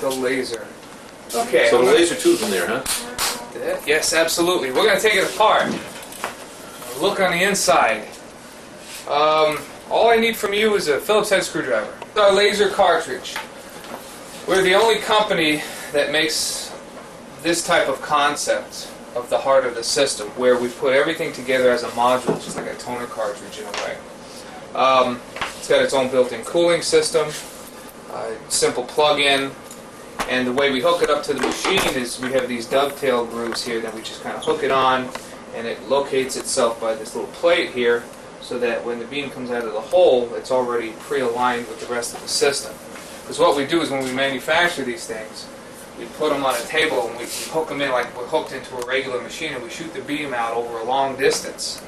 the laser. Okay. So the laser tube's in there, huh? Yes, absolutely. We're going to take it apart. Look on the inside. All I need from you is a Phillips head screwdriver. It's our laser cartridge. We're the only company that makes this type of concept of the heart of the system, where we put everything together as a module, just like a toner cartridge in a way. It's got its own built-in cooling system, simple plug-in, and the way we hook it up to the machine is we have these dovetail grooves here that we just kind of hook it on, and it locates itself by this little plate here, so that when the beam comes out of the hole, it's already pre-aligned with the rest of the system. Because what we do is when we manufacture these things, we put them on a table and we hook them in like we're hooked into a regular machine, and we shoot the beam out over a long distance.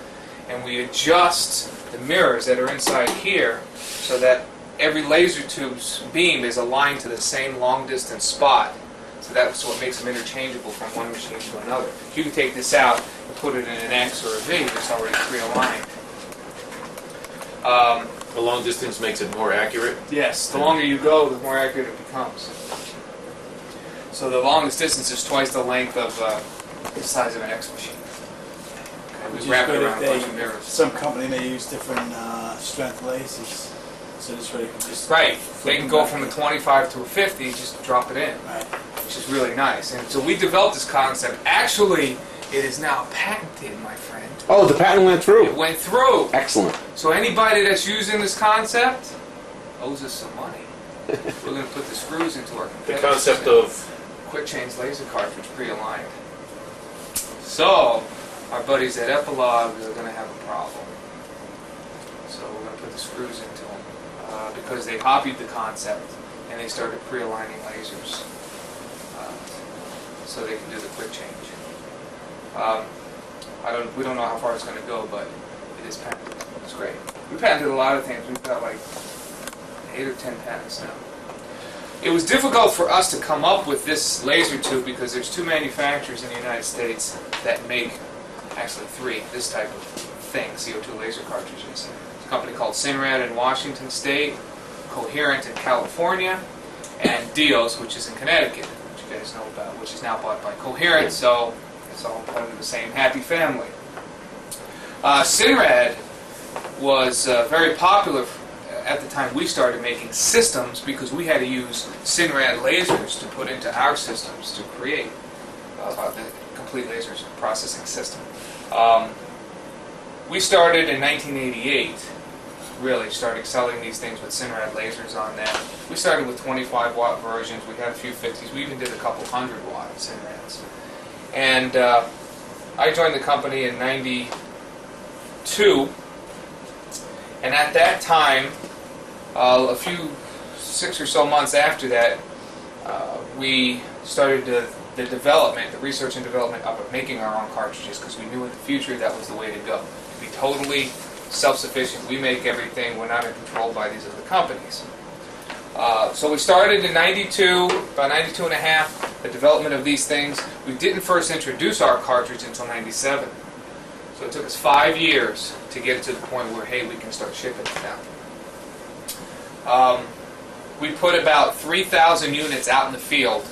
And we adjust the mirrors that are inside here so that every laser tube's beam is aligned to the same long distance spot. So that's what makes them interchangeable from one machine to another. You can take this out and put it in an X or a V, it's already pre-aligned. The long distance makes it more accurate? Yes, the longer you go, the more accurate it becomes. So the longest distance is twice the length of the size of an X machine. Okay, we wrap it around a bunch of mirrors. Some company may use different strength lasers, so this way you can just... Right, they can go from a 25 to a 50, just drop it in, Right. which is really nice. And so we developed this concept. Actually, it is now patented, my friend. Oh, the patent went It through. went through. Excellent. So anybody that's using this concept owes us some money. We're going to put the screws into our The competitor concept system. of... Quick change laser cartridge pre-aligned. So our buddies at Epilogue are going to have a problem. So we're going to put the screws into them because they copied the concept and they started pre-aligning lasers so they can do the quick change. We don't know how far it's going to go, but it is patented. It's great. We patented a lot of things. We've got like 8 or 10 patents now. It was difficult for us to come up with this laser tube because there's 2 manufacturers in the United States that make, actually 3, this type of thing, CO2 laser cartridges. There's a company called Sinrad in Washington State, Coherent in California, and Dios, which is in Connecticut, which you guys know about, which is now bought by Coherent, so it's all part of the same happy family. Sinrad was very popular at the time we started making systems because we had to use Sinrad lasers to put into our systems to create the complete laser processing system. We started in 1988, really started selling these things with Sinrad lasers on them. We started with 25 watt versions, we had a few 50s, we even did a couple 100 watt Sinrads. And I joined the company in 92, and at that time, a few 6 or so months after that, we started the development, the research and development of making our own cartridges because we knew in the future that was the way to go. To be totally self-sufficient. We make everything. We're not controlled by these other companies. So we started in 92, about 92 and a half, the development of these things. We didn't first introduce our cartridge until 97. So it took us 5 years to get it to the point where, hey, we can start shipping it now. We put about 3,000 units out in the field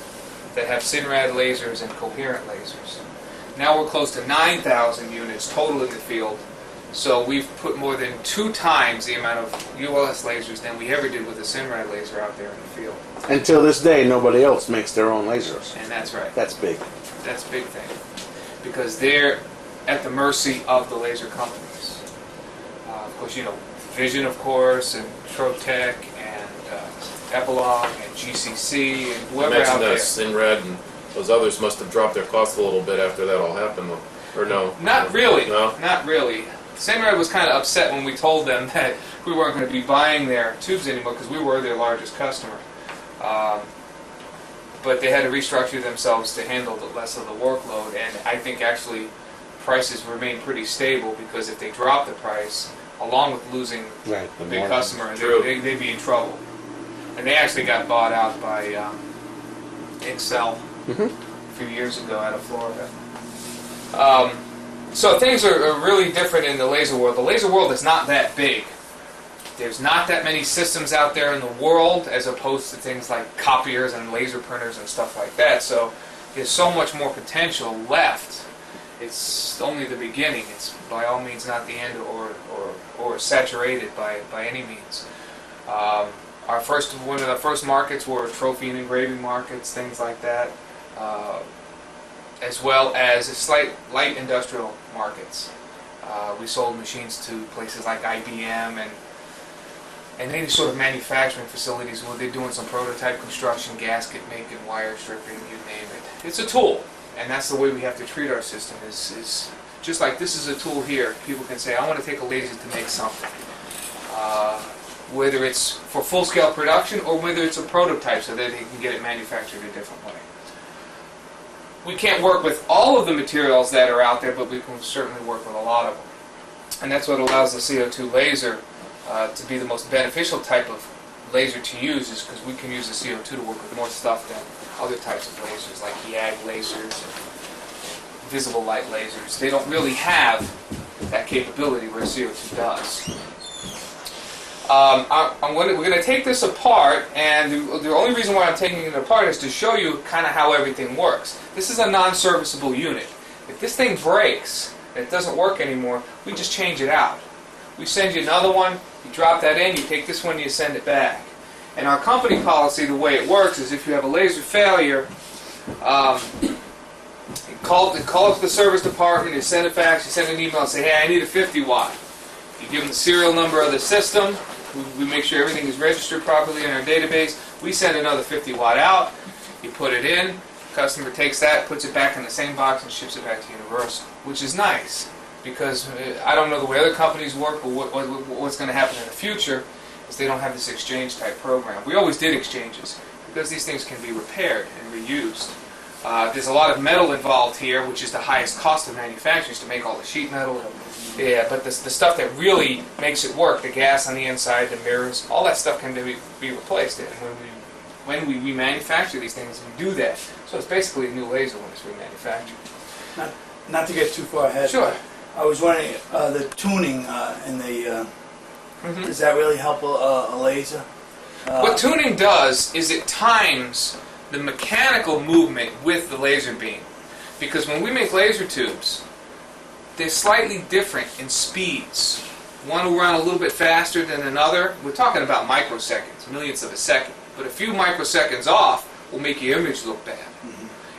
that have Sinrad lasers and Coherent lasers. Now we're close to 9,000 units total in the field, so we've put more than 2 times the amount of ULS lasers than we ever did with a Sinrad laser out there in the field. Until this day, nobody else makes their own lasers. And that's right. That's big. That's a big thing. Because they're at the mercy of the laser companies. Of course, you know, Vision, of course, and Trotec, and Epilogue, and GCC, and whoever out there. Sinrad and those others must have dropped their costs a little bit after that all happened, or no? Not really. No? Not really. Sinrad was kind of upset when we told them that we weren't going to be buying their tubes anymore because we were their largest customer. But they had to restructure themselves to handle less of the workload, and I think actually prices remain pretty stable because if they drop the price, along with losing Right, a big customer, True. they'd be in trouble. And they actually got bought out by Excel a few years ago out of Florida. So things are really different in the laser world. The laser world is not that big. There's not that many systems out there in the world as opposed to things like copiers and laser printers and stuff like that. So there's so much more potential left. It's only the beginning. It's by all means not the end or saturated by any means. One of the first markets were trophy and engraving markets, things like that, as well as light industrial markets. We sold machines to places like IBM and any sort of manufacturing facilities where they're doing some prototype construction, gasket making, wire stripping, you name it. It's a tool, and that's the way we have to treat our system. Is just like this is a tool here. People can say, I want to take a laser to make something. Whether it's for full-scale production or whether it's a prototype so that they can get it manufactured a different way. We can't work with all of the materials that are out there, but we can certainly work with a lot of them. And that's what allows the CO2 laser to be the most beneficial type of laser to use, is because we can use the CO2 to work with more stuff than other types of lasers, like YAG lasers and visible light lasers. They don't really have that capability where CO2 does. We're going to take this apart, and the only reason why I'm taking it apart is to show you kind of how everything works. This is a non-serviceable unit. If this thing breaks and it doesn't work anymore, we just change it out. We send you another one, you drop that in, you take this one, you send it back. And our company policy, the way it works, is if you have a laser failure, you call up the service department, you send a fax, you send an email and say, hey, I need a 50 watt. You give them the serial number of the system, we make sure everything is registered properly in our database, we send another 50 watt out, you put it in, the customer takes that, puts it back in the same box and ships it back to Universal, which is nice, because I don't know the way other companies work, but what's going to happen in the future is they don't have this exchange type program. We always did exchanges, because these things can be repaired and reused. There's a lot of metal involved here, which is the highest cost of manufacturers to make all the sheet metal. Yeah, but the stuff that really makes it work, the gas on the inside, the mirrors, all that stuff can be replaced. And when we remanufacture these things, we do that. So it's basically a new laser when it's remanufactured. Not to get too far ahead. Sure. I was wondering, the tuning and the does that really help a laser? What tuning does is it times the mechanical movement with the laser beam. Because when we make laser tubes, they're slightly different in speeds. One will run a little bit faster than another. We're talking about microseconds, millionths of a second. But a few microseconds off will make your image look bad.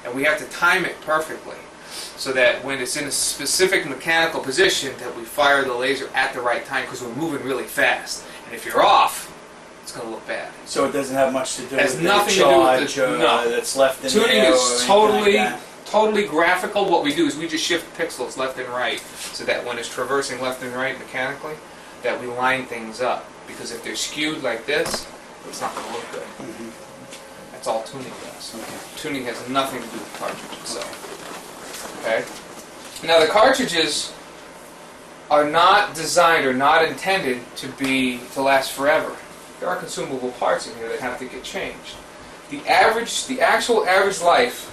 And we have to time it perfectly so that when it's in a specific mechanical position that we fire the laser at the right time, because we're moving really fast. And if you're off, it's going to look bad. So it doesn't have much to do Has with nothing the to do charge with the, no. that's left in Tuning there or is anything totally, like that? totally graphical. What we do is we just shift pixels left and right so that when it's traversing left and right mechanically, that we line things up. Because if they're skewed like this, it's not going to look good. That's all tuning does. Tuning has nothing to do with the cartridge itself. Okay? Now the cartridges are not designed or not intended to last forever. There are consumable parts in here that have to get changed. The actual average life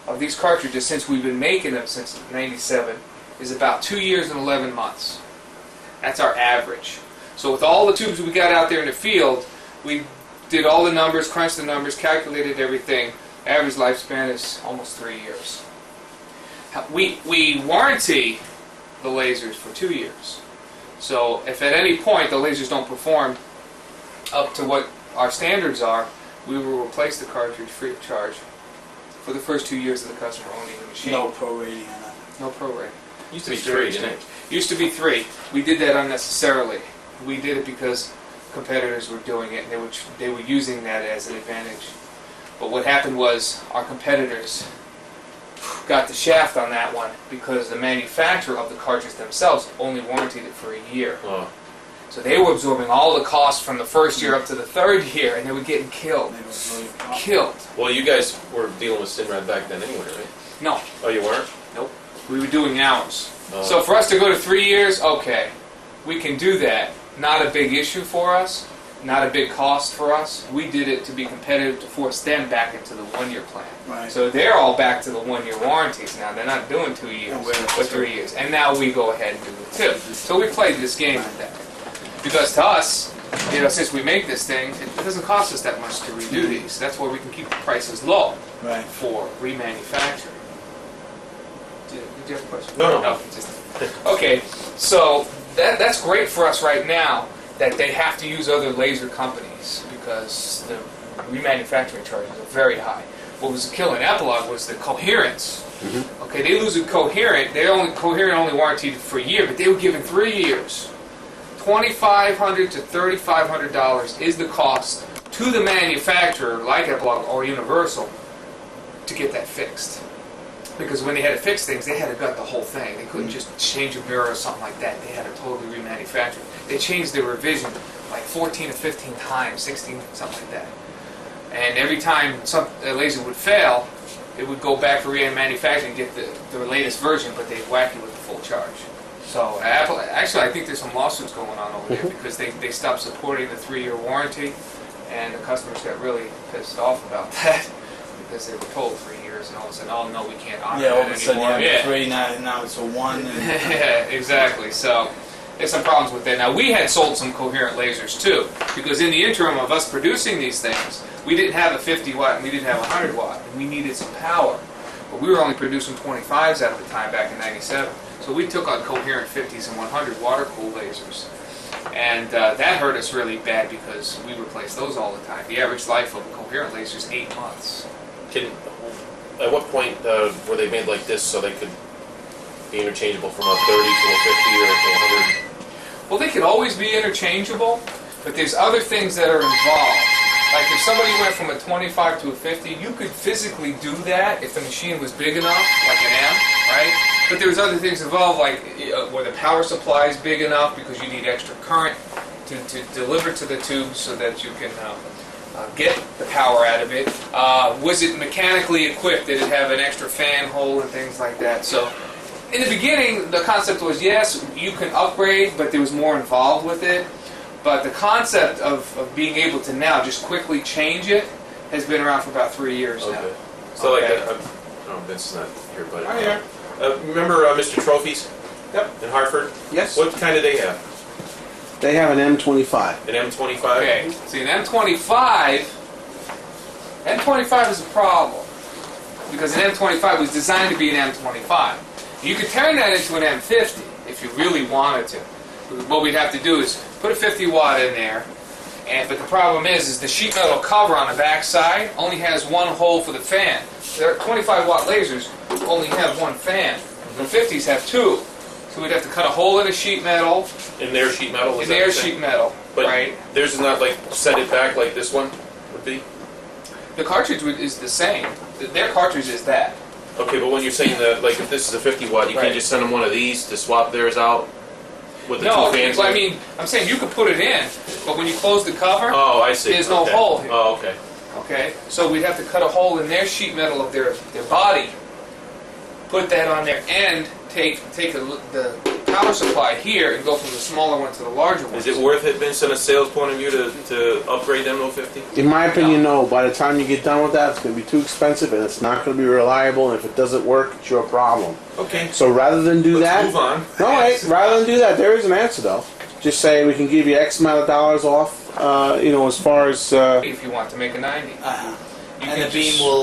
of these cartridges, since we've been making them since '97, is about 2 years and 11 months. That's our average. So with all the tubes we got out there in the field, we did all the numbers, crunched the numbers, calculated everything. Average lifespan is almost 3 years. We warranty the lasers for 2 years. So if at any point the lasers don't perform up to what our standards are, we will replace the cartridge free of charge for the first 2 years of the customer owning the machine. No prorating on that. No prorating. Used to be 3, didn't it? Used to be 3. We did that unnecessarily. We did it because competitors were doing it, and they were using that as an advantage. But what happened was our competitors got the shaft on that one because the manufacturer of the cartridge themselves only warranted it for a year. Oh. So they were absorbing all the costs from the first year up to the third year, and they were getting killed. They were really Killed. Well, you guys were dealing with Sinrad back then anyway, right? No. Oh, you weren't? Nope. We were doing hours. Oh. So for us to go to 3 years, okay, we can do that. Not a big issue for us. Not a big cost for us. We did it to be competitive to force them back into the 1 year plan. Right. So they're all back to the 1 year warranties now. They're not doing 2 years, And we're at but 3 years. And now we go ahead and do it too. So we played this game with that. Because to us, since we make this thing, it doesn't cost us that much to redo these. That's why we can keep the prices low Right. for remanufacturing. Did you have a question? No. Okay, so that's great for us right now that they have to use other laser companies because the remanufacturing charges are very high. What was killing Epilogue was the coherence. Okay, they lose a coherent. Coherent only warranted for a year, but they were given 3 years. $2,500 to $3,500 is the cost to the manufacturer, like Epilogue or Universal, to get that fixed. Because when they had to fix things, they had to gut the whole thing. They couldn't just change a mirror or something like that. They had to totally remanufacture. They changed their revision like 14 or 15 times, 16, something like that. And every time a laser would fail, it would go back for remanufacturing and get the latest version, but they'd whack you with the full charge. So actually, I think there's some lawsuits going on over there because they stopped supporting the 3-year warranty, and the customers got really pissed off about that because they were told 3 years, and all of a sudden, oh no, we can't honor Yeah, all of that a sudden anymore. you have 3, now it's a 1. And Yeah, exactly. So there's some problems with that. Now, we had sold some coherent lasers too, because in the interim of us producing these things, we didn't have a 50 watt and we didn't have a 100 watt, and we needed some power. But we were only producing 25s at the time back in '97. So we took on coherent 50s and 100 water-cooled lasers. And that hurt us really bad because we replaced those all the time. The average life of a coherent laser is 8 months. At what point were they made like this so they could be interchangeable from a 30 to a 50 or to a 100? Well, they could always be interchangeable, but there's other things that are involved. Like if somebody went from a 25 to a 50, you could physically do that if the machine was big enough, like an M, right? But there's other things involved, like where the power supply is big enough because you need extra current to deliver to the tube so that you can get the power out of it. Was it mechanically equipped? Did it have an extra fan hole and things like that? So in the beginning, the concept was, yes, you can upgrade, but there was more involved with it. But the concept of being able to now just quickly change it has been around for about 3 years now. So Okay. Vince's not here, but Oh, yeah. remember Mr. Trophies? Yep. In Hartford? Yes. What kind do they have? They have an M25. An M25? Okay, see, an M25 is a problem because an M25 was designed to be an M25. You could turn that into an M50 if you really wanted to. What we'd have to do is put a 50 watt in there, but the problem is the sheet metal cover on the back side only has one hole for the fan. Their 25 watt lasers only have one fan. The 50s have 2. So we'd have to cut a hole in the sheet metal. In their sheet metal? In their sheet metal, But right? theirs is not like set it back like this one would be? The cartridge is the same. Their cartridge is that. Okay, but when you're saying that, like if this is a 50 watt, you Right. can't just send them one of these to swap theirs out with the No, two fans? well, I mean, I'm saying you could put it in, but when you close the cover, Oh, I see. there's no Okay. hole here. Oh, okay. Okay, so we'd have to cut a hole in their sheet metal of their body, put that on there, and take the power supply here and go from the smaller one to the larger one. Is it worth it, Vince, in a sales point of view to upgrade them to a 50? In my opinion, no. By the time you get done with that, it's going to be too expensive and it's not going to be reliable. And if it doesn't work, it's your problem. Okay. So rather than do Let's that, move on. no, wait. Rather than do that, there is an answer though. Just say we can give you X amount of dollars off. As far as If you want to make a 90, you and can the beam just- will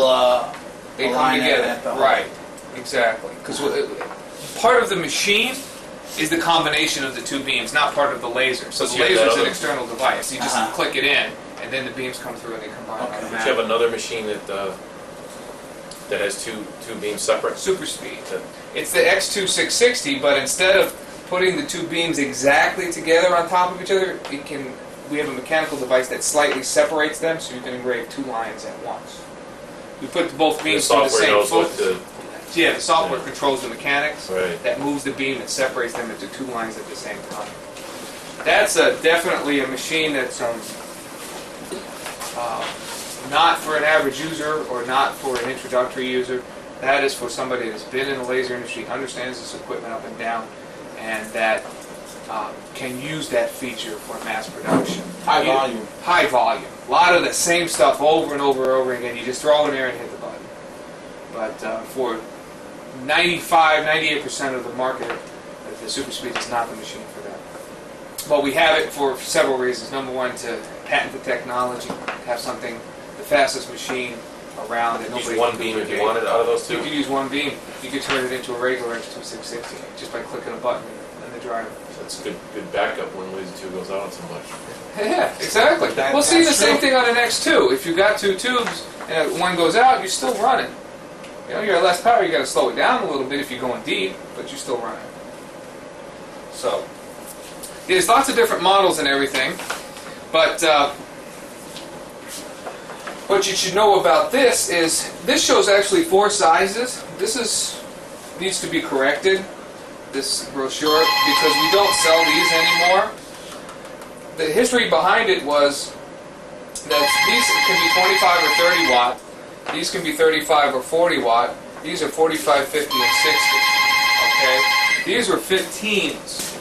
they come align it together. at the hole. Right, exactly. Because part of the machine is the combination of the two beams, not part of the laser. So But the you have laser that is an other- external device. You just Uh-huh. click it in, and then the beams come through and they combine Okay. But you automatically. have another machine that has two beams separate. Super speed. That- It's the X2660, but instead of putting the two beams exactly together on top of each other, we have a mechanical device that slightly separates them, so you can engrave 2 lines at once. We put both The beams through the software same knows what foot. to. Yeah, the software Yeah. controls the mechanics Right. that moves the beam and separates them into 2 lines at the same time. That's definitely a machine that's not for an average user or not for an introductory user. That is for somebody that's been in the laser industry, understands this equipment up and down, and that can use that feature for mass production. High volume. High volume. A lot of the same stuff over and over and over again. You just throw in there and hit the button. But for 95, 98% of the market, the Super Speed is not the machine for that. But we have it for several reasons. Number one, to patent the technology, have something, the fastest machine around that nobody Use one can beam if you duplicate. wanted out of those You two. could use one beam. You could turn it into a regular X2660 just by clicking a button in the driver. That's good backup when Laser 2 goes out so much. Yeah, exactly. Well, see, the same thing on an X2. If you've got two tubes and one goes out, you're still running. You know, you're at less power, you got to slow it down a little bit if you're going deep, but you're still running. So, there's lots of different models and everything, but what you should know about this is, this shows actually 4 sizes. This needs to be corrected, this brochure, because we don't sell these anymore. The history behind it was that these can be 25 or 30 watt, these can be 35 or 40 watt, these are 45, 50, and 60. Okay? These were 15s.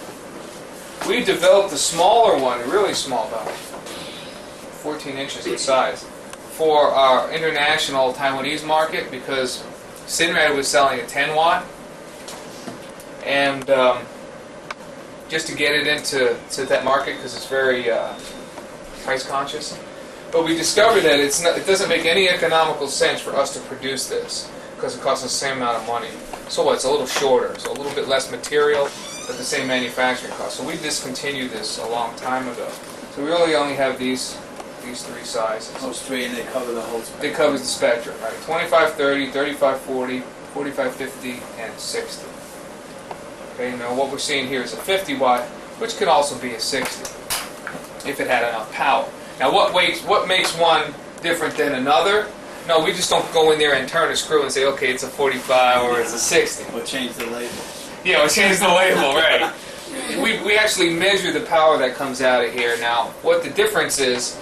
We developed a smaller one, a really small, about 14 inches in size, for our international Taiwanese market because Sinrad was selling a 10 watt, and just to get it into that market because it's very price conscious. But we discovered that it doesn't make any economical sense for us to produce this because it costs us the same amount of money. So it's a little shorter, so a little bit less material, but the same manufacturing cost. So we discontinued this a long time ago. So we really only have these 3 sizes. Those 3, and they cover the whole spectrum. It covers the spectrum, right? 25, 30, 35, 40, 45, 50, and 60. Okay, now what we're seeing here is a 50 watt, which could also be a 60 if it had enough power. Now what makes one different than another? No, we just don't go in there and turn a screw and say, okay, it's a 45 or it's a 60. We'll change the label. Yeah, we'll change the label, right. We actually measure the power that comes out of here. Now, what the difference is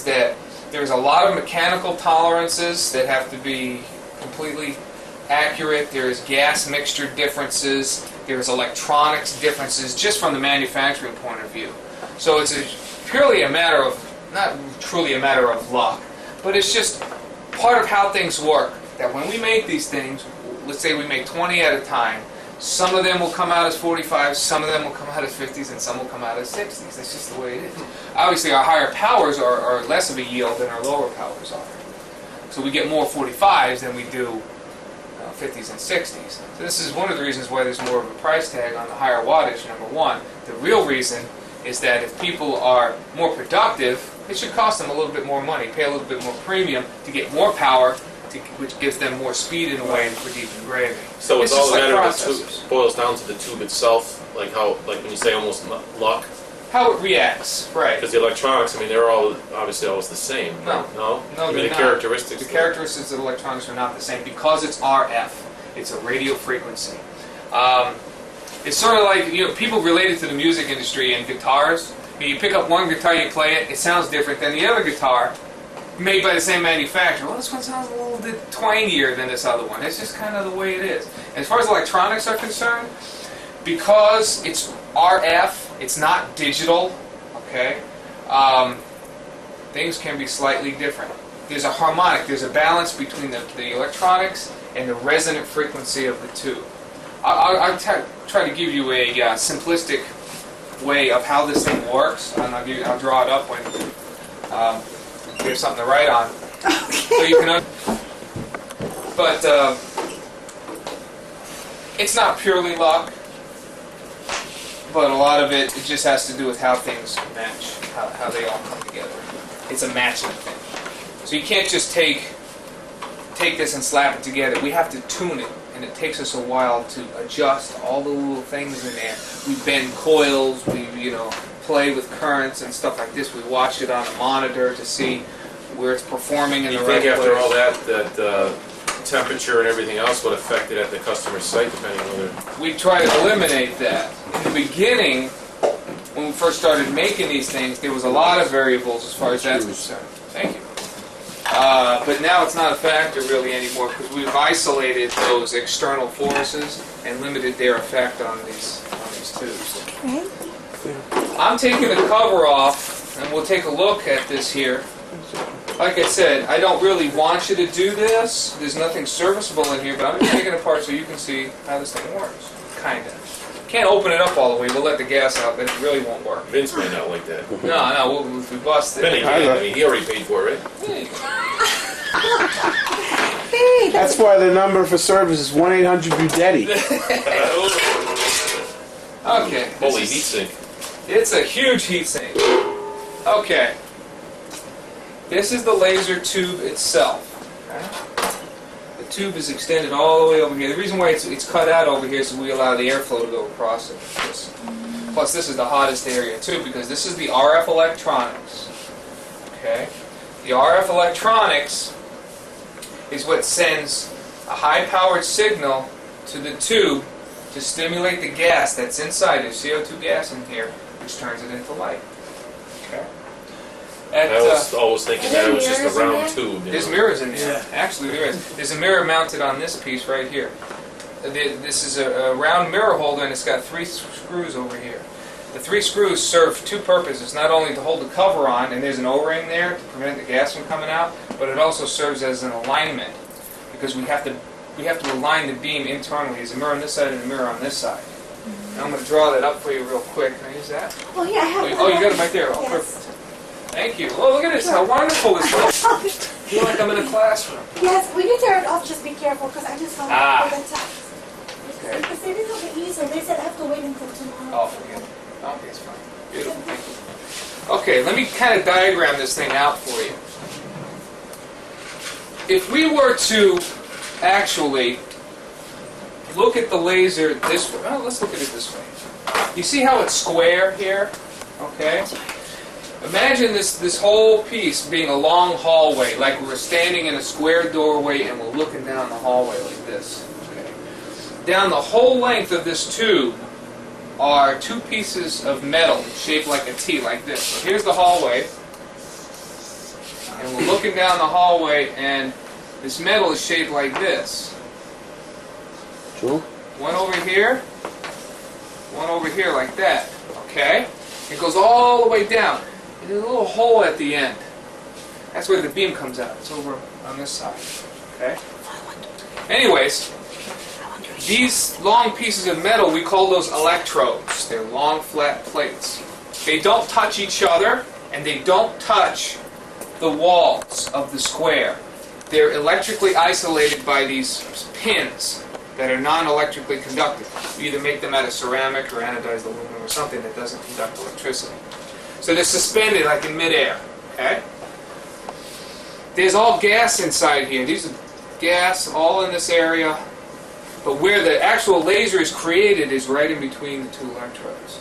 that there's a lot of mechanical tolerances that have to be completely accurate. There's gas mixture differences. There's electronics differences just from the manufacturing point of view. So it's purely a matter of, not truly a matter of luck, but it's just part of how things work. That when we make these things, let's say we make 20 at a time, some of them will come out as 45s, some of them will come out as 50s, and some will come out as 60s. That's just the way it is. Obviously, our higher powers are less of a yield than our lower powers are. So we get more 45s than we do 50s and 60s. So this is one of the reasons why there's more of a price tag on the higher wattage, number one. The real reason is that if people are more productive, it should cost them a little bit more money, pay a little bit more premium to get more power, which gives them more speed in a way for deep engraving. So it's just all a like matter of the processors. tube, boils down to the tube itself, like when you say almost luck, How it reacts, right. because the electronics, I mean, they're all obviously always the same. No. No? No, I mean, they're the not. characteristics. The characteristics of electronics are not the same because it's RF. It's a radio frequency. It's sort of like, people related to the music industry and guitars. You pick up one guitar, you play it, it sounds different than the other guitar made by the same manufacturer. Well, this one sounds a little bit twangier than this other one. It's just kind of the way it is. And as far as electronics are concerned, because it's RF, it's not digital, okay? Things can be slightly different. There's a harmonic, there's a balance between the electronics and the resonant frequency of the tube. I'll try to give you a simplistic way of how this thing works, and I'll draw it up when there's something to write on. So you can. But it's not purely luck, but a lot of it just has to do with how things match, how they all come together. It's a matching thing. So you can't just take this and slap it together. We have to tune it, and it takes us a while to adjust all the little things in there. We bend coils, we play with currents and stuff like this. We watch it on a monitor to see where it's performing in the right You think after place. all that temperature and everything else would affect it at the customer's site, depending on whether... We try to eliminate that. In the beginning, when we first started making these things, there was a lot of variables as far as that's concerned. Thank you. But now it's not a factor really anymore because we've isolated those external forces and limited their effect on these tubes. Okay. I'm taking the cover off, and we'll take a look at this here. Like I said, I don't really want you to do this. There's nothing serviceable in here, but I'm just taking it apart so you can see how this thing works. Kind of. can't open it up all the way. We'll let the gas out, but it really won't work. Vince might not like that. No, if we bust Benny it. can. I mean, he already paid for it, right? Hey, That's why the number for service is 1-800-Budetti. Okay. Holy this is- heatsink. It's a huge heat sink. Okay. This is the laser tube itself. Okay. The tube is extended all the way over here. The reason why it's cut out over here is so we allow the airflow to go across it. Plus, this is the hottest area too, because this is the RF electronics. Okay. The RF electronics is what sends a high-powered signal to the tube to stimulate the gas that's inside. There's CO2 gas in here, which turns it into light. Okay. I was always thinking that it was just a round tube. You There's know? mirrors in there. Yeah. Actually, there is. There's a mirror mounted on this piece right here. This is a round mirror holder, and it's got 3 screws over here. The 3 screws serve 2 purposes. Not only to hold the cover on, and there's an O-ring there to prevent the gas from coming out, but it also serves as an alignment, because we have to align the beam internally. There's a mirror on this side and a mirror on this side. And I'm going to draw that up for you real quick. Can I use that? Oh, yeah, I have Oh, you got it right there. Oh, Yes. perfect. Thank you. Oh, look at this. How wonderful this is. I feel like I'm in a classroom. Yes, when you turn it off, just be careful because I just found Ah. out for the tax. Okay. Because they didn't have the easel. They said I have to wait until tomorrow. Oh, forget it. Okay, it's fine. Beautiful. Thank you. Okay, let me kind of diagram this thing out for you. If we were to actually look at the laser this way, well, let's look at it this way. You see how it's square here? Okay? Imagine this whole piece being a long hallway, like we're standing in a square doorway and we're looking down the hallway like this. Okay? Down the whole length of this tube are 2 pieces of metal shaped like a T, like this. So here's the hallway, and we're looking down the hallway, and this metal is shaped like this. True. One over here like that, okay? It goes all the way down. And there's a little hole at the end. That's where the beam comes out. It's over on this side, okay? Anyways, these long pieces of metal, we call those electrodes. They're long, flat plates. They don't touch each other, and they don't touch the walls of the square. They're electrically isolated by these pins that are non-electrically conductive. You either make them out of ceramic or anodized aluminum or something that doesn't conduct electricity. So they're suspended like in midair, okay? There's all gas inside here. These are gas all in this area. But where the actual laser is created is right in between the 2 electrodes.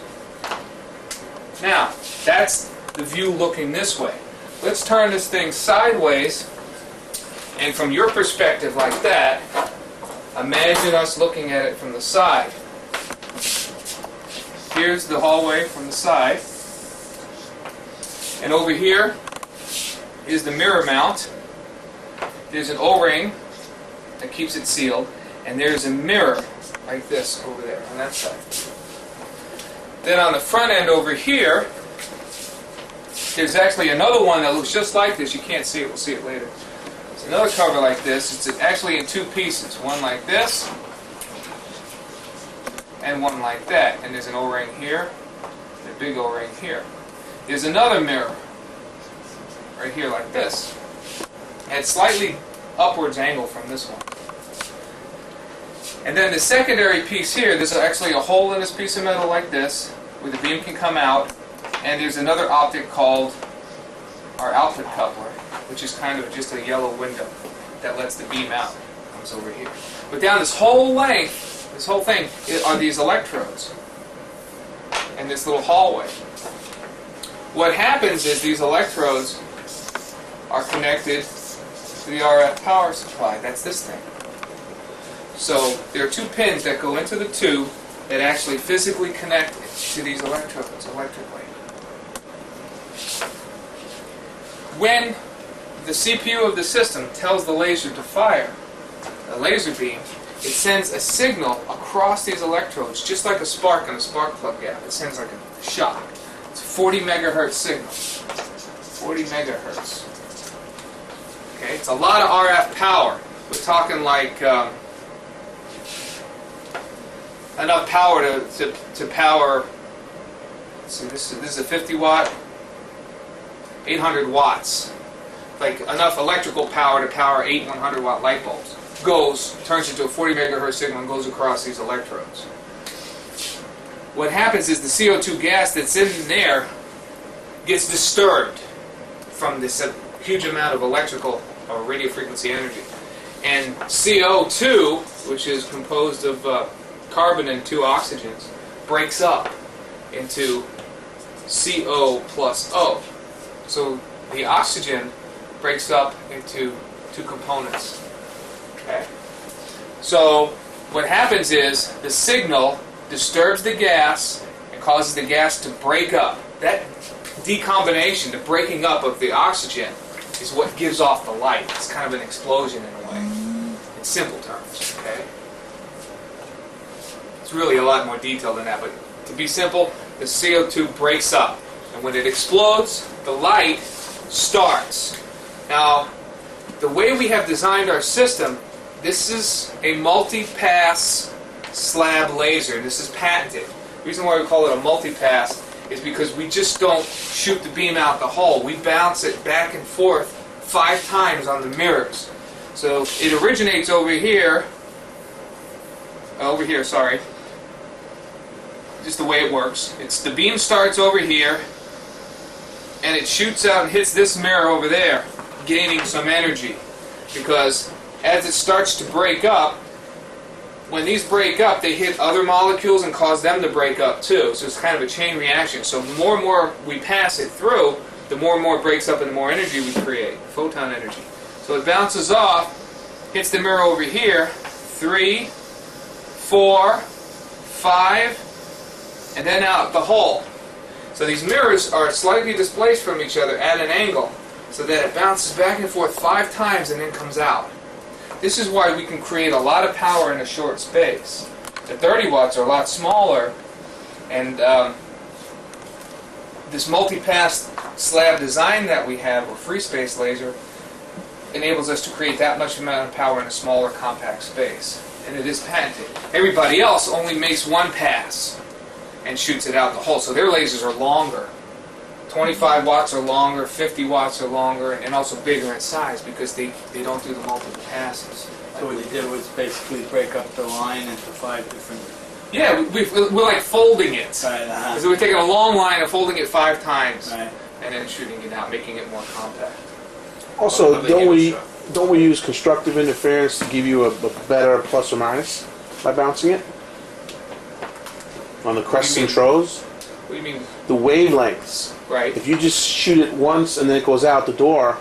Now, that's the view looking this way. Let's turn this thing sideways, and from your perspective like that, imagine us looking at it from the side. Here's the hallway from the side. And over here is the mirror mount. There's an O-ring that keeps it sealed. And there's a mirror like this over there on that side. Then on the front end over here, there's actually another one that looks just like this. You can't see it. We'll see it later. It's another cover like this. It's actually in 2 pieces. One like this and one like that. And there's an O-ring here and a big O-ring here. There's another mirror right here like this. And it's slightly upwards angle from this one. And then the secondary piece here, there's actually a hole in this piece of metal like this, where the beam can come out, and there's another optic called our output coupler, which is kind of just a yellow window that lets the beam out. It comes over here. But down this whole length, this whole thing, are these electrodes, and this little hallway. What happens is these electrodes are connected to the RF power supply. That's this thing. So there are 2 pins that go into the tube that actually physically connect to these electrodes electrically. When the CPU of the system tells the laser to fire a laser beam, it sends a signal across these electrodes, just like a spark on a spark plug gap. It sends like a shock. It's a 40 megahertz signal. 40 megahertz. Okay, it's a lot of RF power. We're talking like enough power to power. Let's see, this is a 50 watt, 800 watts. Like enough electrical power to power 8 100 watt light bulbs. Turns into a 40 megahertz signal and goes across these electrodes. What happens is the CO2 gas that's in there gets disturbed from this huge amount of electrical or radio frequency energy. And CO2, which is composed of carbon and 2 oxygens, breaks up into CO plus O. So the oxygen breaks up into 2 components. Okay? So what happens is the signal disturbs the gas and causes the gas to break up. That decombination, the breaking up of the oxygen, is what gives off the light. It's kind of an explosion in a way, in simple terms. Okay? It's really a lot more detailed than that, but to be simple, the CO2 breaks up, and when it explodes, the light starts. Now, the way we have designed our system, this is a multi-pass slab laser. This is patented. The reason why we call it a multi-pass is because we just don't shoot the beam out the hole. We bounce it back and forth 5 times on the mirrors. So it originates over here, sorry. Just the way it works. The beam starts over here, and it shoots out and hits this mirror over there, gaining some energy. Because as it starts to break up, when these break up, they hit other molecules and cause them to break up too. So it's kind of a chain reaction. So the more and more we pass it through, the more and more it breaks up and the more energy we create, photon energy. So it bounces off, hits the mirror over here, 3, 4, 5, and then out the hole. So these mirrors are slightly displaced from each other at an angle, so that it bounces back and forth 5 times and then comes out. This is why we can create a lot of power in a short space. The 30 watts are a lot smaller, and this multi-pass slab design that we have, or free space laser, enables us to create that much amount of power in a smaller, compact space. And it is patented. Everybody else only makes 1 pass and shoots it out the hole, so their lasers are longer. 25 watts are longer, 50 watts are longer, and also bigger in size because they don't do the multiple passes. So what they did was basically break up the line into 5 different... Yeah, we're like folding it. Right, So we're taking a long line and folding it 5 times, Right. and then shooting it out, making it more compact. Also, Another image don't we use constructive interference to give you a better plus or minus by bouncing it? On the crests and troughs? What do you mean? The wavelengths. Right. If you just shoot it once and then it goes out the door,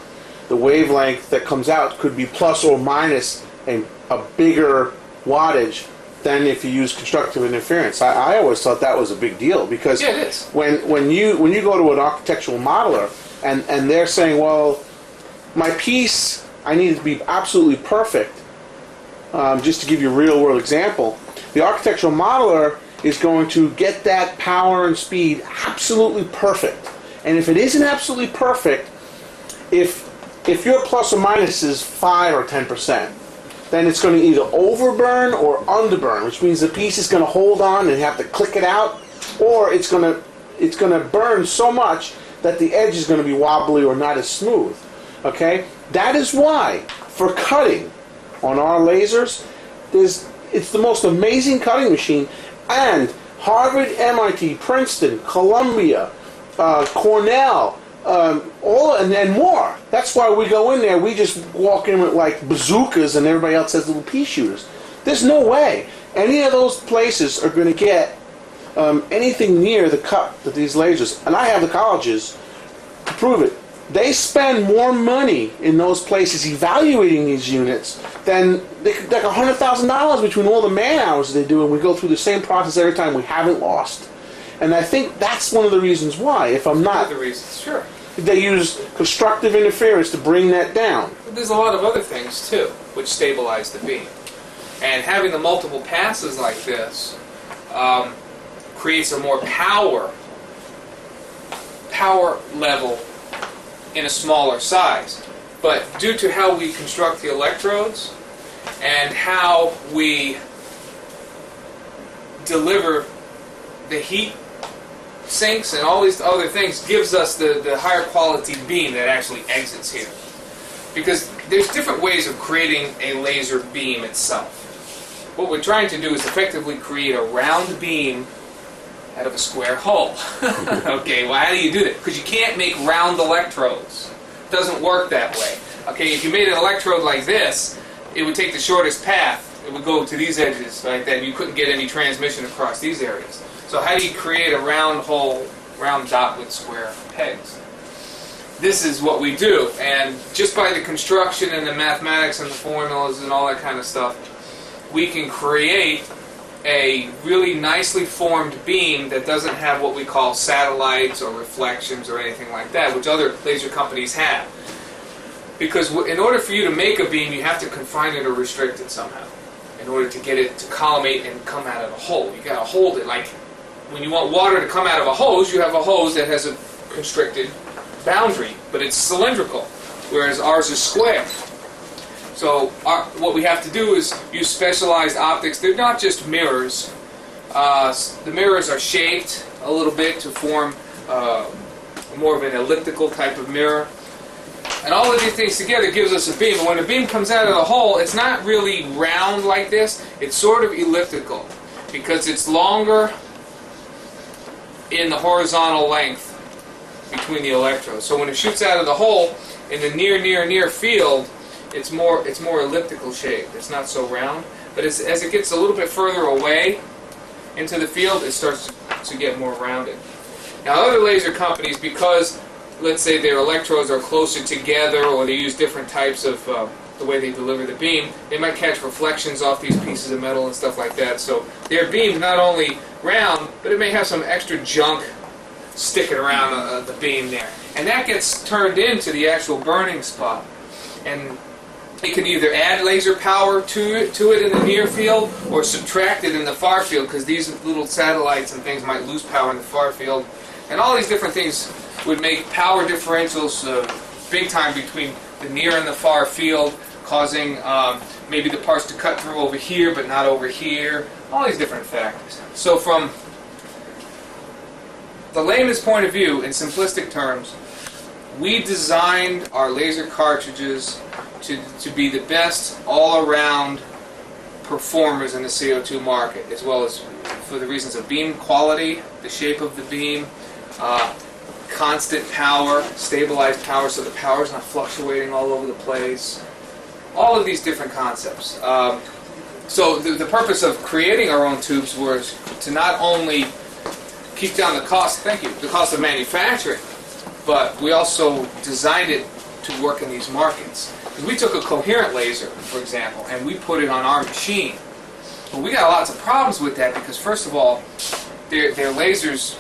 the wavelength that comes out could be plus or minus a bigger wattage than if you use constructive interference. I always thought that was a big deal because Yeah, it is. when you go to an architectural modeler and they're saying, well, my piece, I need it to be absolutely perfect. Just to give you a real world example, the architectural modeler is going to get that power and speed absolutely perfect. And if it isn't absolutely perfect, if your plus or minus is 5 or 10%, then it's going to either overburn or underburn, which means the piece is going to hold on and have to click it out, or it's going to burn so much that the edge is going to be wobbly or not as smooth. Okay? That is why for cutting on our lasers, it's the most amazing cutting machine. And Harvard, MIT, Princeton, Columbia, Cornell, all and more. That's why we go in there. We just walk in with like bazookas, and everybody else has little pea shooters. There's no way any of those places are going to get anything near the cut that these lasers. And I have the colleges to prove it. They spend more money in those places evaluating these units than like $100,000 between all the man hours they do, and we go through the same process every time. We haven't lost, and I think that's one of the reasons why. If I'm not, One of the reasons, sure. they use constructive interference to bring that down. But there's a lot of other things too, which stabilize the beam. And having the multiple passes like this creates a more power level in a smaller size. But due to how we construct the electrodes and how we deliver the heat sinks and all these other things gives us the higher quality beam that actually exits here. Because there's different ways of creating a laser beam itself. What we're trying to do is effectively create a round beam out of a square hole. Okay, well, how do you do that? Because you can't make round electrodes. It doesn't work that way. Okay, if you made an electrode like this, it would take the shortest path. It would go to these edges like that, and you couldn't get any transmission across these areas. So how do you create a round hole, round dot with square pegs? This is what we do, and just by the construction and the mathematics and the formulas and all that kind of stuff, we can create a really nicely formed beam that doesn't have what we call satellites or reflections or anything like that, which other laser companies have. Because in order for you to make a beam, you have to confine it or restrict it somehow in order to get it to collimate and come out of a hole. You got to hold it. Like when you want water to come out of a hose, you have a hose that has a constricted boundary, but it's cylindrical, whereas ours is square. So what we have to do is use specialized optics. They're not just mirrors. The mirrors are shaped a little bit to form more of an elliptical type of mirror. And all of these things together gives us a beam. And when a beam comes out of the hole, it's not really round like this. It's sort of elliptical because it's longer in the horizontal length between the electrodes. So when it shoots out of the hole in the near field, it's more elliptical shaped. It's not so round, but as it gets a little bit further away into the field, it starts to get more rounded. Now, other laser companies, because let's say their electrodes are closer together, or they use different types of the way they deliver the beam, they might catch reflections off these pieces of metal and stuff like that. So their beam not only round, but it may have some extra junk sticking around the beam there, and that gets turned into the actual burning spot. And it can either add laser power to it in the near field or subtract it in the far field, because these little satellites and things might lose power in the far field. And all these different things would make power differentials big time between the near and the far field, causing maybe the parts to cut through over here but not over here. All these different factors. So from the layman's point of view, in simplistic terms, we designed our laser cartridges to be the best all-around performers in the CO2 market, as well as for the reasons of beam quality, the shape of the beam, constant power, stabilized power so the power is not fluctuating all over the place, all of these different concepts. So the purpose of creating our own tubes was to not only keep down the cost, the cost of manufacturing, but we also designed it to work in these markets. Because we took a coherent laser, for example, and we put it on our machine. But we got lots of problems with that because, first of all, their lasers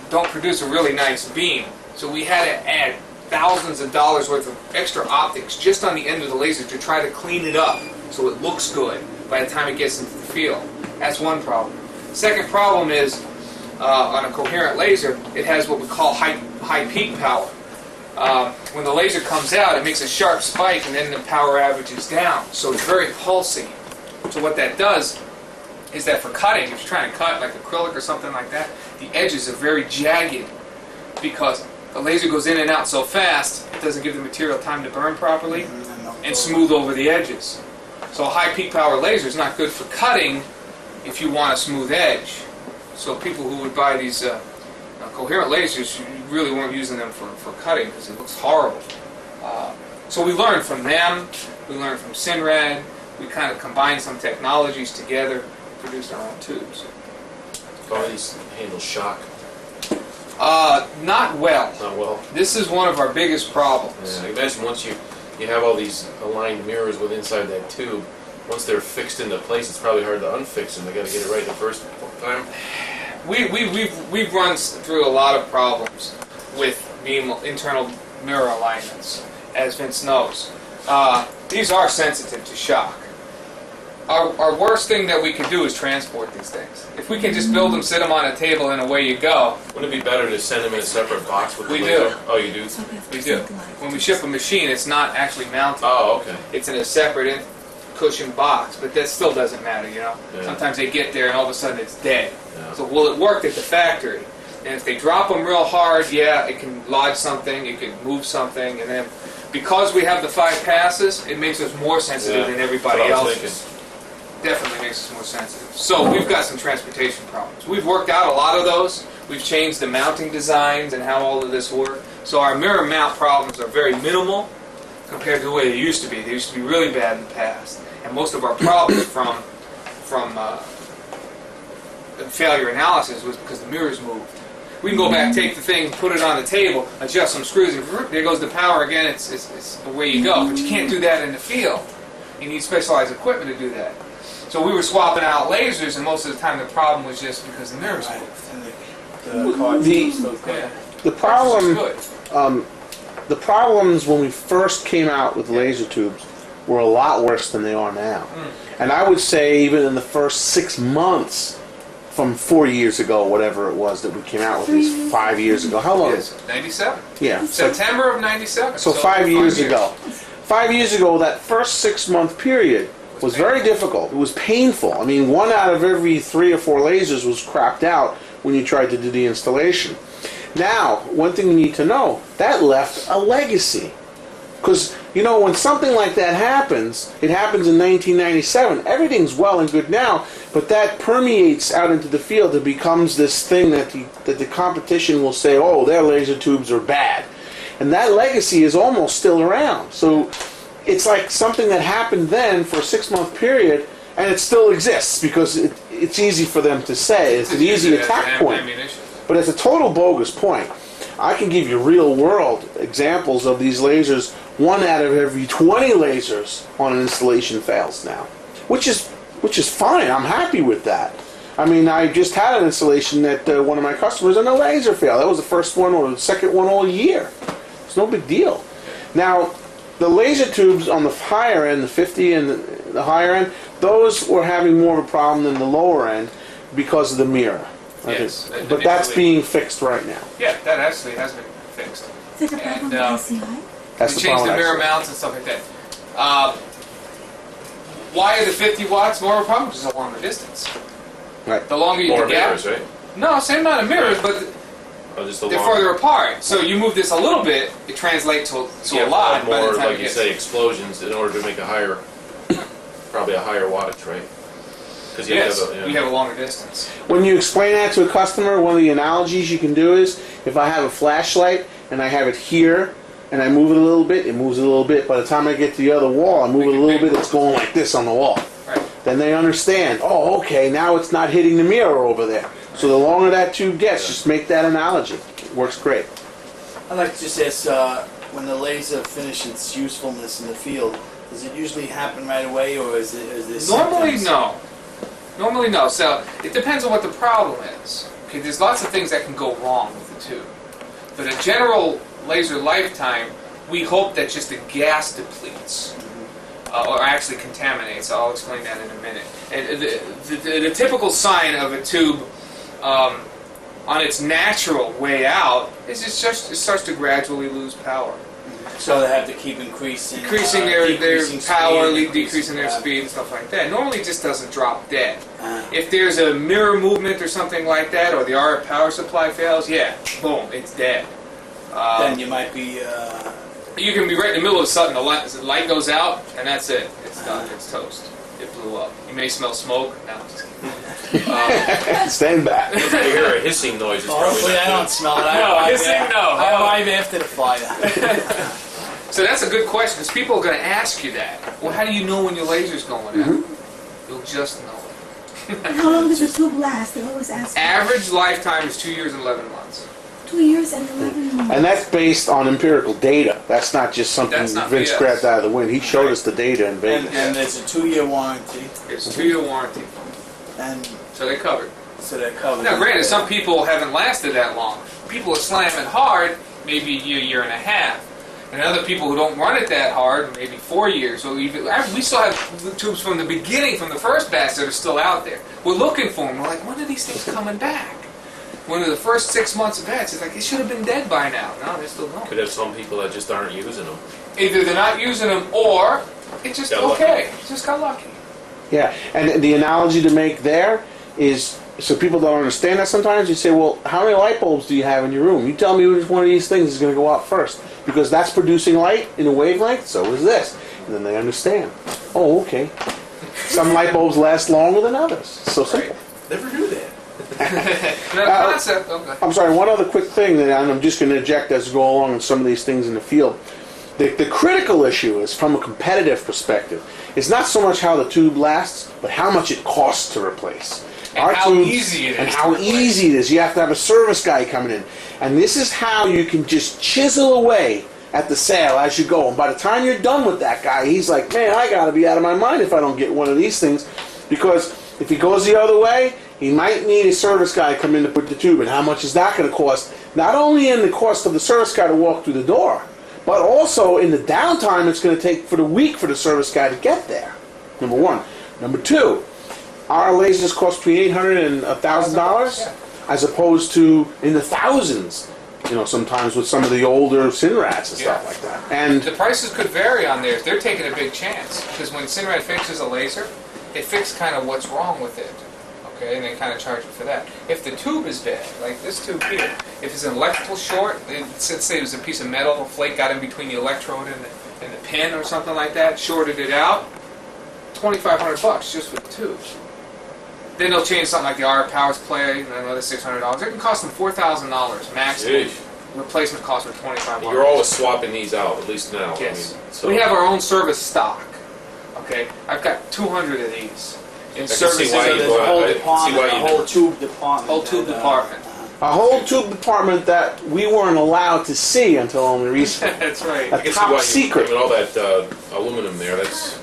don't produce a really nice beam. So we had to add thousands of dollars worth of extra optics just on the end of the laser to try to clean it up so it looks good by the time it gets into the field. That's one problem. Second problem is, on a coherent laser, it has what we call high peak power. When the laser comes out, it makes a sharp spike and then the power averages down. So it's very pulsy. So what that does is that for cutting, if you're trying to cut like acrylic or something like that, the edges are very jagged because the laser goes in and out so fast, it doesn't give the material time to burn properly and smooth over the edges. So a high peak power laser is not good for cutting if you want a smooth edge. So people who would buy these coherent lasers, you really weren't using them for cutting because it looks horrible. So we learned from them, we learned from Sinrad, we kind of combined some technologies together, produced our own tubes. All these handle shock. Not well. Not well. This is one of our biggest problems. Yeah, I imagine once you have all these aligned mirrors with inside that tube, once they're fixed into place, it's probably hard to unfix them. They got to get it right the first time. We've run through a lot of problems with beam internal mirror alignments, as Vince knows. These are sensitive to shock. Our worst thing that we can do is transport these things. If we can just build them, sit them on a table, and away you go. Wouldn't it be better to send them in a separate box with the We laser? do. Oh, you do? We do. When we ship a machine, it's not actually mounted. Oh, okay. It's in a separate cushioned box, but that still doesn't matter, you know. Yeah. Sometimes they get there and all of a sudden it's dead. Yeah. So will it work at the factory? And if they drop them real hard, yeah, it can lodge something, it can move something, and then because we have the 5 passes, it makes us more sensitive than everybody That's what I else. was Definitely makes us more sensitive. So we've got some transportation problems. We've worked out a lot of those. We've changed the mounting designs and how all of this works. So our mirror mount problems are very minimal compared to the way they used to be. They used to be really bad in the past. And most of our problems from the failure analysis was because the mirrors moved. We can go back, take the thing, put it on the table, adjust some screws, and there goes the power again. It's away you go. But you can't do that in the field. You need specialized equipment to do that. So we were swapping out lasers, and most of the time the problem was just because the mirrors Right. moved. And the cartridge still good. Yeah. The problem, Which is good. the problems when we first came out with laser tubes were a lot worse than they are now. And I would say even in the first 6 months from 4 years ago, whatever it was that we came out with these 5 years ago. How long? Yes, 97. Yeah. So, September of 97. so 5 years ago. 5 years ago, that first 6 month period was very difficult. It was painful. I mean, 1 out of every 3 or 4 lasers was crapped out when you tried to do the installation. Now, one thing you need to know, that left a legacy. Because, you know, when something like that happens, it happens in 1997, everything's well and good now, but that permeates out into the field. It becomes this thing that the competition will say, oh, their laser tubes are bad. And that legacy is almost still around. So it's like something that happened then for a 6 month period, and it still exists because it's easy for them to say. It's an easy attack point. Ammunition. But it's a total bogus point. I can give you real world examples of these lasers. 1 out of every 20 lasers on an installation fails now, which is fine. I'm happy with that. I mean, I just had an installation that one of my customers and a laser failed. That was the first one or the second one all year. It's no big deal. Now, the laser tubes on the higher end, the 50 and the higher end, those were having more of a problem than the lower end because of the mirror. I Yes, think. But that's initially. being fixed right now. Yeah, that actually has been fixed. Is it a problem with ICI? That's We the changed problem. the mirror mounts and stuff like that. Why are the 50 watts more of a problem? Because it's a longer distance. Right. The longer you More the gap. mirrors, right? No, same amount of mirrors, but Oh, just the they're longer. further apart. So you move this a little bit, it translates to Yeah, a lot. by the more, time like it you gets- say, explosions in order to make a higher, probably a higher wattage, right? Because you Yes, have a, we have a longer distance. When you explain that to a customer, one of the analogies you can do is if I have a flashlight and I have it here and I move it a little bit, it moves a little bit. By the time I get to the other wall, I move it a little bit, it's going like this on the wall. Right. Then they understand, oh, okay, now it's not hitting the mirror over there. So the longer that tube gets, just make that analogy. It works great. I'd like to just ask, when the laser finishes its usefulness in the field, does it usually happen right away, or is there Normally, symptoms? no. Normally, no. So it depends on what the problem is. Okay, there's lots of things that can go wrong with the tube. But a general laser lifetime, we hope that just the gas depletes. Or actually contaminates. I'll explain that in a minute. And the typical sign of a tube on its natural way out is it starts to gradually lose power. So they have to keep increasing Their decreasing power, speed, decreasing their speed and stuff like that. Normally it just doesn't drop dead. Uh, If there's a mirror movement or something like that, or the RF power supply fails, yeah, boom, it's dead. then you might be. You can be right in the middle of something, the light goes out, and that's it. It's done. It's toast. It blew up. You may smell smoke. No, I'm just kidding. Stand back. if you hear a hissing noise, it's Well, probably hopefully I not don't smell it. I No, arrive hissing, there- no. I arrive after the fire. So that's a good question, because people are going to ask you that. Well, how do you know when your laser's going out? You'll just know it. And how long does the tube last? They always ask. Average lifetime is 2 years and 11 months. 2 years and 11 months. And that's based on empirical data. That's not just something That's not Vince BS. grabbed out of the wind. He showed us the data in and, Vegas. and there's a 2-year warranty, It's a 2-year warranty, and so they're covered. so they're covered. Now, granted, some people haven't lasted that long. People are slamming hard, maybe a year and a half. And other people who don't run it that hard, maybe 4 years. So even, we still have tubes from the beginning, from the first batch, that are still out there. We're looking for them. We're like, when are these things coming back? One of the first 6 months of batch, it's like, it should have been dead by now. No, they're still going. Could have some people that just aren't using them. Either they're not using them, or It's just Got lucky. okay. Just got lucky. Yeah, and the analogy to make there is, so people don't understand that sometimes, you say, well, how many light bulbs do you have in your room? You tell me which one of these things is going to go out first. Because that's producing light in a wavelength, so is this. And then they understand. Oh, okay. Some light bulbs last longer than others. So simple. Never knew that. The concept. Okay. I'm sorry, one other quick thing that I'm just going to inject as we go along with some of these things in the field. The critical issue is, from a competitive perspective, it's not so much how the tube lasts, but how much it costs to replace. And how easy it is. And how easy it is. You have to have a service guy coming in. And this is how you can just chisel away at the sale as you go. And by the time you're done with that guy, he's like, man, I got to be out of my mind if I don't get one of these things. Because if he goes the other way, he might need a service guy to come in to put the tube in. How much is that going to cost? Not only in the cost of the service guy to walk through the door, but also in the downtime it's going to take for the week for the service guy to get there. Number one. Number two, our lasers cost between $800 and $1,000, as opposed to in the thousands. You know, sometimes with some of the older Sinrads and stuff like that. And The prices could vary on theirs. They're taking a big chance because when Sinrad fixes a laser, they fix kind of what's wrong with it. Okay, and they kind of charge you for that. If the tube is bad, like this tube here, if it's an electrical short, let's say it was a piece of metal, a flake got in between the electrode and the pin or something like that, shorted it out, $2,500 just for the tube. Then they'll change something like the RF powers play, and another $600. It can cost them $4,000 maximum. Jeez. Replacement cost them $2,500. You're always swapping these out, at least now. Yes. I mean, so We have our own service stock. Okay, I've got 200 of these in see services. why So you there's go a whole ahead. department, See why a you whole never- tube department. Whole tube that, department. a whole tube department that we weren't allowed to see until only recently. That's right. A I can see top why secret. You, all that aluminum there. That's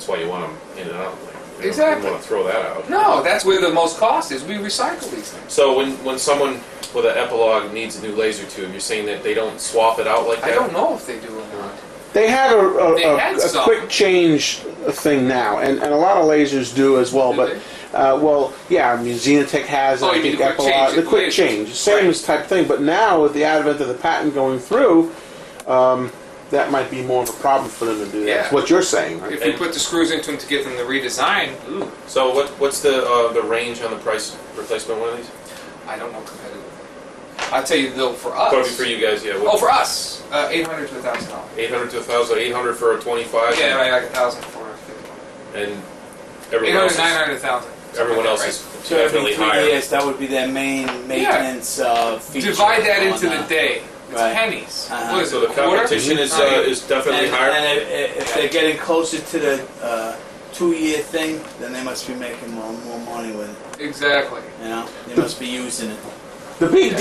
why you want them in and out. Like, you Exactly. don't want to throw that out. No, that's where the most cost is. We recycle these things. So when someone with an epilogue needs a new laser tube, you're saying that they don't swap it out like that? I don't know if they do or not. They have They had a some. quick change thing now, and a lot of lasers do as well. Do But they? well, yeah, I mean, Xenotech has Oh, I you mean think the quick Epilogue, change the of quick lasers. change, same Right. as type thing. But now with the advent of the patent going through, that might be more of a problem for them to do that. Yeah. That's what you're saying, right? If you put the screws into them to get them to redesign, ooh, So what's the range on the price replacement one of these? I don't know competitively. I'll tell you though, for us. Probably for you guys, yeah. Oh, for us, $800 to $1,000. 800 to 1,000, 800 for a 25. Yeah, right, like 1,000 for a 50. And everyone 800, else is, 900, 1,000. everyone else right? is So every definitely 3 higher. years, that would be their main maintenance feature. Divide that on, into the day. It's right. pennies. Uh-huh. What is So it? the a quarter? competition is definitely And, higher. and if they're getting closer to the 2-year thing, then they must be making more money with it. Exactly. You know, they must be using it. The big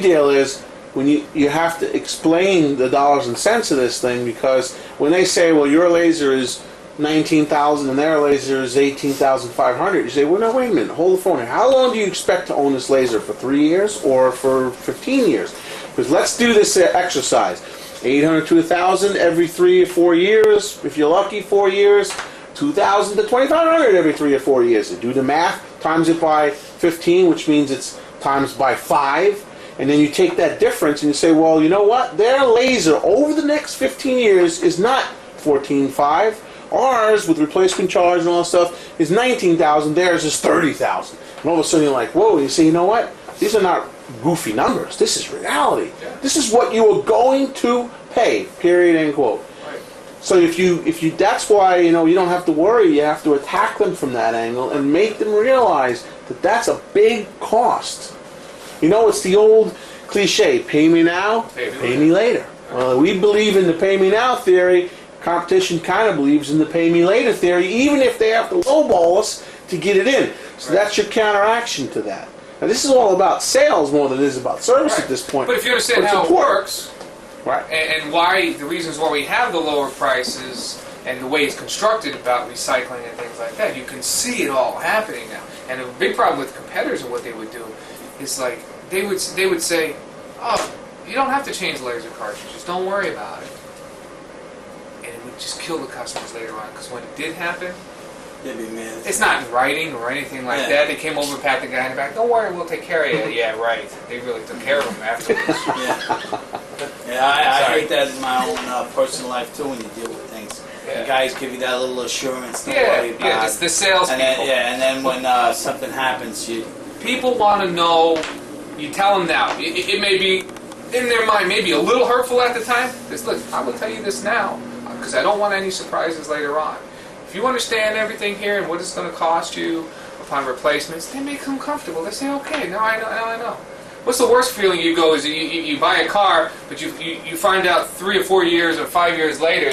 deal is when you have to explain the dollars and cents of this thing, because when they say, well, your laser is 19,000 and their laser is 18,500, you say, well, no, wait a minute, hold the phone here. How long do you expect to own this laser? For 3 years or for 15 years? Because let's do this exercise. 800 to 1,000 every 3 or 4 years. If you're lucky, 4 years. 2,000 to 2,500 every 3 or 4 years. You do the math, times it by 15, which means it's times by 5. And then you take that difference and you say, well, you know what? Their laser over the next 15 years is not 14.5. Ours, with replacement charge and all that stuff, is 19,000. Theirs is 30,000. And all of a sudden you're like, whoa, and you say, you know what? These are not goofy numbers. This is reality. Yeah. This is what you are going to pay, period, end quote. Right. So if you that's why, you don't have to worry. You have to attack them from that angle and make them realize that that's a big cost. It's the old cliche, pay me now, pay me later. Well, we believe in the pay me now theory. Competition kind of believes in the pay me later theory, even if they have to lowball us to get it in. So that's your counteraction to that. Now, this is all about sales more than it is about service Right. at this point. But if you understand But it's how it important. works, Right. and why the reasons why we have the lower prices and the way it's constructed about recycling and things like that, you can see it all happening now. And a big problem with competitors and what they would do is like they would say, "Oh, you don't have to change laser cartridges. Don't worry about it." And it would just kill the customers later on because when it did happen, They'd be mad. it's not in writing or anything like Yeah. that. They came over and pat the guy in the back. Don't worry, we'll take care of you. Yeah, right. They really took care of him afterwards. Yeah, yeah. I Sorry. hate that in my own personal life too when you deal with things. Yeah. guys give you that little assurance. Don't Yeah, worry about yeah, it. just the salespeople. And then when something happens, you People want to know. You tell them now. It may be in their mind, maybe a little hurtful at the time. Just look, I will tell you this now because I don't want any surprises later on. If you understand everything here and what it's going to cost you upon replacements, they make them comfortable. They say, okay, now I know. Now I know. What's the worst feeling you go is you buy a car, but you find out 3 or 4 years or 5 years later,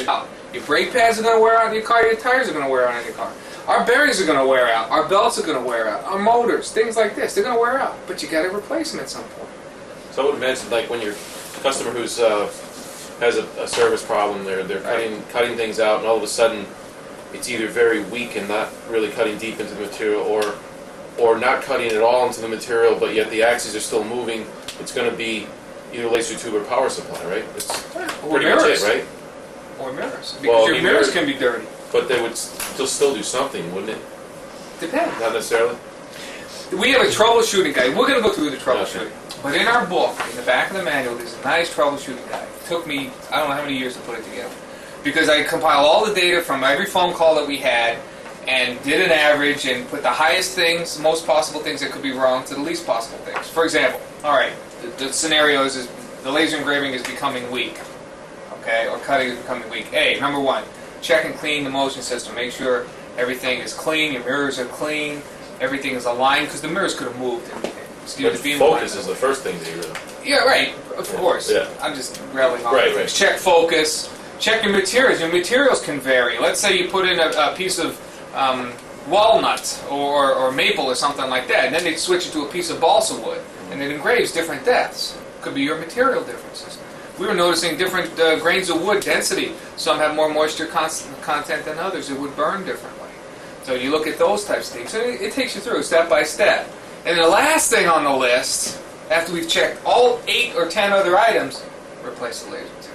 your brake pads are going to wear out on your car, your tires are going to wear out on your car. Our bearings are going to wear out, our belts are going to wear out, our motors, things like this, they're going to wear out. But you got to replace them at some point. So I would imagine, like when your customer who's has a service problem, they're cutting things out, and all of a sudden it's either very weak and not really cutting deep into the material, or not cutting at all into the material, but yet the axes are still moving. It's going to be either laser tube or power supply, right? It's Or pretty much mirrors. it, right? Or mirrors. Because Well, I your mean, mirrors mirrors- can be dirty. But they would still do something, wouldn't it? Depends. Not necessarily. We have a troubleshooting guide. We're going to go through the troubleshooting. Okay. But in our book, in the back of the manual, there's a nice troubleshooting guide. It took me, I don't know how many years to put it together. Because I compiled all the data from every phone call that we had and did an average and put the highest things, the most possible things that could be wrong to the least possible things. For example, all right, the scenario is the laser engraving is becoming weak. Okay, or cutting is becoming weak. A, number one, check and clean the motion system. Make sure everything is clean, your mirrors are clean, everything is aligned, because the mirrors could have moved and skewed But the beam. focus is the first thing to do. Yeah, right, of course. Yeah. I'm just rattling off Right, things. Check focus, check your materials. Your materials can vary. Let's say you put in a piece of walnut or maple or something like that, and then they switch it to a piece of balsa wood, and it engraves different depths. Could be your material differences. We were noticing different grains of wood density. Some have more moisture content than others. It would burn differently. So you look at those types of things. So it takes you through step by step. And the last thing on the list, after we've checked all 8 or 10 other items, replace the laser tube.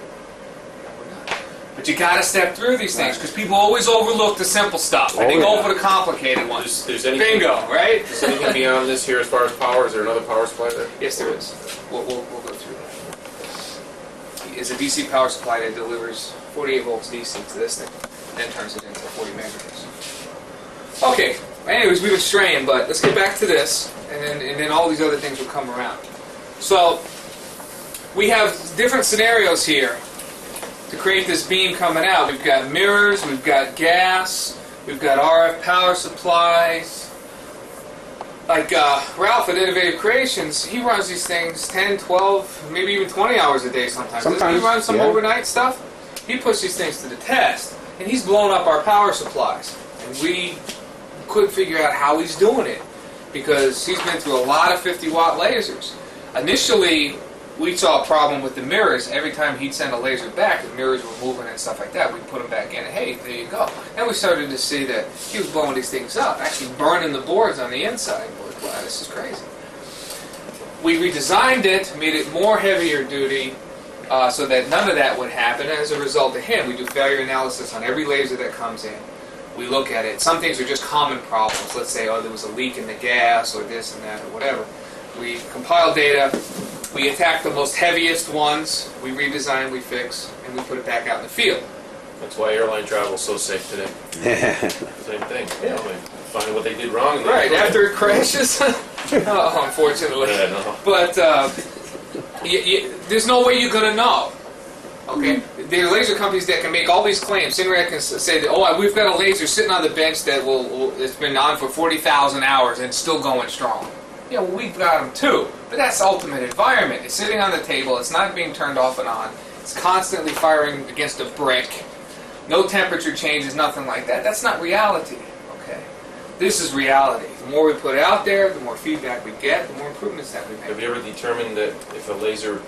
We're done. But you got to step through these things because people always overlook the simple stuff and they go for the complicated ones. There's anything, Bingo, right? is anything beyond this here as far as power? Is there another power supply there? Yes, there is. We'll go through that. It's a DC power supply that delivers 48 volts DC to this thing, and then turns it into 40 megahertz. Okay. Anyways, we've been straying, but let's get back to this, and then all these other things will come around. So we have different scenarios here to create this beam coming out. We've got mirrors, we've got gas, we've got RF power supplies. Like Ralph at Innovative Creations, he runs these things 10, 12, maybe even 20 hours a day sometimes. Sometimes, He runs some yeah. overnight stuff. He puts these things to the test, and he's blown up our power supplies. And we couldn't figure out how he's doing it because he's been through a lot of 50-watt lasers. Initially, we saw a problem with the mirrors. Every time he'd send a laser back, the mirrors were moving and stuff like that. We'd put them back in, and hey, there you go. Then we started to see that he was blowing these things up, actually burning the boards on the inside. We're like, wow, this is crazy. We redesigned it, made it more heavier duty, so that none of that would happen. And as a result of him, we do failure analysis on every laser that comes in. We look at it. Some things are just common problems. Let's say, oh, there was a leak in the gas, or this and that, or whatever. We compile data. We attack the most heaviest ones, we redesign, we fix, and we put it back out in the field. That's why airline travel is so safe today. Same thing. You know, they find what they did wrong. And they Right, improve it. after it crashes, oh, unfortunately. Yeah, no. But there's no way you're going to know. Okay? There are laser companies that can make all these claims. Sinrad can say that, oh, we've got a laser sitting on the bench that it's been on for 40,000 hours and it's still going strong. Yeah, well, we've got them too. But that's ultimate environment. It's sitting on the table. It's not being turned off and on. It's constantly firing against a brick. No temperature changes, nothing like that. That's not reality. Okay? This is reality. The more we put out there, the more feedback we get, the more improvements that we make. Have you ever determined that if a laser,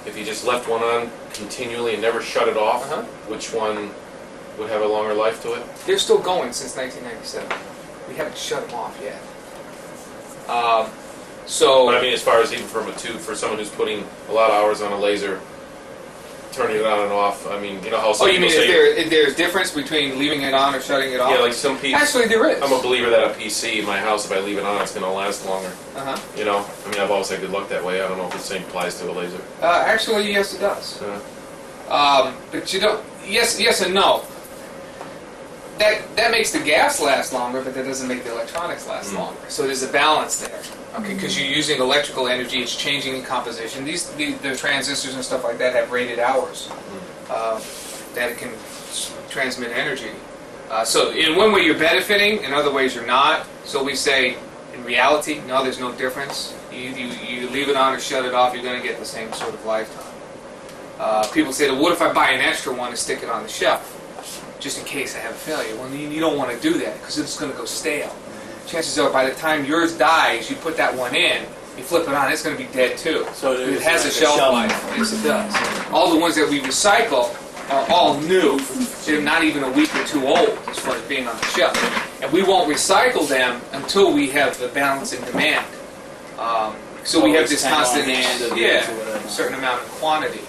if you just left one on continually and never shut it off, Uh-huh. which one would have a longer life to it? They're still going since 1997. We haven't shut them off yet. But I mean, as far as even from a tube, for someone who's putting a lot of hours on a laser, turning it on and off, I mean, you know how some Oh, you people mean say... if there's difference between leaving it on or shutting it off? Yeah, like some people... Actually, there is. I'm a believer that a PC in my house, if I leave it on, it's going to last longer. Uh-huh. You know? I mean, I've always had good luck that way. I don't know if the same applies to a laser. Actually, yes, it does. But you don't. Yes and no. that makes the gas last longer, but that doesn't make the electronics last longer. So there's a balance there, okay? Because you're using electrical energy, it's changing in composition. The transistors and stuff like that have rated hours that it can transmit energy. So in one way you're benefiting, in other ways you're not. So we say, in reality, no, there's no difference. You leave it on or shut it off, you're going to get the same sort of lifetime. People say, well, what if I buy an extra one and stick it on the shelf, just in case I have a failure? Well, you don't want to do that, because it's going to go stale. Chances are, by the time yours dies, you put that one in, you flip it on, it's going to be dead too. So it has a shelf life. Yes, it does. All the ones that we recycle are all new. They're not even a week or two old as far as being on the shelf. And we won't recycle them until we have the balance in demand. So we have this constant, a certain amount of quantity.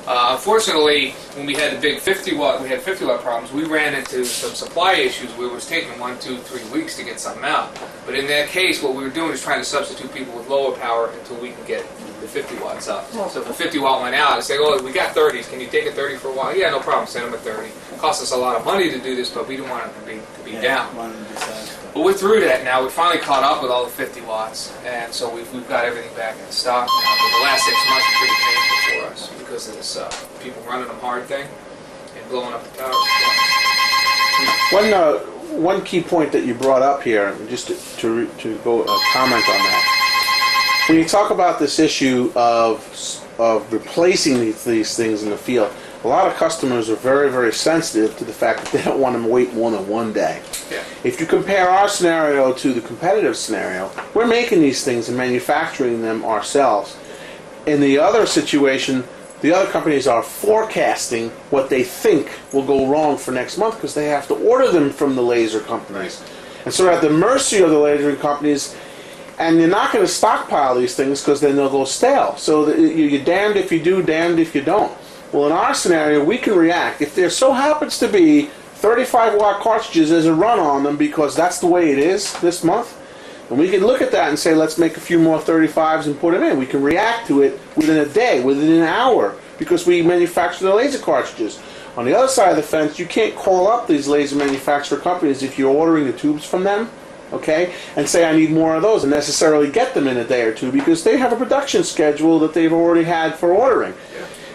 Unfortunately, when we had the big 50-watt, we had 50-watt problems, we ran into some supply issues where it was taking 1, 2, 3 weeks to get something out. But in that case, what we were doing is trying to substitute people with lower power until we can get the 50 watts up. So if the 50 watt went out, it's like, oh, we got 30s, can you take a 30 for a while? Yeah, no problem, send them a 30. It cost us a lot of money to do this, but we didn't want it to be down. But we're through that now. We finally caught up with all the 50 watts, and so we've got everything back in stock now. But the last 6 months were pretty painful for us because of this people running them hard thing and blowing up the power supply. One key point that you brought up here, just to go comment on that. When you talk about this issue of replacing these things in the field, a lot of customers are very, very sensitive to the fact that they don't want them to wait more than one day. Yeah. If you compare our scenario to the competitive scenario, we're making these things and manufacturing them ourselves. In the other situation, the other companies are forecasting what they think will go wrong for next month because they have to order them from the laser companies. And so they're at the mercy of the laser companies, and you're not going to stockpile these things because then they'll go stale. So you're damned if you do, damned if you don't. Well, in our scenario, we can react. If there so happens to be 35-watt cartridges, there's a run on them because that's the way it is this month, and we can look at that and say, let's make a few more 35s and put them in. We can react to it within a day, within an hour, because we manufacture the laser cartridges. On the other side of the fence, you can't call up these laser manufacturer companies if you're ordering the tubes from them, okay, and say I need more of those and necessarily get them in a day or two because they have a production schedule that they've already had for ordering.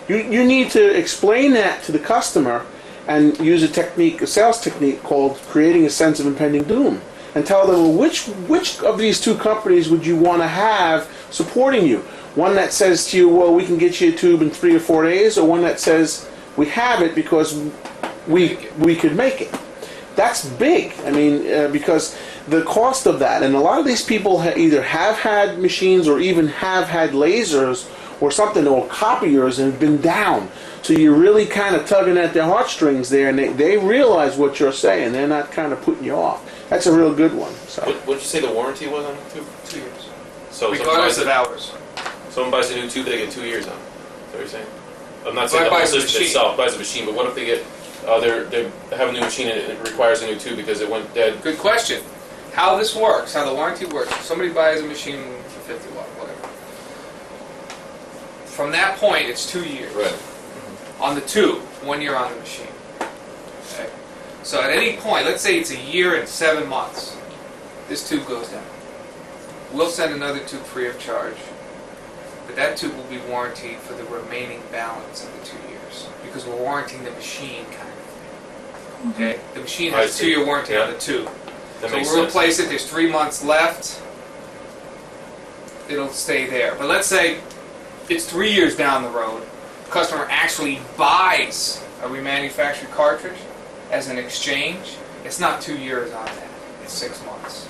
You need to explain that to the customer and use a sales technique called creating a sense of impending doom, and tell them, well, which of these two companies would you want to have supporting you? One that says to you, well, we can get you a tube in 3 or 4 days, or one that says we have it because we could make it. That's big. I mean, because the cost of that, and a lot of these people either have had machines or even have had lasers or something, or copiers, and have been down. So you're really kind of tugging at their heartstrings there, and they realize what you're saying. They're not kind of putting you off. That's a real good one. So. What did you say the warranty was on the tube? 2 years. So regardless of hours. Someone buys a new tube, they get 2 years on it. Is that what you're saying? I'm not saying Well, the whole buys a system machine. itself buys a machine, but what if they get they have a new machine and it requires a new tube because it went dead? Good question. How this works, how the warranty works. Somebody buys a machine for 50 watt, whatever. From that point, it's 2 years. Right. On the tube, 1 year on the machine. Okay. So at any point, let's say it's a year and 7 months, this tube goes down. We'll send another tube free of charge, but that tube will be warranted for the remaining balance of the 2 years because we're warranting the machine kind of thing. Okay. The machine has a 2-year warranty on the tube. That So makes we'll sense. replace it. There's 3 months left. It'll stay there. But let's say it's 3 years down the road. The customer actually buys a remanufactured cartridge as an exchange. It's not 2 years on that. It's 6 months.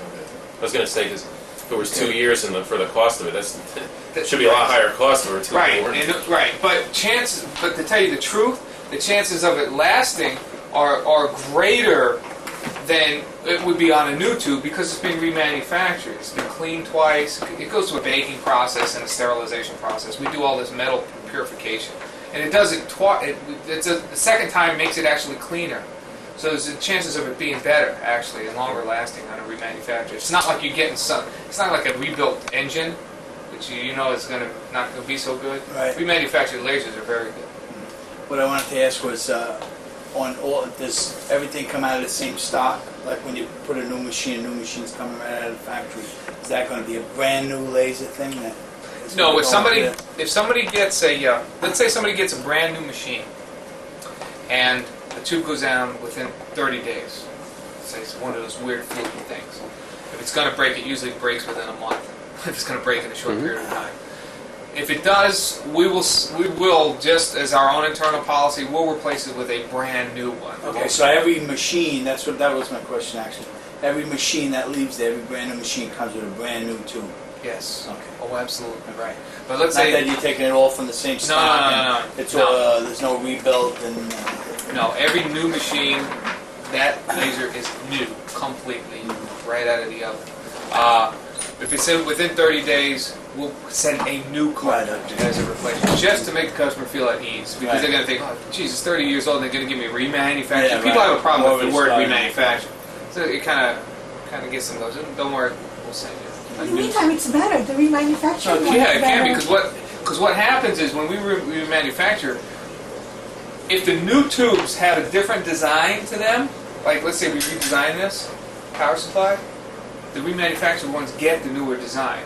I was going to say, because if it was 2 years for the cost of it, that should be a lot higher cost for a tube. Right, right. But to tell you the truth, the chances of it lasting are greater than it would be on a new tube because it's been remanufactured. It's been cleaned twice. It goes through a baking process and a sterilization process. We do all this metal purification. And it does it twice. The second time makes it actually cleaner. So there's the chances of it being better, actually, and longer lasting on a remanufactured. It's not like you're getting some. It's not like a rebuilt engine, which you know is not going to be so good. Right. Remanufactured lasers are very good. What I wanted to ask was, on all, does everything come out of the same stock? Like when you put a new machine's coming right out of the factory. Is that going to be a brand new laser thing? No, if somebody gets a, let's say somebody gets a brand new machine, and the tube goes down within 30 days. Say it's one of those weird fluky things. If it's going to break, it usually breaks within a month. If it's going to break in a short period of time. If it does, we will just as our own internal policy, we'll replace it with a brand new one. Okay, so every machine, that was my question actually. Every machine that leaves there, every brand new machine comes with a brand new tube. Yes. Okay. Oh, absolutely right. But let's Not say that you're taking it all from the same stock. No. It's No. all, there's no rebuild and. no, every new machine, that laser is new, completely, right out of the oven. If it's within 30 days, we'll send a new cartridge as a replacement, just to make the customer feel at ease, because they're going to think, oh, geez, it's 30 years old, and they're going to give me remanufactured. Yeah, People have a problem with the word Always remanufactured, so it kind of gets them those. Don't worry, we'll send you. In the meantime, it's better. The remanufactured one Yeah, is it can be, better. because what happens is when we remanufacture, if the new tubes have a different design to them, like let's say we redesign this power supply, the remanufactured ones get the newer design.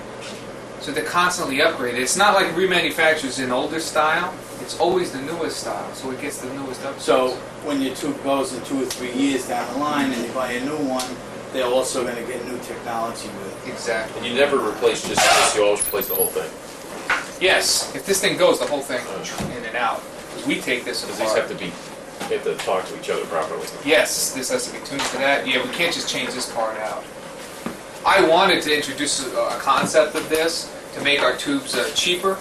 So they're constantly upgraded. It's not like remanufactures in older style. It's always the newest style, so it gets the newest upgrades. So when your tube goes in 2 or 3 years down the line and you buy a new one, they're also going to get new technology with it. Exactly. And you never replace just this, you always replace the whole thing. Yes, if this thing goes, the whole thing in and out. We take this Because apart. these have to talk to each other properly. Yes, this has to be tuned to that. Yeah, we can't just change this part out. I wanted to introduce a concept of this to make our tubes cheaper,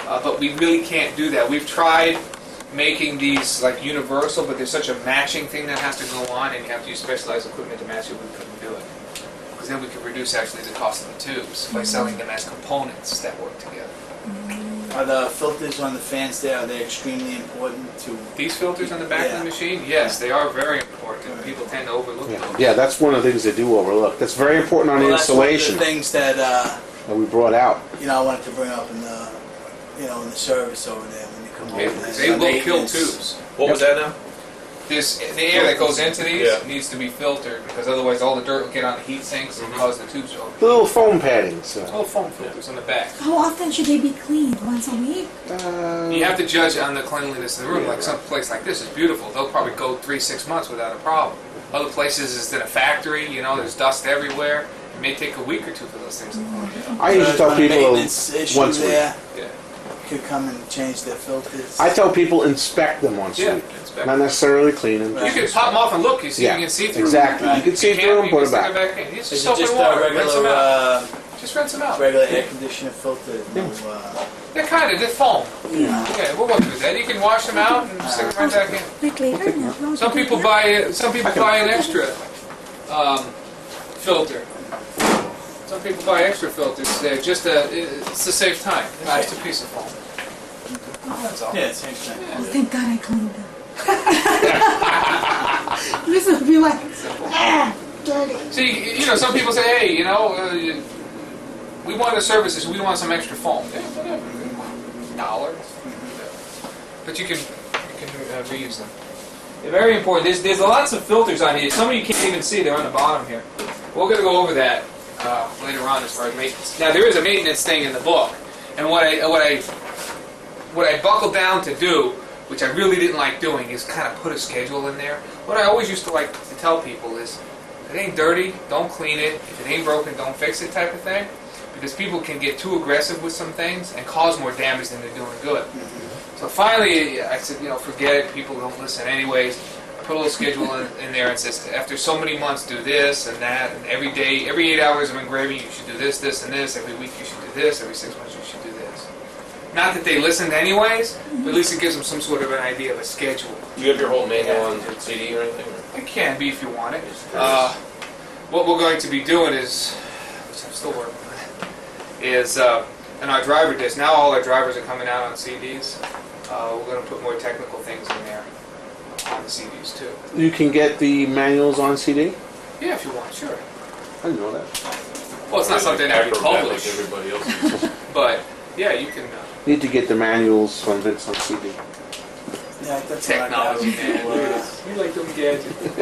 but we really can't do that. We've tried making these like universal, but there's such a matching thing that has to go on, and you have to use specialized equipment to match it. We couldn't do it, because then we could reduce actually the cost of the tubes by selling them as components that work together. Are the filters on the fans there, are they extremely important to... These filters on the back of the machine, yes, they are very important. People tend to overlook those. Yeah, that's one of the things they do overlook. That's very important on installation That's one of the things that, that we brought out. I wanted to bring up in the, in the service over there when you come over there. They will kill Maintenance. tubes. What was that now? The air that goes into these Yeah. needs to be filtered, because otherwise all the dirt will get on the heat sinks and cause the tubes to open. The little foam paddings. Little foam filters on the back. How often should they be cleaned? Once a week? You have to judge on the cleanliness of the room. Like some place like this is beautiful. They'll probably go 3-6 months without a problem. Other places is in a factory, there's dust everywhere. It may take a week or two for those things to clean. I usually tell There's a people maintenance issue once a week. there. Yeah. Could come and change their filters. I tell people inspect them once a Yeah, week. inspect. Not necessarily clean them. You can pop them off and look. You see, Yeah, you can see through. exactly. Right. You can see through them, put them back. in. Just Is soap it just and a water. Rinse them out. regular, Just rinse them out. regular air conditioner filter? No, They're foam. Yeah, we'll go through that. You can wash them out and stick them right back in. Like later? No, Some people buy an extra filter. Some people buy extra filters. They're just it's to save time. It's just a piece of foam. That's all. yeah, same thing. Oh, thank God I cleaned them. This would be like, dirty. See, some people say, hey, we want the services. We want some extra foam. Yeah, whatever. $1. But you can reuse them. They're very important. There's lots of filters on here. Some of you can't even see. They're on the bottom here. We're going to go over that later on as far as maintenance. Now there is a maintenance thing in the book, and what I buckled down to do, which I really didn't like doing, is kind of put a schedule in there. What I always used to like to tell people is, if it ain't dirty, don't clean it. If it ain't broken, don't fix it, type of thing. Because people can get too aggressive with some things and cause more damage than they're doing good. So finally, I said, forget it. People don't listen anyways. I put a little schedule in there and says, after so many months, do this and that, and every day, every 8 hours of engraving, you should do this, this, and this. Every week, you should do this. Every 6 months, you should do this. Not that they listened anyways, but at least it gives them some sort of an idea of a schedule. Do you have your whole manual on CD or anything? It can be if you want it. What we're going to be doing is, which I'm still working on, is in our driver disc. Now all our drivers are coming out on CDs. We're going to put more technical things in there on the CDs too. You can get the manuals on CD? Yeah, if you want, sure. I didn't know that. Well, it's not something that we Acrobat publish, like everybody else uses. but yeah, you can. Need to get the manuals from Vince on CD. Yeah, that's Technology, what I man. Look at this. You like them gadgets.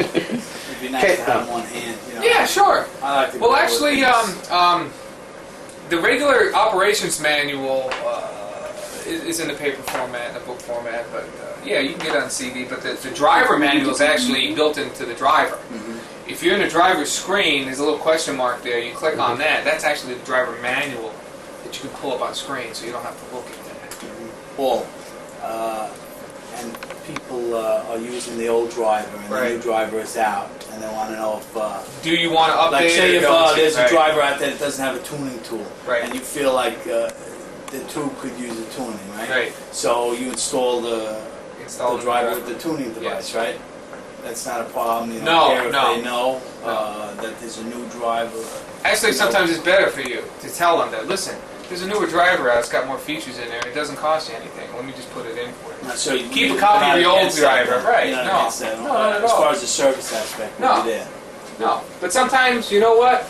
It'd be nice to have one hand. You know. Yeah, sure. I like to Well, go with actually, things. the regular operations manual is in the paper format, in the book format, but yeah, you can get it on CD. But the driver manual is actually built into the driver. If you're in the driver's screen, there's a little question mark there. You click on that. That's actually the driver manual that you can pull up on screen, so you don't have to look at that. Well, and people are using the old driver, and the Right. new driver is out, and they want to know if. Do you want to update Like say it? if or don't? there's a Right. driver out there that doesn't have a tuning tool, Right. and you feel like the tube could use a tuning, right? Right. So you install the Install driver with the tuning device, Yes. right? That's not a problem. You don't No, care if no. they know that there's a new driver. Actually, sometimes it's better for you to tell them that, listen, there's a newer driver out, it's got more features in there, it doesn't cost you anything. Let me just put it in for you. So Keep a copy of the old driver, right, You're not no. against that. No, not at As all. far as the service aspect, No. you're there. No, but sometimes, you know what?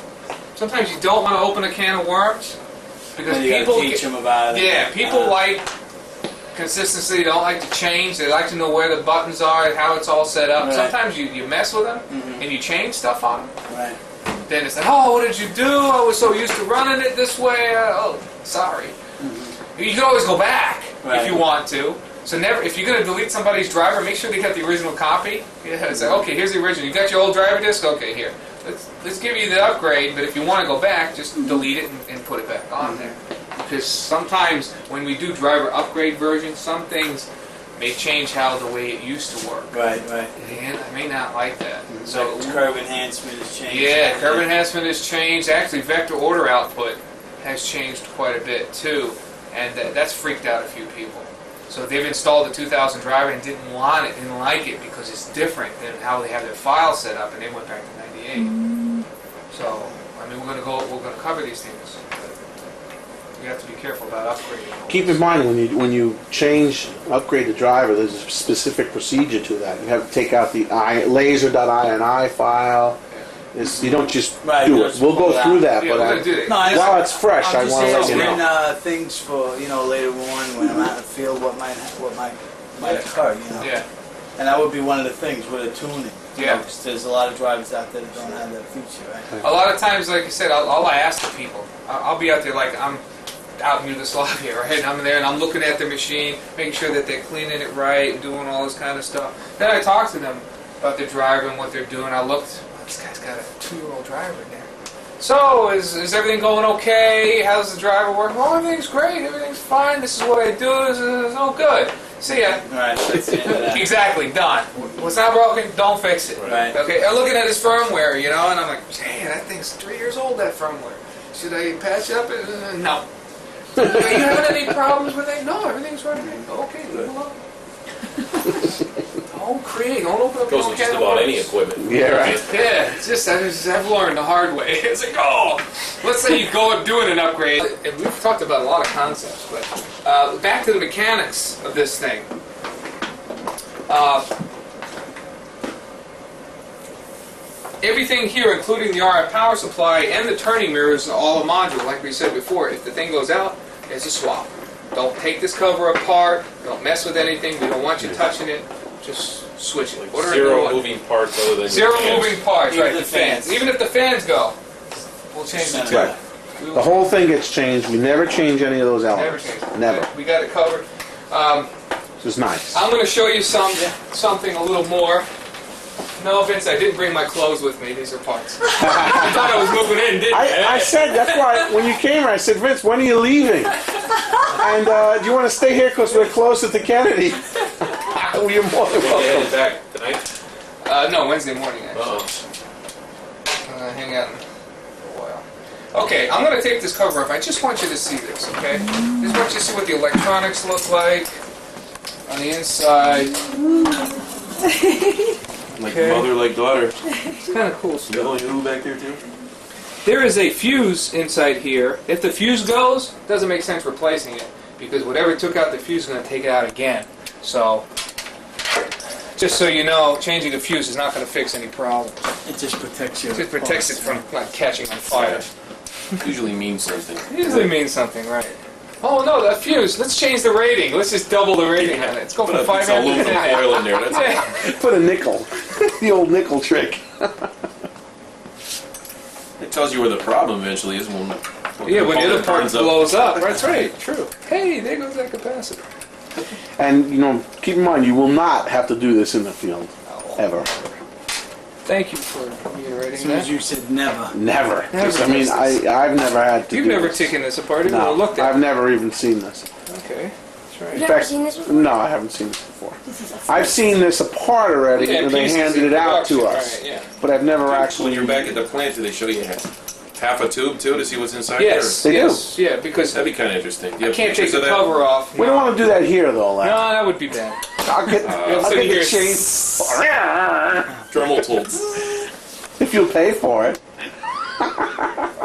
Sometimes you don't want to open a can of worms because And you people gotta teach them about it. yeah, people like consistency. They don't like to change. They like to know where the buttons are and how it's all set up. Right. Sometimes you mess with them Mhm. and you change stuff on them. Right. Then it's like, oh, what did you do? I was so used to running it this way. Oh, sorry. You can always go back Right. if you want to. So never, if you're going to delete somebody's driver, make sure they got the original copy. Yeah, it's like, okay, here's the original. You got your old driver disc? Okay, here. Let's give you the upgrade, but if you want to go back, just delete it and put it back on there. Because sometimes when we do driver upgrade versions, some things may change how the way it used to work. Right, right. And I may not like that. So Like curve enhancement has changed. yeah, curve enhancement has changed. Actually, vector order output has changed quite a bit too, and that's freaked out a few people. So they've installed the 2000 driver and didn't want it, didn't like it because it's different than how they have their file set up, and they went back to 98. So I mean, we're gonna cover these things. But you have to be careful about upgrading. Keep in mind when you upgrade the driver, there's a specific procedure to that. You have to take out the laser.ini file. You don't just Right, do you it. just We'll pull go it through out. that, Yeah, we're gonna do that. No, I- while it's fresh, I I'm just want to let you saying, know. things for later on when I'm out in the field, what might Yeah. occur, Yeah, And that would be one of the things with the tuning. Yeah. Because there's a lot of drivers out there that don't have that feature, right? a lot of times, like I said, all I ask the people, I'll be out there like I'm out in Yugoslavia, right? And I'm there and I'm looking at the machine, making sure that they're cleaning it right and doing all this kind of stuff. Then I talk to them about their driver and what they're doing. I looked, this guy's got a 2-year-old driver in there. So, is everything going okay? How's the driver working? Oh, everything's great, everything's fine, this is what I do, this is oh good. See ya. Right, that's the end of that. Exactly, done. What's not broken, don't fix it. Right. Okay, I'm looking at his firmware, you know, and I'm like, hey, that thing's 3 years old, that firmware. Should I patch up it? No. Are you having any problems with it? No, everything's working. Okay, leave it alone. Don't open up your Goes own with just can of about any worms. equipment. Yeah, right. Yeah, it's just I've learned the hard way. It's like, oh, let's say you go and doing an upgrade. And we've talked about a lot of concepts, but back to the mechanics of this thing. Everything here, including the RF power supply and the turning mirrors, are all a module. Like we said before, if the thing goes out, it's a swap. Don't take this cover apart. Don't mess with anything. We don't want you touching it. Just switch it. Like Whatever zero you want. moving parts other than Zero your hands. moving parts, Even right? the The fans. fans. Even if the fans go, we'll change the Right. tune. We The will whole thing gets changed. We never change any of those never elements. change it. Never. We got it covered. This is nice. I'm going to show you something a little more. No, Vince, I didn't bring my clothes with me. These are parts. I thought I was moving in, didn't I said, that's why when you came here, I said, Vince, when are you leaving? And do you want to stay here because we're closer to Kennedy? Well, you're more than Yeah, welcome. headed back tonight. No, Wednesday morning, actually. Uh-oh. Hang out for a while. Okay, I'm going to take this cover off. I just want you to see this, okay? Just want you to see what the electronics look like on the inside. Like Okay. mother, like daughter. It's kind of cool stuff. Billy Who back there too? There is a fuse inside here. If the fuse goes, it doesn't make sense replacing it because whatever took out the fuse is going to take it out again. So, just so you know, changing the fuse is not going to fix any problems. It just protects you. It just protects it from not catching on fire. Usually means something. It usually means something, right? Oh no, that fuse. Let's change the rating. Let's just double the rating on it. Let's go Put from a 5 piece of amps to aluminum 10. foil in there. That's it. Put a nickel. The old nickel trick. It tells you where the problem eventually is when Yeah, when the other part burns up. blows up. That's right. True. Hey, there goes that capacitor. And, keep in mind, you will not have to do this in the field. Ever. Thank you for As reiterating soon as that. you said never. Never. Never I mean, does this. I've never had to You've do never this. taken this apart. You've No, never looked at I've it. never even seen this. Okay. That's right. In You've never fact, seen this before? no, I haven't seen this before. This is a I've seen this apart already, Yeah, and they pieces handed in it out to production, us. right, yeah. But I've never When actually. you're back at the plant, do they show you half a tube too to see what's inside Yes. They do. Yes. Yeah, because there? That'd be kind of interesting. Do you I have can't take pictures the of that? cover off. We don't want to do that here, though, No, Larry. that would be bad. I'll get, I'll so get here- the chain Dremel tools. if you'll pay for it. Gotta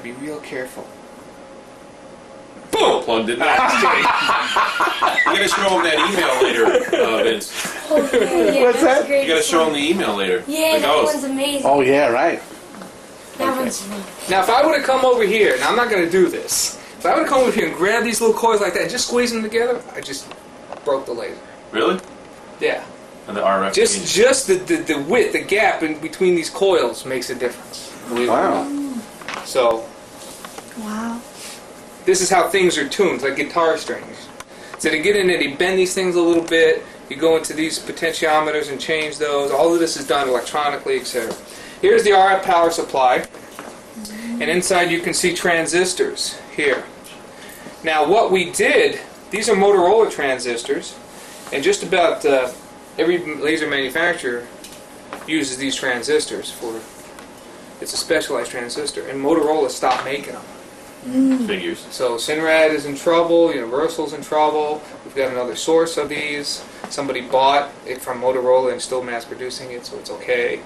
be real careful. Boom! Plugged in. You gotta show them that email later, Vince. Oh, yeah, What's that's that? Great You gotta show them fun. the email later. Yeah, The that ghost. one's amazing. Oh, yeah, right. That one's fun. Now, if I would have come over here, now I'm not gonna do this. If I would have come over here and grabbed these little coils like that and just squeezed them together, I just broke the laser. Really? Yeah. And the RF. Just the width, the gap in between these coils makes a difference. Believe it or Wow. not. So wow. this is how things are tuned, like guitar strings. So they get in there, they bend these things a little bit. You go into these potentiometers and change those. All of this is done electronically, etc. Here's the RF power supply, and inside you can see transistors here. Now what we did, these are Motorola transistors, and just about every laser manufacturer uses these transistors for. It's a specialized transistor, and Motorola stopped making them. Figures. So Sinrad is in trouble, Universal's in trouble, we've got another source of these. Somebody bought it from Motorola and still mass producing it, so it's okay.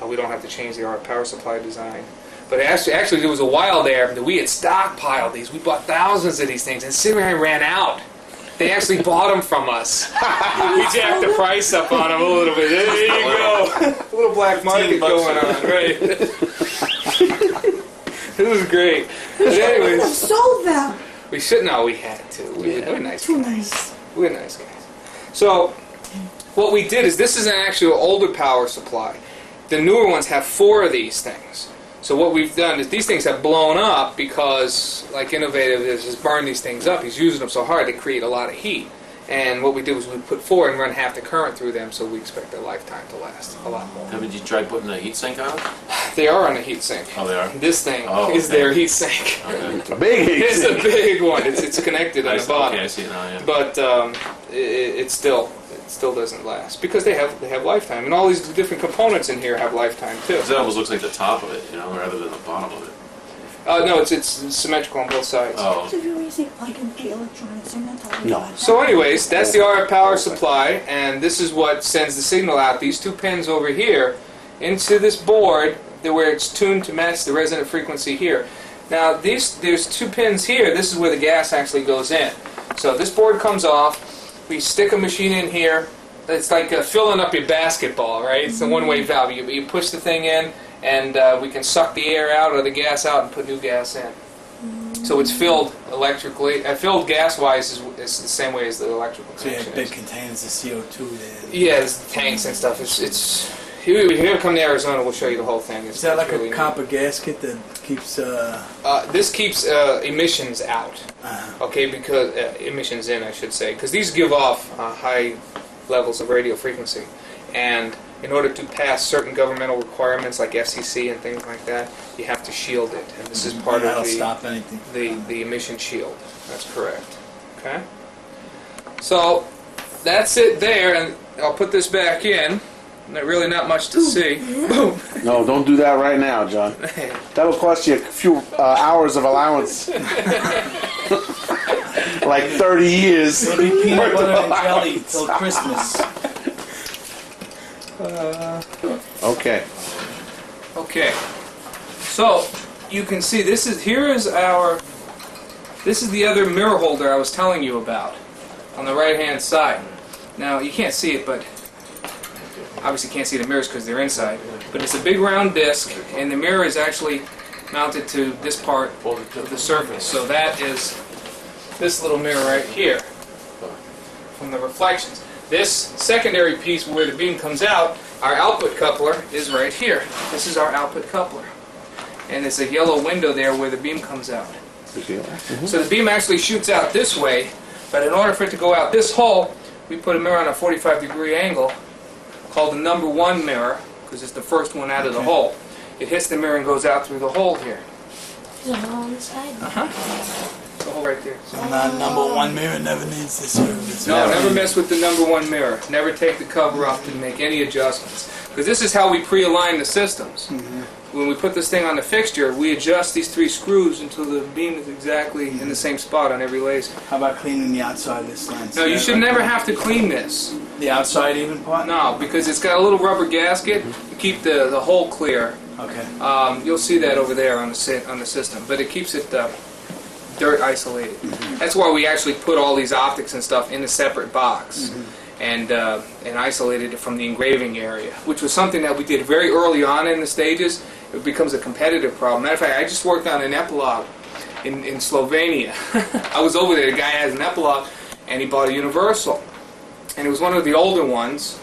We don't have to change the RF power supply design. But actually there was a while there that we had stockpiled these. We bought thousands of these things, and Sinrad ran out. They actually bought them from us. We jacked the price up on them a little bit. There you go. A little black market going on, right? It was great. But I anyways, sold them. we should know we had to. We're nice Too guys. nice. We're nice guys. So, what we did is this is an actual older power supply. The newer ones have 4 of these things. So what we've done is these things have blown up because, like Innovative has burned these things up. He's using them so hard they create a lot of heat. And what we did was we put 4 and run half the current through them, so we expect their lifetime to last a lot more. Haven't you tried putting a heat sink on it? They are on a heat sink. Oh, they are? This thing Oh, is okay. their heat sink. Okay. A big It's a big one. It's connected on the bottom. Okay, I see it now, yeah. But it still doesn't last because they have lifetime, and all these different components in here have lifetime too. That almost looks like the top of it, rather than the bottom of it. No, it's symmetrical on both sides. Oh. So if you're using plug-and-play electronics, you're not talking No. about that. So anyways, that's the RF power supply, and this is what sends the signal out. These 2 pins over here into this board where it's tuned to match the resonant frequency here. Now there's 2 pins here. This is where the gas actually goes in. So this board comes off. We stick a machine in here. It's like filling up your basketball, right? It's a one-way valve. You push the thing in, and we can suck the air out or the gas out and put new gas in. So it's filled electrically. Filled gas-wise is the same way as the electrical So you connection have is. big containers of CO2 there. Yeah, there's tanks and stuff. It's if you ever come to Arizona, we'll show you the whole thing. Is that like really a neat. copper gasket that keeps... This keeps emissions out. Okay, because emissions in, I should say, because these give off high levels of radio frequency, and in order to pass certain governmental requirements like FCC and things like that, you have to shield it, and this is part that'll of stop anything. the emission shield. That's correct. Okay. So that's it there, and I'll put this back in. Really not much to see. Boom. No, don't do that right now, John. That'll cost you a few hours of allowance. Like 30 years. It'll be peanut butter and jelly till Christmas. Okay. Okay. So you can see this is the other mirror holder I was telling you about on the right hand side. Now you can't see it, but obviously can't see the mirrors because they're inside. But it's a big round disc, and the mirror is actually mounted to this part of the surface. So that is this little mirror right here from the reflections. This secondary piece where the beam comes out, our output coupler is right here. This is our output coupler. And there's a yellow window there where the beam comes out. So the beam actually shoots out this way, but in order for it to go out this hole, we put a mirror on a 45-degree angle called the number 1 mirror, because it's the first one out of the hole. It hits the mirror and goes out through the hole here. There's a hole on the side. The hole right there. So number 1 mirror never needs the service. No, never mess with the number 1 mirror. Never take the cover off to make any adjustments. Because this is how we pre-align the systems. When we put this thing on the fixture, we adjust these 3 screws until the beam is exactly in the same spot on every laser. How about cleaning the outside of this lens? No, you should never have to clean this. The outside even part? No, because it's got a little rubber gasket to keep the hole clear. Okay. You'll see that over there on the system, but it keeps it dirt isolated. That's why we actually put all these optics and stuff in a separate box and isolated it from the engraving area, which was something that we did very early on in the stages. It becomes a competitive problem. Matter of fact, I just worked on an epilogue in Slovenia. I was over there. The guy has an epilogue, and he bought a Universal, and it was one of the older ones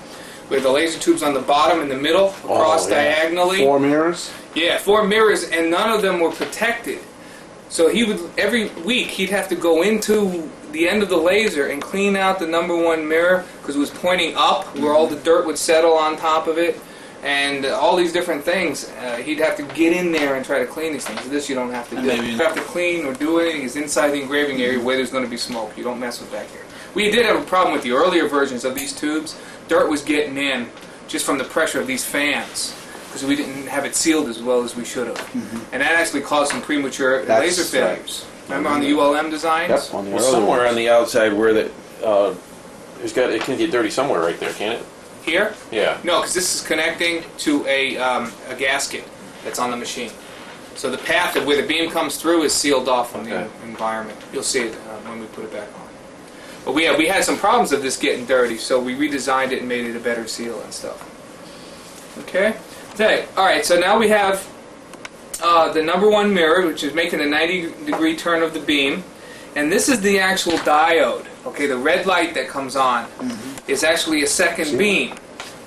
with the laser tubes on the bottom and the middle, across diagonally. 4 mirrors? Yeah, 4 mirrors, and none of them were protected. So he would, every week, he'd have to go into the end of the laser and clean out the number 1 mirror because it was pointing up where all the dirt would settle on top of it, and all these different things. He'd have to get in there and try to clean these things. This you don't have to do. You have to clean or do anything is inside the engraving area where there's going to be smoke. You don't mess with back here. We did have a problem with the earlier versions of these tubes. Dirt was getting in just from the pressure of these fans because we didn't have it sealed as well as we should have. And that actually caused some premature laser failures. Remember on the ULM designs? Yep, on the Well, early somewhere ones. on the outside where it can get dirty somewhere right there, can't it? Here? Yeah. No, because this is connecting to a gasket that's on the machine. So the path of where the beam comes through is sealed off from the environment. You'll see it when we put it back on. But we had some problems of this getting dirty, so we redesigned it and made it a better seal and stuff. Okay? All right, so now we have the number 1 mirror, which is making a 90-degree turn of the beam. And this is the actual diode. Okay, the red light that comes on is actually a second beam.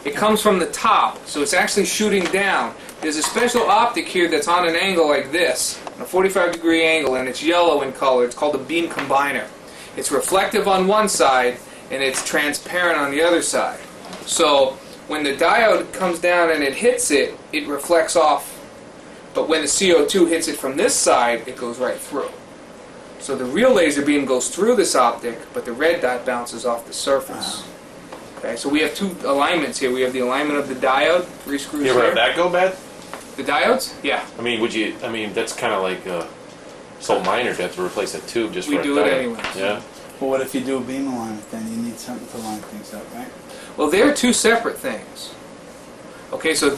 It comes from the top, so it's actually shooting down. There's a special optic here that's on an angle like this, a 45-degree angle, and it's yellow in color. It's called a beam combiner. It's reflective on one side, and it's transparent on the other side. So when the diode comes down and it hits it, it reflects off. But when the CO2 hits it from this side, it goes right through. So the real laser beam goes through this optic, but the red dot bounces off the surface. Okay, so we have 2 alignments here. We have the alignment of the diode, 3 screws You ever here. have that go bad? The diodes? Yeah. I mean, that's kind of like so minor to have to replace a tube just We for a do it diode. anyways. Yeah. Well, what if you do a beam alignment? Then you need something to line things up, right? Well, they're 2 separate things. Okay, so if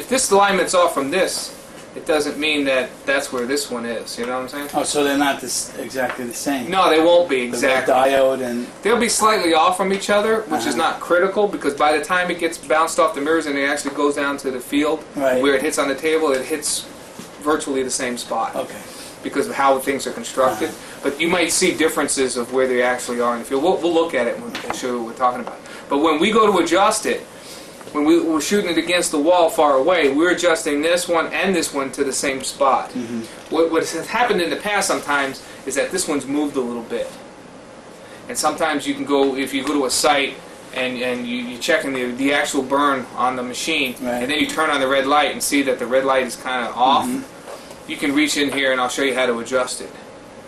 this alignment's off from this, it doesn't mean that that's where this one is. You know what I'm saying? Oh, so they're not exactly the same. No, they won't be The exactly. diode and They'll be slightly off from each other, which is not critical because by the time it gets bounced off the mirrors and it actually goes down to the field where it hits on the table, it hits virtually the same spot because of how things are constructed. But you might see differences of where they actually are in the field. We'll look at it and show you what we're talking about. But when we go to adjust it, when we're shooting it against the wall far away, we're adjusting this one and this one to the same spot. What has happened in the past sometimes is that this one's moved a little bit. And sometimes you can go, if you go to a site and you're checking the actual burn on the machine, and then you turn on the red light and see that the red light is kind of off, you can reach in here and I'll show you how to adjust it.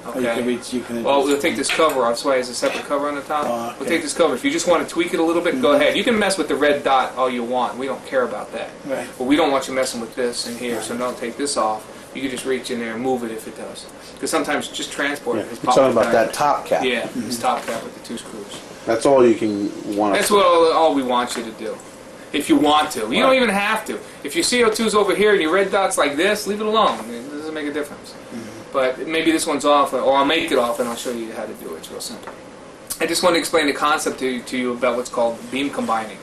Okay. Well, we'll take this cover off. That's why there's a separate cover on the top. We'll take this cover. If you just want to tweak it a little bit, go ahead. You can mess with the red dot all you want. We don't care about that. But we don't want you messing with this in here, so don't take this off. You can just reach in there and move it if it does. Because sometimes just transport it. You're talking about that top cap. Yeah, this top cap with the 2 screws. That's all you can want. That's what all we want you to do. If you want to. You don't even have to. If your CO2's over here and your red dot's like this, leave it alone. It doesn't make a difference. But maybe this one's off, or I'll make it off and I'll show you how to do it. It's real simple. I just want to explain the concept to you about what's called beam combining.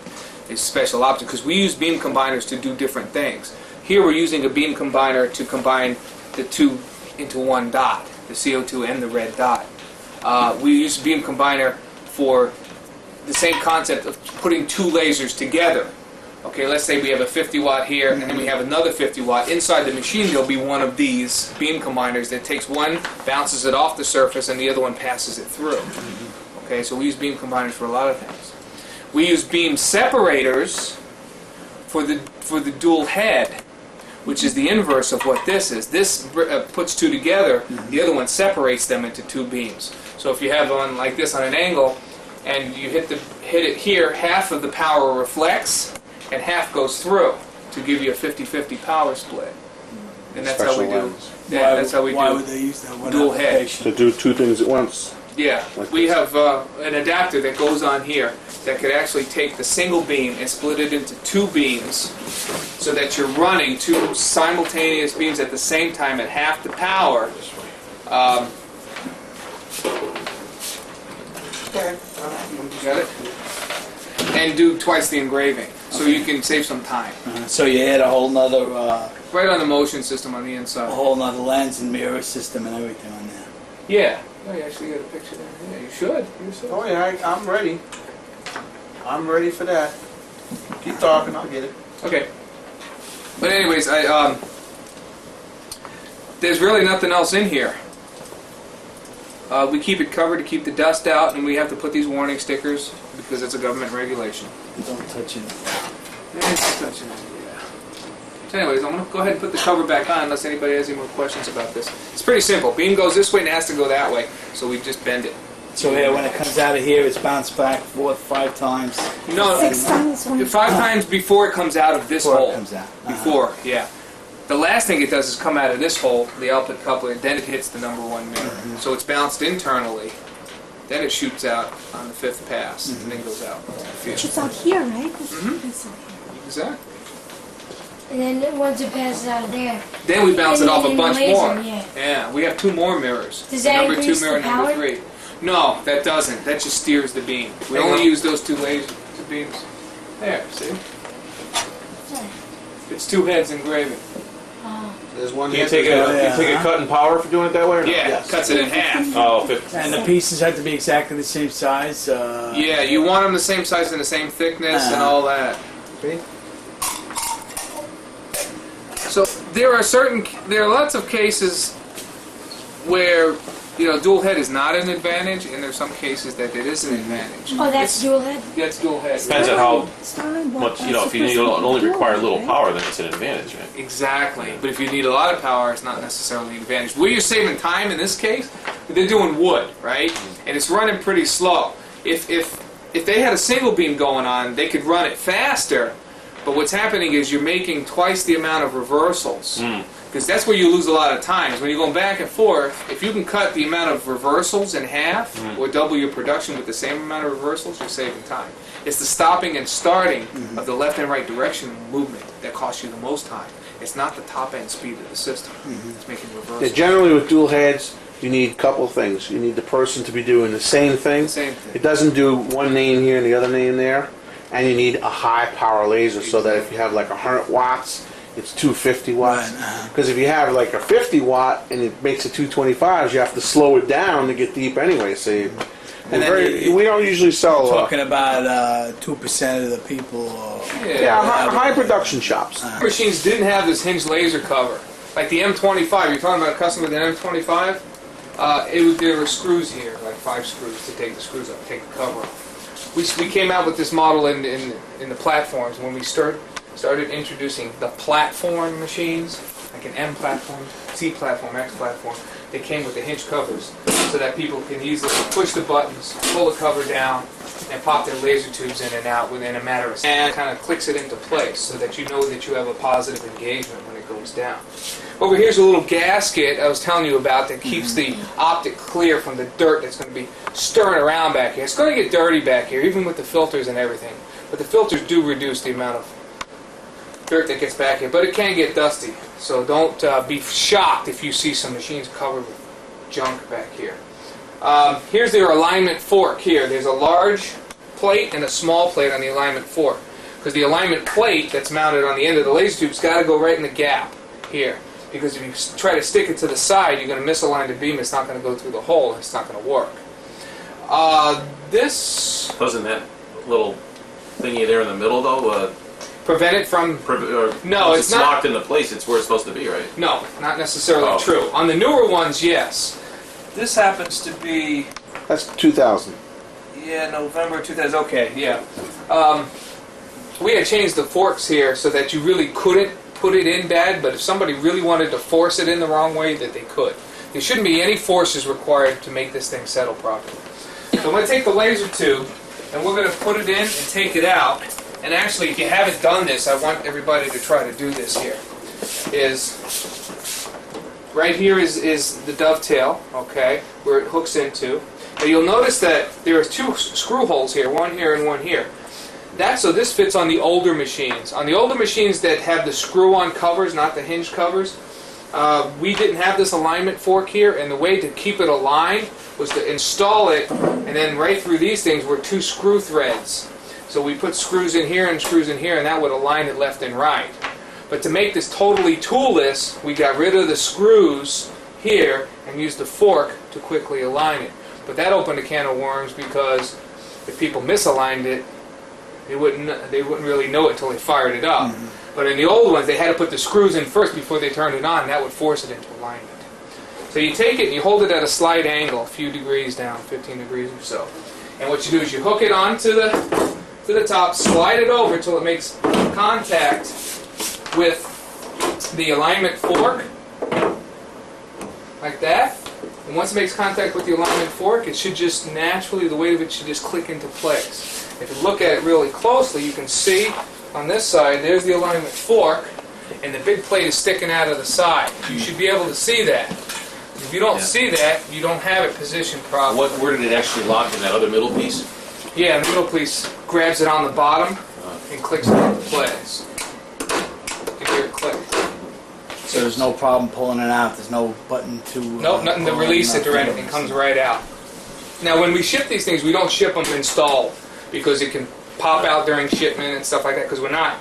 It's special optic, because we use beam combiners to do different things. Here we're using a beam combiner to combine the 2 into one dot, the CO2 and the red dot. We use a beam combiner for the same concept of putting two lasers together. Okay, let's say we have a 50 watt here, and then we have another 50 watt. Inside the machine, there'll be one of these beam combiners that takes one, bounces it off the surface, and the other one passes it through. Okay, so we use beam combiners for a lot of things. We use beam separators for the dual head, which is the inverse of what this is. This puts two together, the other one separates them into two beams. So if you have one like this on an angle, and you hit it here, half of the power reflects, and half goes through to give you a 50-50 power split. And that's how we do. Yeah, that's how we Why do would they use that one dual head. application? To do two things at once. Yeah, Like we this. have an adapter that goes on here that could actually take the single beam and split it into two beams so that you're running two simultaneous beams at the same time at half the power. Got it? And do twice the engraving, so you can save some time. So you add a whole nother, Right on the motion system on the inside. lens and mirror system and everything on there. Yeah. Oh, you actually got a picture there. Yeah, you should. You should. Oh yeah, I'm ready. I'm ready for that. Keep talking, I'll get it. Okay. But anyways, there's really nothing else in here. We keep it covered to keep the dust out, and we have to put these warning stickers because it's a government regulation. Don't touch it. It's touching it, yeah. So anyways, I'm going to go ahead and put the cover back on unless anybody has any more questions about this. It's pretty simple. Beam goes this way and it has to go that way, so we just bend it. So here, when it comes out of here, it's bounced back 4 or 5 times No, 6 times when 5 times before it comes out of this before hole. it comes out. Before, yeah. The last thing it does is come out of this hole, the output coupler, and then it hits the number 1 mirror. So it's bounced internally, then it shoots out on the 5th pass, and then goes out. it's out here, right? Mm-hmm. It's out here. Exactly. And then once it passes out of there, Then we bounce it off a And the bunch laser, more. yeah. We have 2 more mirrors. Does that number 2 increase mirror, the number power? 3. No, that doesn't. That just steers the beam. We Hang only on. use those 2 laser beams. There, see? It's 2 heads engraving. There's one Do you head. take Yeah. a cut in power for doing it that way? Or not? Yeah, Yes. cuts it in half. Oh, 50. And the pieces have to be exactly the same size. Yeah, you want them the same size and the same thickness and all that. See? So there are lots of cases where dual head is not an advantage, and there's some cases that it is an advantage. oh, that's dual head. That's dual head. Depends on how Starting much, what- if you only require little power, then it's an advantage, right? Exactly, but if you need a lot of power, it's not necessarily an advantage. Where you're saving time in this case, they're doing wood, right? And it's running pretty slow. If they had a single beam going on, they could run it faster. But what's happening is you're making twice the amount of reversals. Because that's where you lose a lot of times. When you're going back and forth, if you can cut the amount of reversals in half, or double your production with the same amount of reversals, you're saving time. It's the stopping and starting of the left and right direction movement that costs you the most time. It's not the top end speed of the system. It's making Yeah, reversals. generally with dual heads, you need a couple things. You need the person to be doing the same thing. Same thing. It doesn't do one name here and the other name there. And you need a high power laser so that if you have like 100 watts, it's 250 watts. Right. Because if you have like a 50 watt and it makes it 225s, you have to slow it down to get deep anyway. So And then we don't usually sell. Talking about 2% of the people. High production shops. Machines didn't have this hinged laser cover. Like the M25, you're talking about a customer with an M25? There were screws here, like 5 screws to take the screws up, take the cover off. We came out with this model in the platforms when we started introducing the platform machines, like an M platform, C platform, X platform. They came with the hinge covers so that people can easily push the buttons, pull the cover down, and pop their laser tubes in and out within a matter of seconds. And it kind of clicks it into place so that you know that you have a positive engagement when it goes down. Over here's a little gasket I was telling you about that keeps the optic clear from the dirt that's going to be stirring around back here. It's going to get dirty back here, even with the filters and everything. But the filters do reduce the amount of dirt that gets back here. But it can get dusty, so don't be shocked if you see some machines covered with junk back here. Here's their alignment fork here. There's a large plate and a small plate on the alignment fork. Because the alignment plate that's mounted on the end of the laser tube's got to go right in the gap here. Because if you try to stick it to the side, you're going to misalign the beam. It's not going to go through the hole, and it's not going to work. This Doesn't that little thingy there in the middle though? prevent it from... No, once it's not. locked into place. It's where it's supposed to be, right? No, not necessarily Oh. true. On the newer ones, yes. This happens to be... That's 2000. Yeah, November 2000. Okay, yeah. We had changed the forks here so that you really couldn't put it in bad, but if somebody really wanted to force it in the wrong way, that they could. There shouldn't be any forces required to make this thing settle properly. So I'm going to take the laser tube, and we're going to put it in and take it out. And actually, if you haven't done this, I want everybody to try to do this here. Right here is the dovetail, okay, where it hooks into. Now you'll notice that there are two screw holes here, one here and one here. That's so this fits on the older machines. On the older machines that have the screw-on covers, not the hinge covers, we didn't have this alignment fork here, and the way to keep it aligned was to install it, and then right through these things were two screw threads. So we put screws in here and screws in here, and that would align it left and right. But to make this totally toolless, we got rid of the screws here and used the fork to quickly align it. But that opened a can of worms because if people misaligned it, they wouldn't really know it until they fired it up. But in the old ones, they had to put the screws in first before they turned it on, and that would force it into alignment. So you take it and you hold it at a slight angle, a few degrees down, 15 degrees or so. And what you do is you hook it onto the top, slide it over until it makes contact with the alignment fork, like that. And once it makes contact with the alignment fork, it should just naturally, the weight of it should just click into place. If you look at it really closely, you can see on this side, there's the alignment fork, and the big plate is sticking out of the side. You should be able to see that. If you don't see that, you don't have it positioned properly. Where did it actually lock in that other middle piece? Yeah, the middle piece grabs it on the bottom and clicks it into place. You hear it click. So there's no problem pulling it out. There's no button to. Nope, nothing to release it or anything. It comes right out. Now, when we ship these things, we don't ship them installed because it can pop out during shipment and stuff like that because we're not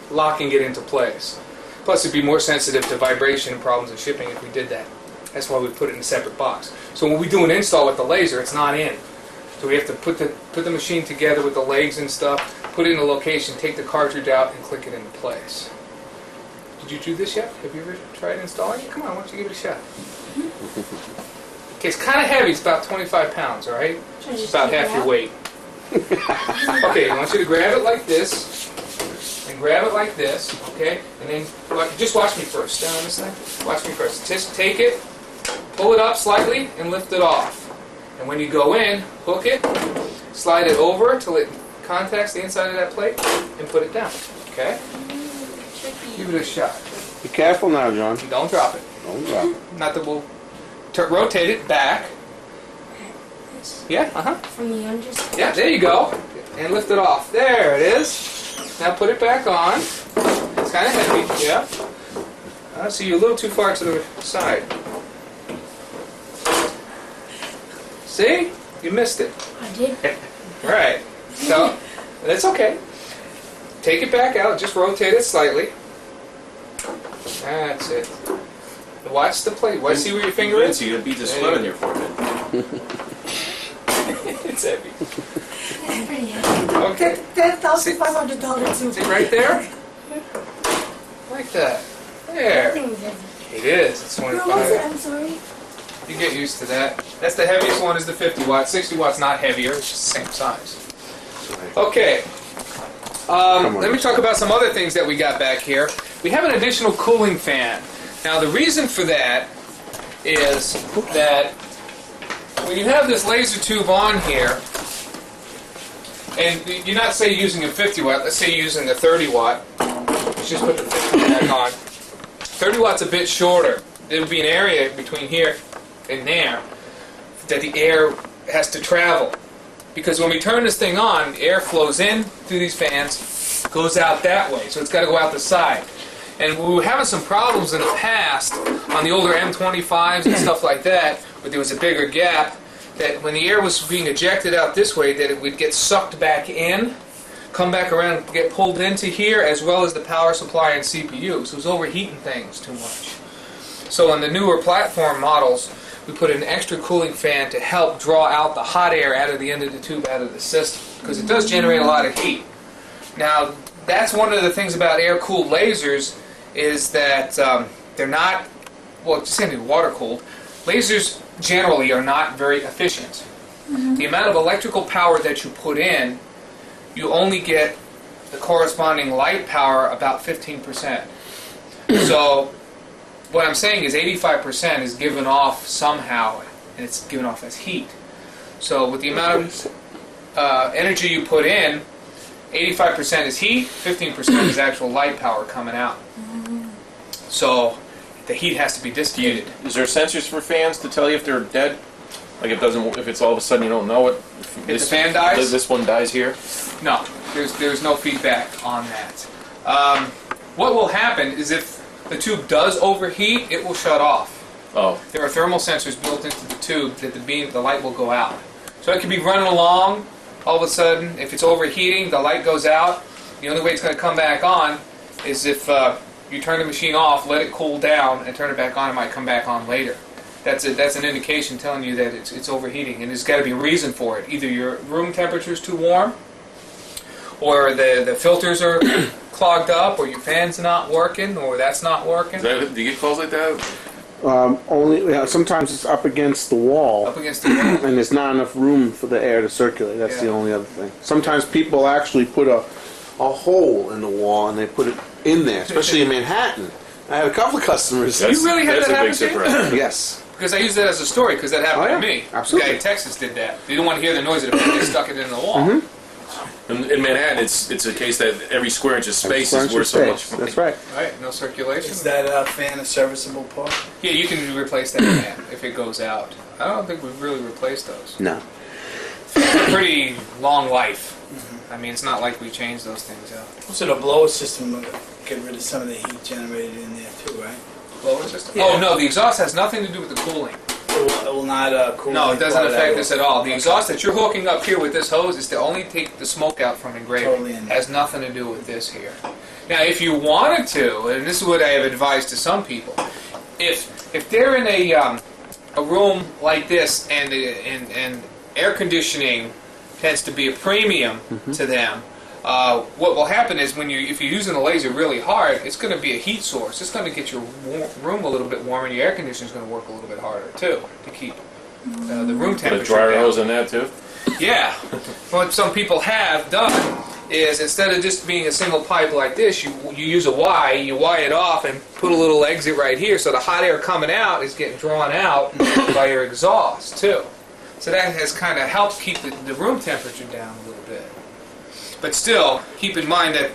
locking it into place. Plus, it'd be more sensitive to vibration and problems in shipping if we did that. That's why we put it in a separate box. So when we do an install with the laser, it's not in. So we have to put the machine together with the legs and stuff, put it in a location, take the cartridge out, and click it into place. Did you do this yet? Have you ever tried installing it? Come on, why don't you give it a shot? Okay, it's kind of heavy. It's about 25 pounds, all right? It's about half your weight. Okay, I want you to grab it like this, and grab it like this, okay? And then just watch me first. Stand on this thing. Watch me first. Just take it, pull it up slightly, and lift it off. And when you go in, hook it, slide it over till it contacts the inside of that plate, and put it down. Okay? Give it a shot. Be careful now, John. Don't drop it. Don't drop it. Not that we'll rotate it back. Yeah, From the underside. Yeah, there you go. And lift it off. There it is. Now put it back on. It's kind of heavy, yeah. So you're a little too far to the side. See? You missed it. I did. Right. So, that's okay. Take it back out. Just rotate it slightly. That's it. Watch the plate. See where your finger is? You're going to beat the sweat on your forehead. It's heavy. It's pretty heavy. Okay. $10,500 See right there? Like that. There. Everything was heavy. It is. It's What was it? 25. I'm sorry. You get used to that. That's the heaviest one is the 50 watt. 60 watt's not heavier. It's just the same size. Okay. Let me talk about some other things that we got back here. We have an additional cooling fan. Now the reason for that is that when you have this laser tube on here, and you're not, say, using a 50 watt, let's say you're using a 30 watt. Let's just put the 50 back on. 30 watt's a bit shorter. There would be an area between here and there that the air has to travel. Because when we turn this thing on, the air flows in through these fans, goes out that way. So it's got to go out the side. And we were having some problems in the past on the older M25s and stuff like that, where there was a bigger gap, that when the air was being ejected out this way, that it would get sucked back in, come back around, get pulled into here, as well as the power supply and CPU. So it was overheating things too much. So on the newer platform models, we put an extra cooling fan to help draw out the hot air out of the end of the tube, out of the system, because it does generate a lot of heat. Now, that's one of the things about air-cooled lasers, is that they're not, well, just saying water-cooled. Lasers generally are not very efficient. The amount of electrical power that you put in, you only get the corresponding light power about 15%. So what I'm saying is 85% is given off somehow, and it's given off as heat. So with the amount of energy you put in, 85% is heat, 15% is actual light power coming out. So the heat has to be dissipated. Is there sensors for fans to tell you if they're dead? Like if it's all of a sudden you don't know it? If the fan dies? This one dies here? No, there's no feedback on that. What will happen is if the tube does overheat, it will shut off. Oh. There are thermal sensors built into the tube that the light will go out. So it could be running along, all of a sudden, if it's overheating, the light goes out. The only way it's going to come back on is if you turn the machine off, let it cool down, and turn it back on. It might come back on later. That's an indication telling you that it's overheating, and there's got to be a reason for it. Either your room temperature is too warm, or the filters are clogged up, or your fan's not working, or that's not working. Do you get calls like that? Sometimes it's up against the wall, Up against the wall. and there's not enough room for the air to circulate. That's the Yeah. only other thing. Sometimes people actually put a hole in the wall and they put it in there, especially in Manhattan. I had a couple of customers. You really had That's that a happen big to you? surprise. Yes. Because I use that as a story, because that happened Oh, yeah. to me. Absolutely. The guy in Texas did that. They didn't want to hear the noise of the fan. They stuck it in the wall. In Manhattan, it's a case that every square inch of space is Bunch of worth so much space. money. That's right. Right, no circulation. Is that fan a serviceable part? Yeah, you can replace that fan if it goes out. I don't think we've really replaced those. No. It's a pretty long life. I mean, it's not like we change those things out. So the blower system will get rid of some of the heat generated in there too, right? Blower system? Yeah. Oh, no, the exhaust has nothing to do with the cooling. It will not cool. No, it doesn't any part of affect that this at all. The exhaust that you're hooking up here with this hose is to only take the smoke out from engraving. Totally in. Has nothing to do with this here. Now, if you wanted to, and this is what I have advised to some people, if they're in a room like this and air conditioning tends to be a premium to them, what will happen is if you're using the laser really hard, it's going to be a heat source. It's going to get your room a little bit warmer, and your air conditioner is going to work a little bit harder too to keep the room Put a temperature dryer down. hose in that too? Yeah. What some people have done is instead of just being a single pipe like this, you use a Y, you Y it off and put a little exit right here, so the hot air coming out is getting drawn out by your exhaust too. So that has kind of helped keep the room temperature down a little bit. But still, keep in mind that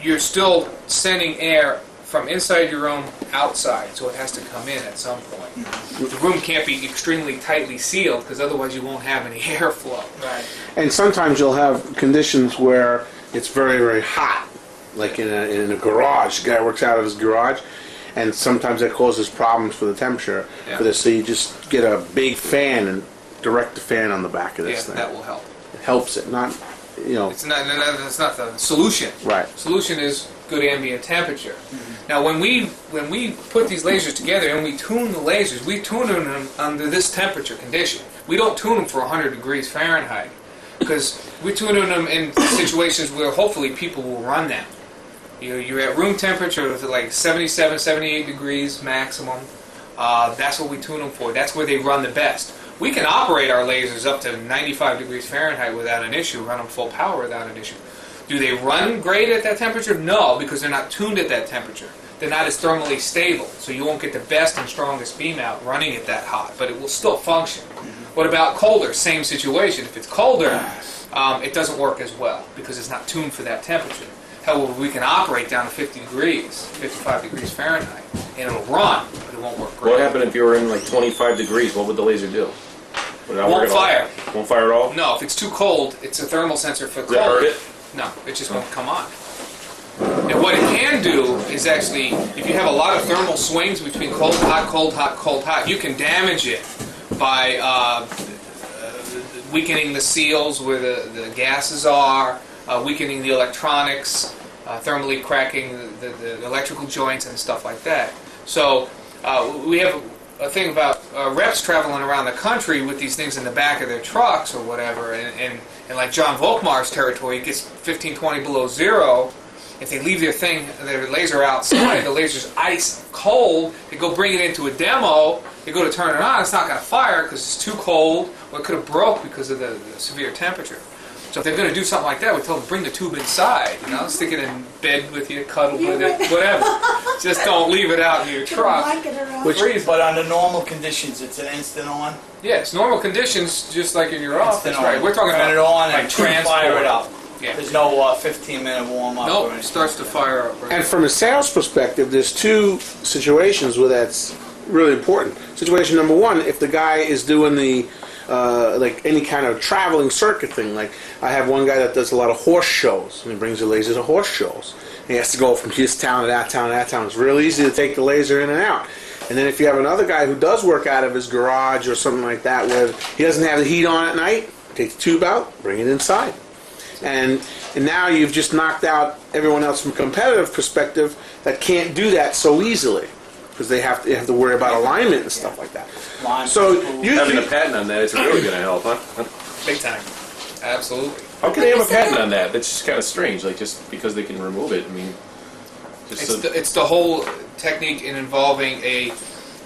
you're still sending air from inside your room outside, so it has to come in at some point. The room can't be extremely tightly sealed, because otherwise you won't have any airflow. Right. And sometimes you'll have conditions where it's very, very hot, like in a garage. The guy works out of his garage, and sometimes that causes problems for the temperature for this. So you just get a big fan and direct the fan on the back of this thing. That will help. It helps it, not, It's not the solution. Right. Solution is good ambient temperature. Now, when we put these lasers together and we tune the lasers, we tune them under this temperature condition. We don't tune them for 100 degrees Fahrenheit, because we're tuning them in situations where hopefully people will run them. You're at room temperature of like 77, 78 degrees maximum. That's what we tune them for. That's where they run the best. We can operate our lasers up to 95 degrees Fahrenheit without an issue, run them full power without an issue. Do they run great at that temperature? No, because they're not tuned at that temperature. They're not as thermally stable, so you won't get the best and strongest beam out running it that hot, but it will still function. What about colder? Same situation. If it's colder, it doesn't work as well because it's not tuned for that temperature. However, we can operate down to 50 degrees, 55 degrees Fahrenheit, and it'll run, but it won't work great. What happened if you were in like 25 degrees? What would the laser do? Would it not Won't work at all? fire. Won't fire at all? No, if it's too cold, it's a thermal sensor for cold. Does that hurt it? No, it just won't come on. And what it can do is actually, if you have a lot of thermal swings between cold, hot, cold, hot, cold, hot, you can damage it by weakening the seals where the gases are, weakening the electronics, thermally cracking the electrical joints and stuff like that. So we have a thing about reps traveling around the country with these things in the back of their trucks or whatever, and like John Volkmar's territory, it gets 15, 20 below zero. If they leave their laser outside, the laser's ice cold, they go bring it into a demo, they go to turn it on, it's not going to fire because it's too cold, or it could have broke because of the severe temperature. So if they're going to do something like that, we tell them bring the tube inside, stick it in bed with you, cuddle with it, whatever. Just don't leave it out in your truck. But under normal conditions, it's an instant on. Yes, normal conditions, just like in your office, Instant right? on. We're talking Turn about it on like and transport. fire it up. Yeah. There's no 15-minute warm up. Nope, it starts to fire up. Right? And from a sales perspective, there's two situations where that's really important. Situation number one, if the guy is doing the like any kind of traveling circuit thing, like I have one guy that does a lot of horse shows, and he brings the laser to horse shows. He has to go from this town to that town to that town. It's real easy to take the laser in and out. And then if you have another guy who does work out of his garage or something like that, where he doesn't have the heat on at night, take the tube out, bring it inside. And now you've just knocked out everyone else from a competitive perspective that can't do that so easily because they have to worry about alignment and stuff like that. So Having a patent on that is really going to help, huh? Big time. Absolutely. How can they have a patent on that? That's just kind of strange. Like just because they can remove it. I mean, It's the whole technique in involving a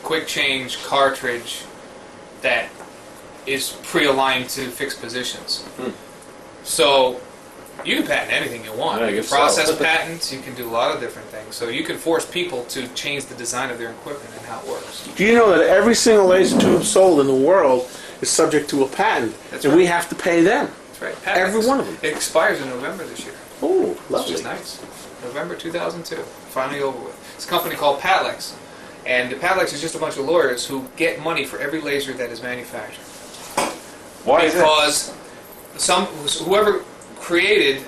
quick change cartridge that is pre-aligned to fixed positions. So you can patent anything you want. Yeah, I You can guess so. process patents. You can do a lot of different things. So you can force people to change the design of their equipment and how it works. do you know that every single laser tube sold in the world is subject to a patent, That's and right. we have to pay them? That's right. Patents. Every one of them. It expires in November this year. Oh, Which lovely. is nice. November 2002. Finally over with. It's a company called Patlex. And the Patlex is just a bunch of lawyers who get money for every laser that is manufactured. why is that? Because whoever created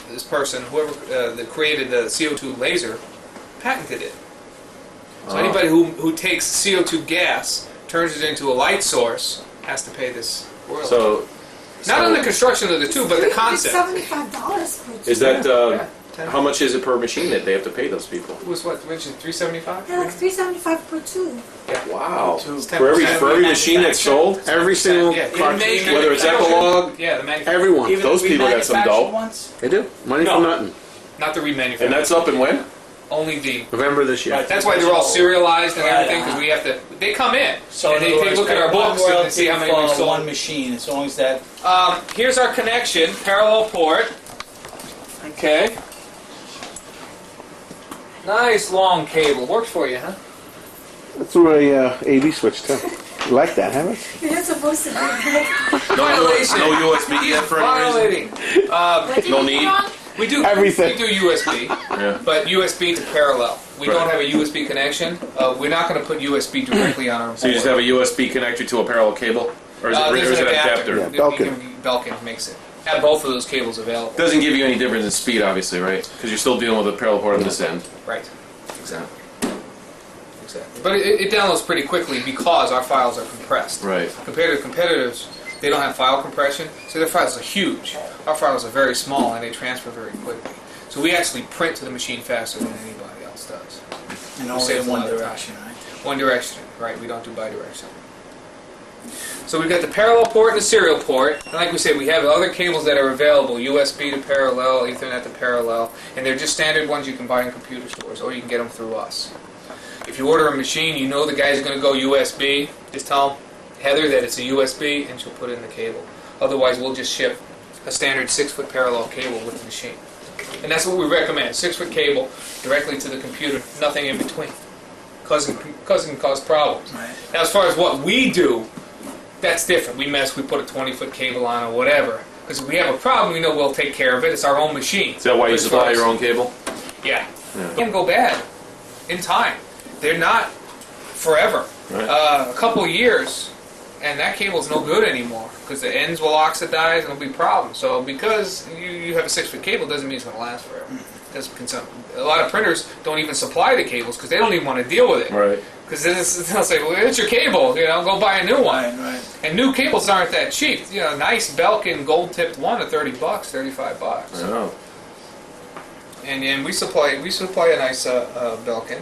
this person, whoever that created the CO2 laser, patented it. So anybody who takes CO2 gas, turns it into a light source, has to pay this royalty. So, Not on the construction of the tube, but the concept. $75 per tube. is that Yeah, how much is it per machine that they have to pay those people? It was what, mentioned $375? Yeah, like $375 per tube. Wow. Two. For every machine that's sold, Every single Yeah, cartridge, whether it's Epilogue, Yeah, the manufacturer. everyone. Even Those the people got some remanufactured dough. ones? They do. Money No. for nothing. Not the remanufactured. and that's up and when? Only the... November this year. Right. That's why they're all serialized and Right, everything, because we have to... They come in, So and in they other take a words, look at our one books and royalty see how many we for sold. one machine, as long as that. Here's our connection, parallel port. Okay. Nice long cable. Works for you, huh? Through a AV switch too. You like that, haven't you? You're supposed to do that. Violation. No USB He's yet for any reason? violating. What did No you need. put on? We do Everything. We do USB, Yeah. but USB to parallel. We Right. don't have a USB connection. We're not going to put USB directly on our board. So you just have a USB connected to a parallel cable, or is There's it an an adapter? Yeah. Belkin. Belkin makes it. Have both of those cables available. Doesn't give you any difference in speed, obviously, right? Because you're still dealing with a parallel port on this end. Right. Exactly. Exactly. But it downloads pretty quickly because our files are compressed. Right. Compared to competitors, they don't have file compression, so their files are huge. Our files are very small and they transfer very quickly. So we actually print to the machine faster than anybody else does. And We only save in a one lot of direction, right? One direction, right? We don't do bidirectional. So we've got the parallel port and the serial port. And like we said, we have other cables that are available, USB to parallel, Ethernet to parallel, and they're just standard ones you can buy in computer stores, or you can get them through us. If you order a machine, you know the guy's going to go USB, just tell Heather that it's a USB, and she'll put in the cable. Otherwise, we'll just ship a standard 6-foot parallel cable with the machine. And that's what we recommend, 6-foot cable directly to the computer, nothing in between. Because it can cause problems. Right. Now, as far as what we do, that's different. We put a 20-foot cable on or whatever. Because if we have a problem, we know we'll take care of it. It's our own machine. Is that why you As far supply as- your own cable? Yeah. Yeah. They can go bad in time. They're not forever. Right. A couple of years, and that cable's no good anymore. Because the ends will oxidize and there'll be problems. So because you have a 6-foot cable doesn't mean it's going to last forever. Because a lot of printers don't even supply the cables because they don't even want to deal with it. Right. Because they'll say, well, it's your cable, go buy a new one. Right, right. And new cables aren't that cheap. Nice Belkin gold-tipped one at $30, $35. Oh. And we supply a nice Belkin.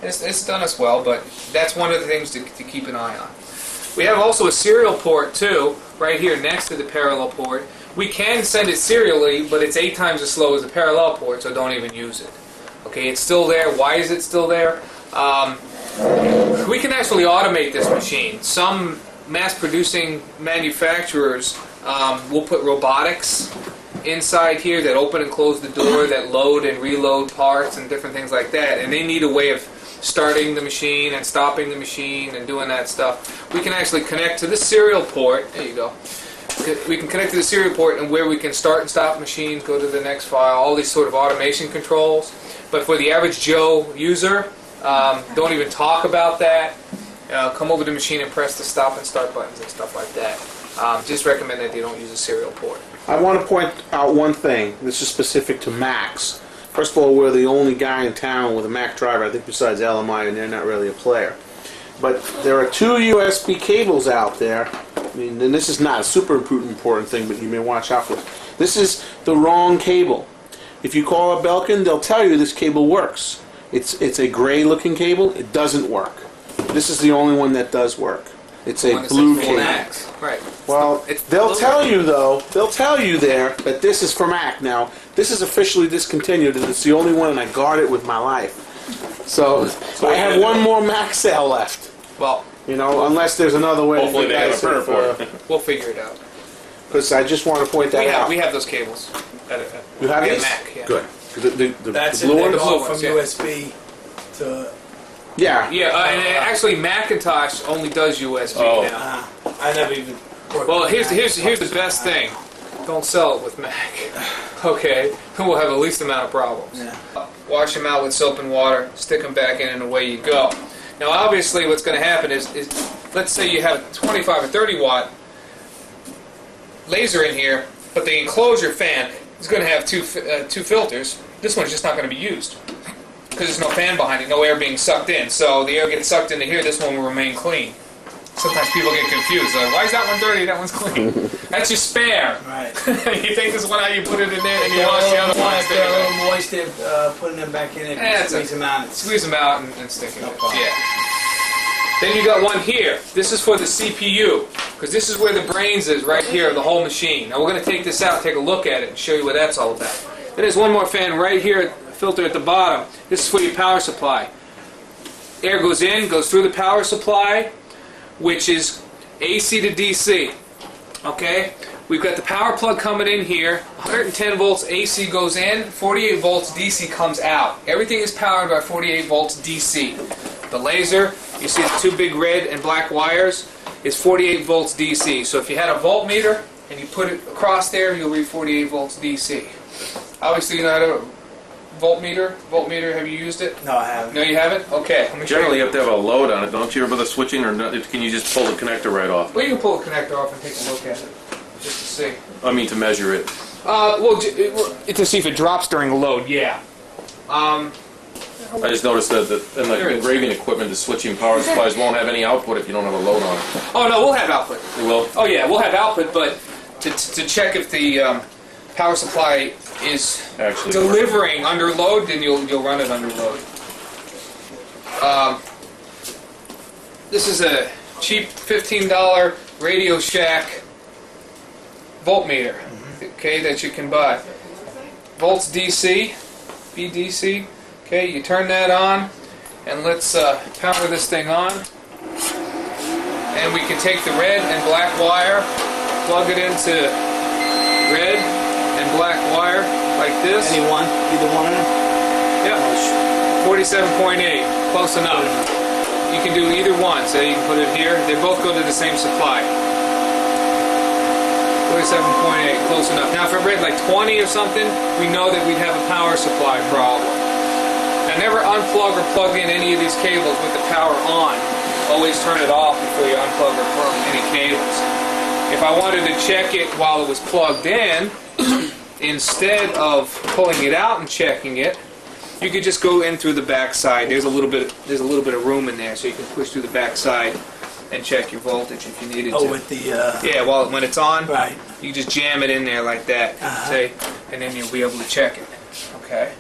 It's done us well, but that's one of the things to keep an eye on. We have also a serial port too, right here next to the parallel port. We can send it serially, but it's 8 times as slow as the parallel port, so don't even use it. Okay, it's still there. Why is it still there? We can actually automate this machine. Some mass-producing manufacturers will put robotics inside here that open and close the door, that load and reload parts and different things like that, and they need a way of starting the machine and stopping the machine and doing that stuff. We can actually connect to the serial port. There you go. We can connect to the serial port and where we can start and stop machines, go to the next file, all these sort of automation controls. But for the average Joe user, don't even talk about that. Come over to the machine and press the stop and start buttons and stuff like that. Just recommend that they don't use a serial port. I want to point out one thing. This is specific to Macs. First of all, we're the only guy in town with a Mac driver, I think, besides LMI, and they're not really a player. But there are 2 USB cables out there. I mean, and this is not a super important thing, but you may watch out for it. This is the wrong cable. If you call up Belkin, they'll tell you this cable works. It's a gray-looking cable. It doesn't work. This is the only one that does work. It's a blue cable. Macs. Right. Well, they'll tell you there that this is for Mac. Now, this is officially discontinued, and it's the only one, and I guard it with my life. So I have one more Mac sale left. Well, unless there's another way. Hopefully they have a printer for it. we'll figure it out. Because I just want to point that out. We have those cables. You have We these? Mac, yeah. Good. That's the blue it. They ones? go Blue from ones, yeah. USB to. Yeah. Yeah, and actually Macintosh only does USB now. I never even. Well, here's the best thing. Don't sell it with Mac. Okay, we'll have the least amount of problems. Yeah. Wash them out with soap and water, stick them back in, and away you go. Now, obviously, what's going to happen is let's say you have a 25 or 30 watt laser in here, but the enclosure fan is going to have two filters. This one's just not going to be used because there's no fan behind it, no air being sucked in. So the air gets sucked into here. This one will remain clean. Sometimes people get confused. Like, why is that one dirty? That one's clean. That's your spare. Right. You take this one out, you put it in there, and you wash the other one. If they're a little moist, putting them back in it, squeeze them out. Squeeze them out and stick it in. problem. Yeah. Then you got one here. This is for the CPU, because this is where the brains is, right here, of the whole machine. Now we're going to take this out, take a look at it, and show you what that's all about. Then there's one more fan right here, filter at the bottom. This is for your power supply. Air goes in, goes through the power supply, which is AC to DC. Okay? We've got the power plug coming in here. 110 volts AC goes in, 48 volts DC comes out. Everything is powered by 48 volts DC. The laser, you see the 2 big red and black wires, is 48 volts DC. So if you had a voltmeter and you put it across there, you'll read 48 volts DC. Obviously, you know how to voltmeter. Have you used it? No, I haven't. No, you haven't? Okay. Let me show Generally, you have to have a load on it, don't you? With the switching, or can you just pull the connector right off? Well, you can pull the connector off and take a look at it, just to see. I mean, to measure it. Well, to see if it drops during a load, yeah. I just noticed that in the engraving equipment, the switching power supplies won't have any output if you don't have a load on it. Oh, no, we'll have output. It will? Oh, yeah, we'll have output, but to check if the power supply is Actually delivering under load, then you'll run it under load. This is a cheap $15 Radio Shack voltmeter, okay, that you can buy. Volts DC, VDC. Okay, you turn that on, and let's power this thing on. And we can take the red and black wire, plug it into red and black wire like this. Either one of them? Yep. 47.8, close enough. You can do either one, so you can put it here. They both go to the same supply. 47.8, close enough. Now if it read like 20 or something, we know that we'd have a power supply problem. Now never unplug or plug in any of these cables with the power on. Always turn it off before you unplug or plug any cables. If I wanted to check it while it was plugged in, instead of pulling it out and checking it, you could just go in through the back side. There's a little bit of room in there, so you can push through the back side and check your voltage if you needed to. Oh, with the. Yeah, well, when it's on, Right. you just jam it in there like that, say, and then you'll be able to check it. Okay.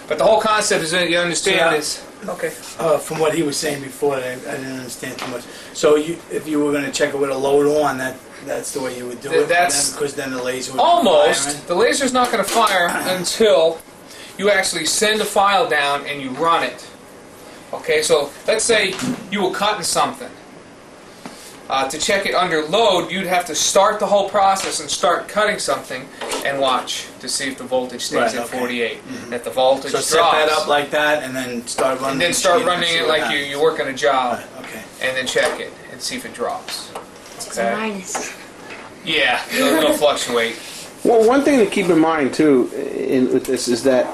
But the whole concept is that you understand is. Okay. From what he was saying before, I didn't understand too much. So if you were going to check it with a load on, that's the way you would do it? Because then the laser would be firing? Almost. The laser's not going to fire until you actually send a file down and you run it. Okay, so let's say you were cutting something. To check it under load, you'd have to start the whole process and start cutting something and watch to see if the voltage stays at 48. If the voltage drops. So set that up like that and then start running and then start running it like you're working a job. Right, okay. And then check it and see if it drops. It's a minus. Yeah, it'll fluctuate. Well, one thing to keep in mind too with this is that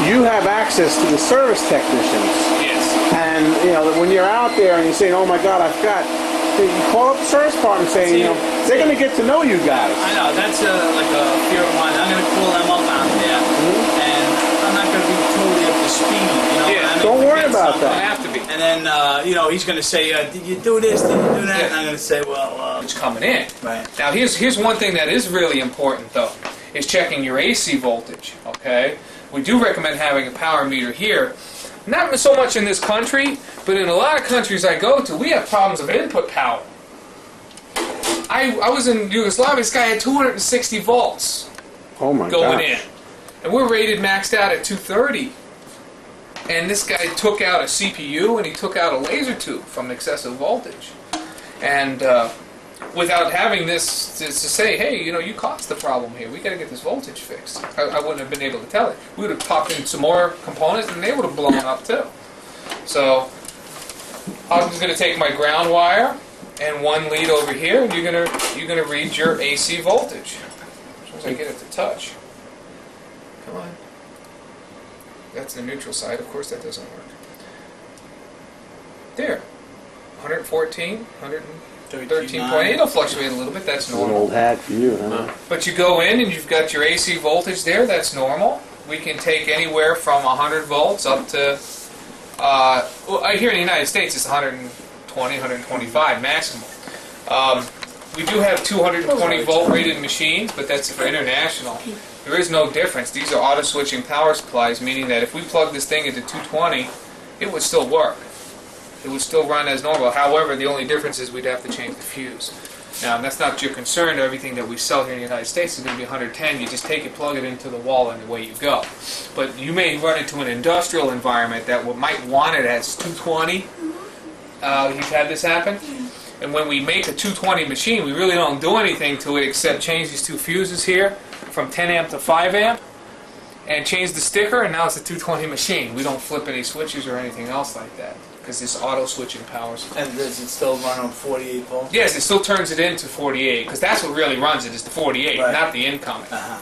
you have access to the service technicians. Yes. And when you're out there and you're saying, "Oh my God, I forgot," you call up the service department saying, they're going to get to know you guys. I know, that's like a fear of mine. I'm going to call them up out there, and I'm not going to be totally up to speed. Yeah, don't worry about that. I have to be. And then he's going to say, "Did you do this? Did you do that?" And I'm going to say, "Well, It's coming in. right." Now here's one thing that is really important though, is checking your AC voltage. Okay, we do recommend having a power meter here. Not so much in this country, but in a lot of countries I go to, we have problems of input power. I was in Yugoslavia. This guy had 260 volts Oh my going God. in, and we're rated maxed out at 230. And this guy took out a CPU and he took out a laser tube from excessive voltage. And without having this to say, hey, you caused the problem here. We got to get this voltage fixed. I wouldn't have been able to tell it. We would have popped in some more components and they would have blown up too. So I'm just going to take my ground wire and one lead over here, and you're gonna read your AC voltage. As soon as I get it to touch. Come on. That's the neutral side. Of course, that doesn't work. There. 114, 113.8. It'll fluctuate a little bit. That's It's an normal. old hat for you, huh? But you go in and you've got your AC voltage there. That's normal. We can take anywhere from 100 volts up to, here in the United States, it's 120, 125 maximum. We do have 220 volt rated machines, but that's for international. There is no difference. These are auto switching power supplies, meaning that if we plug this thing into 220, it would still work. It would still run as normal. However, the only difference is we'd have to change the fuse. Now, that's not your concern. Everything that we sell here in the United States is going to be 110. You just take it, plug it into the wall, and away you go. But you may run into an industrial environment that might want it as 220. You've had this happen? And when we make a 220 machine, we really don't do anything to it except change these two fuses here from 10 amp to 5 amp and change the sticker, and now it's a 220 machine. We don't flip any switches or anything else like that because it's auto switching power supply. And does it still run on 48 volts? Yes, it still turns it into 48 because that's what really runs it is the 48, Right. not the incoming. Uh-huh.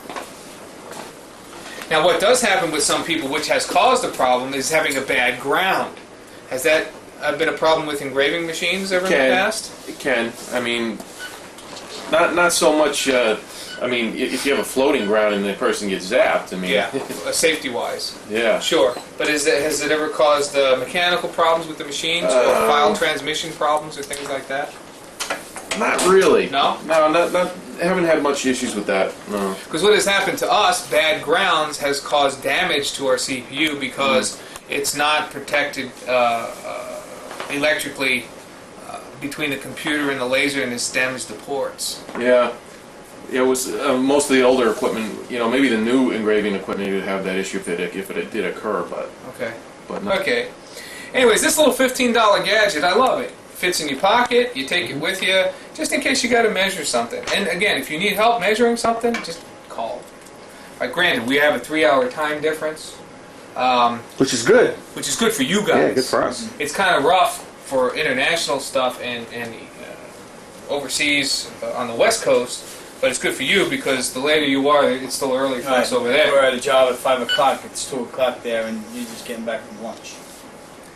Now what does happen with some people, which has caused a problem, is having a bad ground. Has that been a problem with engraving machines ever in the past? It can. I mean, not so much. If you have a floating ground and the person gets zapped, I mean, Yeah, safety-wise. yeah. Sure, but has it ever caused mechanical problems with the machines or file transmission problems or things like that? Not really. No? No, not. Haven't had much issues with that. No. Because what has happened to us, bad grounds, has caused damage to our CPU because it's not protected electrically between the computer and the laser, and it's damaged the ports. Yeah. It was most of the older equipment. Maybe the new engraving equipment would have that issue if it did occur, but Okay. no. Okay. Anyways, this little $15 gadget, I love it. Fits in your pocket, you take it with you, just in case you got to measure something. And again, if you need help measuring something, just call. Granted, we have a 3-hour time difference, Which is good. which is good for you guys. Yeah, good for us. It's kind of rough for international stuff and overseas on the West Coast, but it's good for you because the later you are, it's still early for us over there. We're at a job at 5 o'clock. It's 2 o'clock there, and you're just getting back from lunch.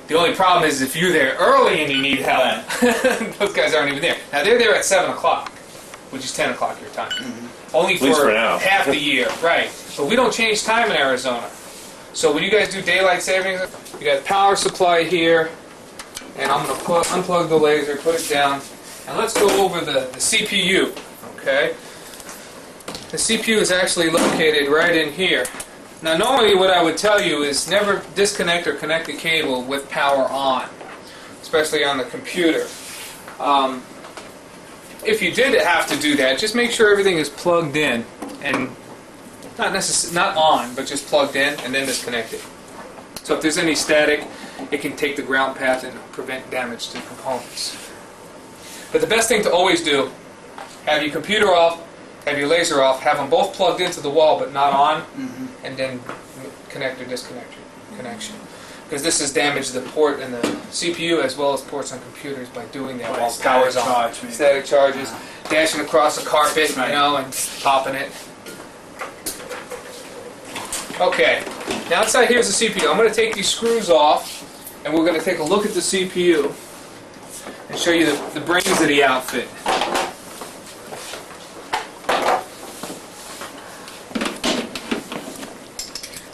The only problem is if you're there early and you need help, those guys aren't even there. Now they're there at 7 o'clock, which is 10 o'clock your time. Only At least for now. half the year, right. But we don't change time in Arizona. So when you guys do daylight savings, you got power supply here, and I'm going to unplug the laser, put it down, and let's go over the CPU, okay? The CPU is actually located right in here. Now normally what I would tell you is never disconnect or connect the cable with power on, especially on the computer. If you did have to do that, just make sure everything is plugged in and not on, but just plugged in and then disconnected. So if there's any static, it can take the ground path and prevent damage to components. But the best thing to always do, have your computer off, have your laser off, have them both plugged into the wall but not on, and then connect or disconnect your connection. Because this has damaged the port in the CPU as well as ports on computers by doing that while the power's on. Static charges, dashing across the carpet, you know, and popping it. Okay, now inside here's the CPU. I'm going to take these screws off, and we're going to take a look at the CPU and show you the brains of the outfit.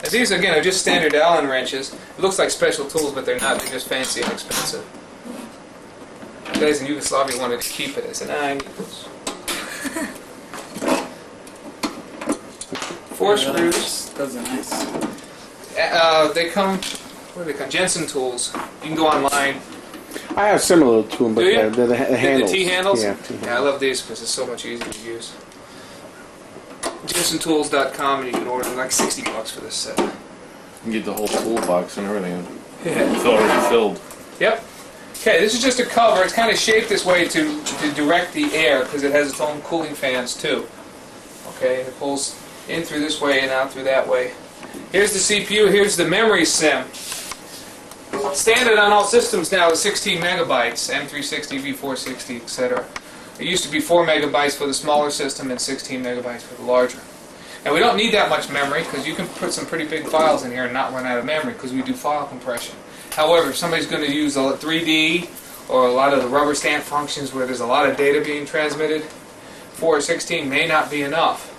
As these, again, are just standard Allen wrenches. It looks like special tools, but they're not. They're just fancy and expensive. The guys in Yugoslavia wanted to keep it. I said, nah, I need this. 4 screws. Those are nice. They come, what do they come? Jensen tools. You can go online. I have similar to them, but Do you? they're the handles. The T-handles? Yeah, T-handles. Yeah, I love these because it's so much easier to use. JensonTools.com, and you can order like $60 for this set. You can get the whole toolbox and everything. Yeah. It's already filled. Yep. Okay, this is just a cover. It's kind of shaped this way to direct the air because it has its own cooling fans too. Okay, and it pulls in through this way and out through that way. Here's the CPU. Here's the memory SIM. Standard on all systems now is 16 megabytes, M360, V460, etc. It used to be 4 megabytes for the smaller system and 16 megabytes for the larger. And we don't need that much memory because you can put some pretty big files in here and not run out of memory because we do file compression. However, if somebody's going to use a 3D or a lot of the rubber stamp functions where there's a lot of data being transmitted, 4 or 16 may not be enough.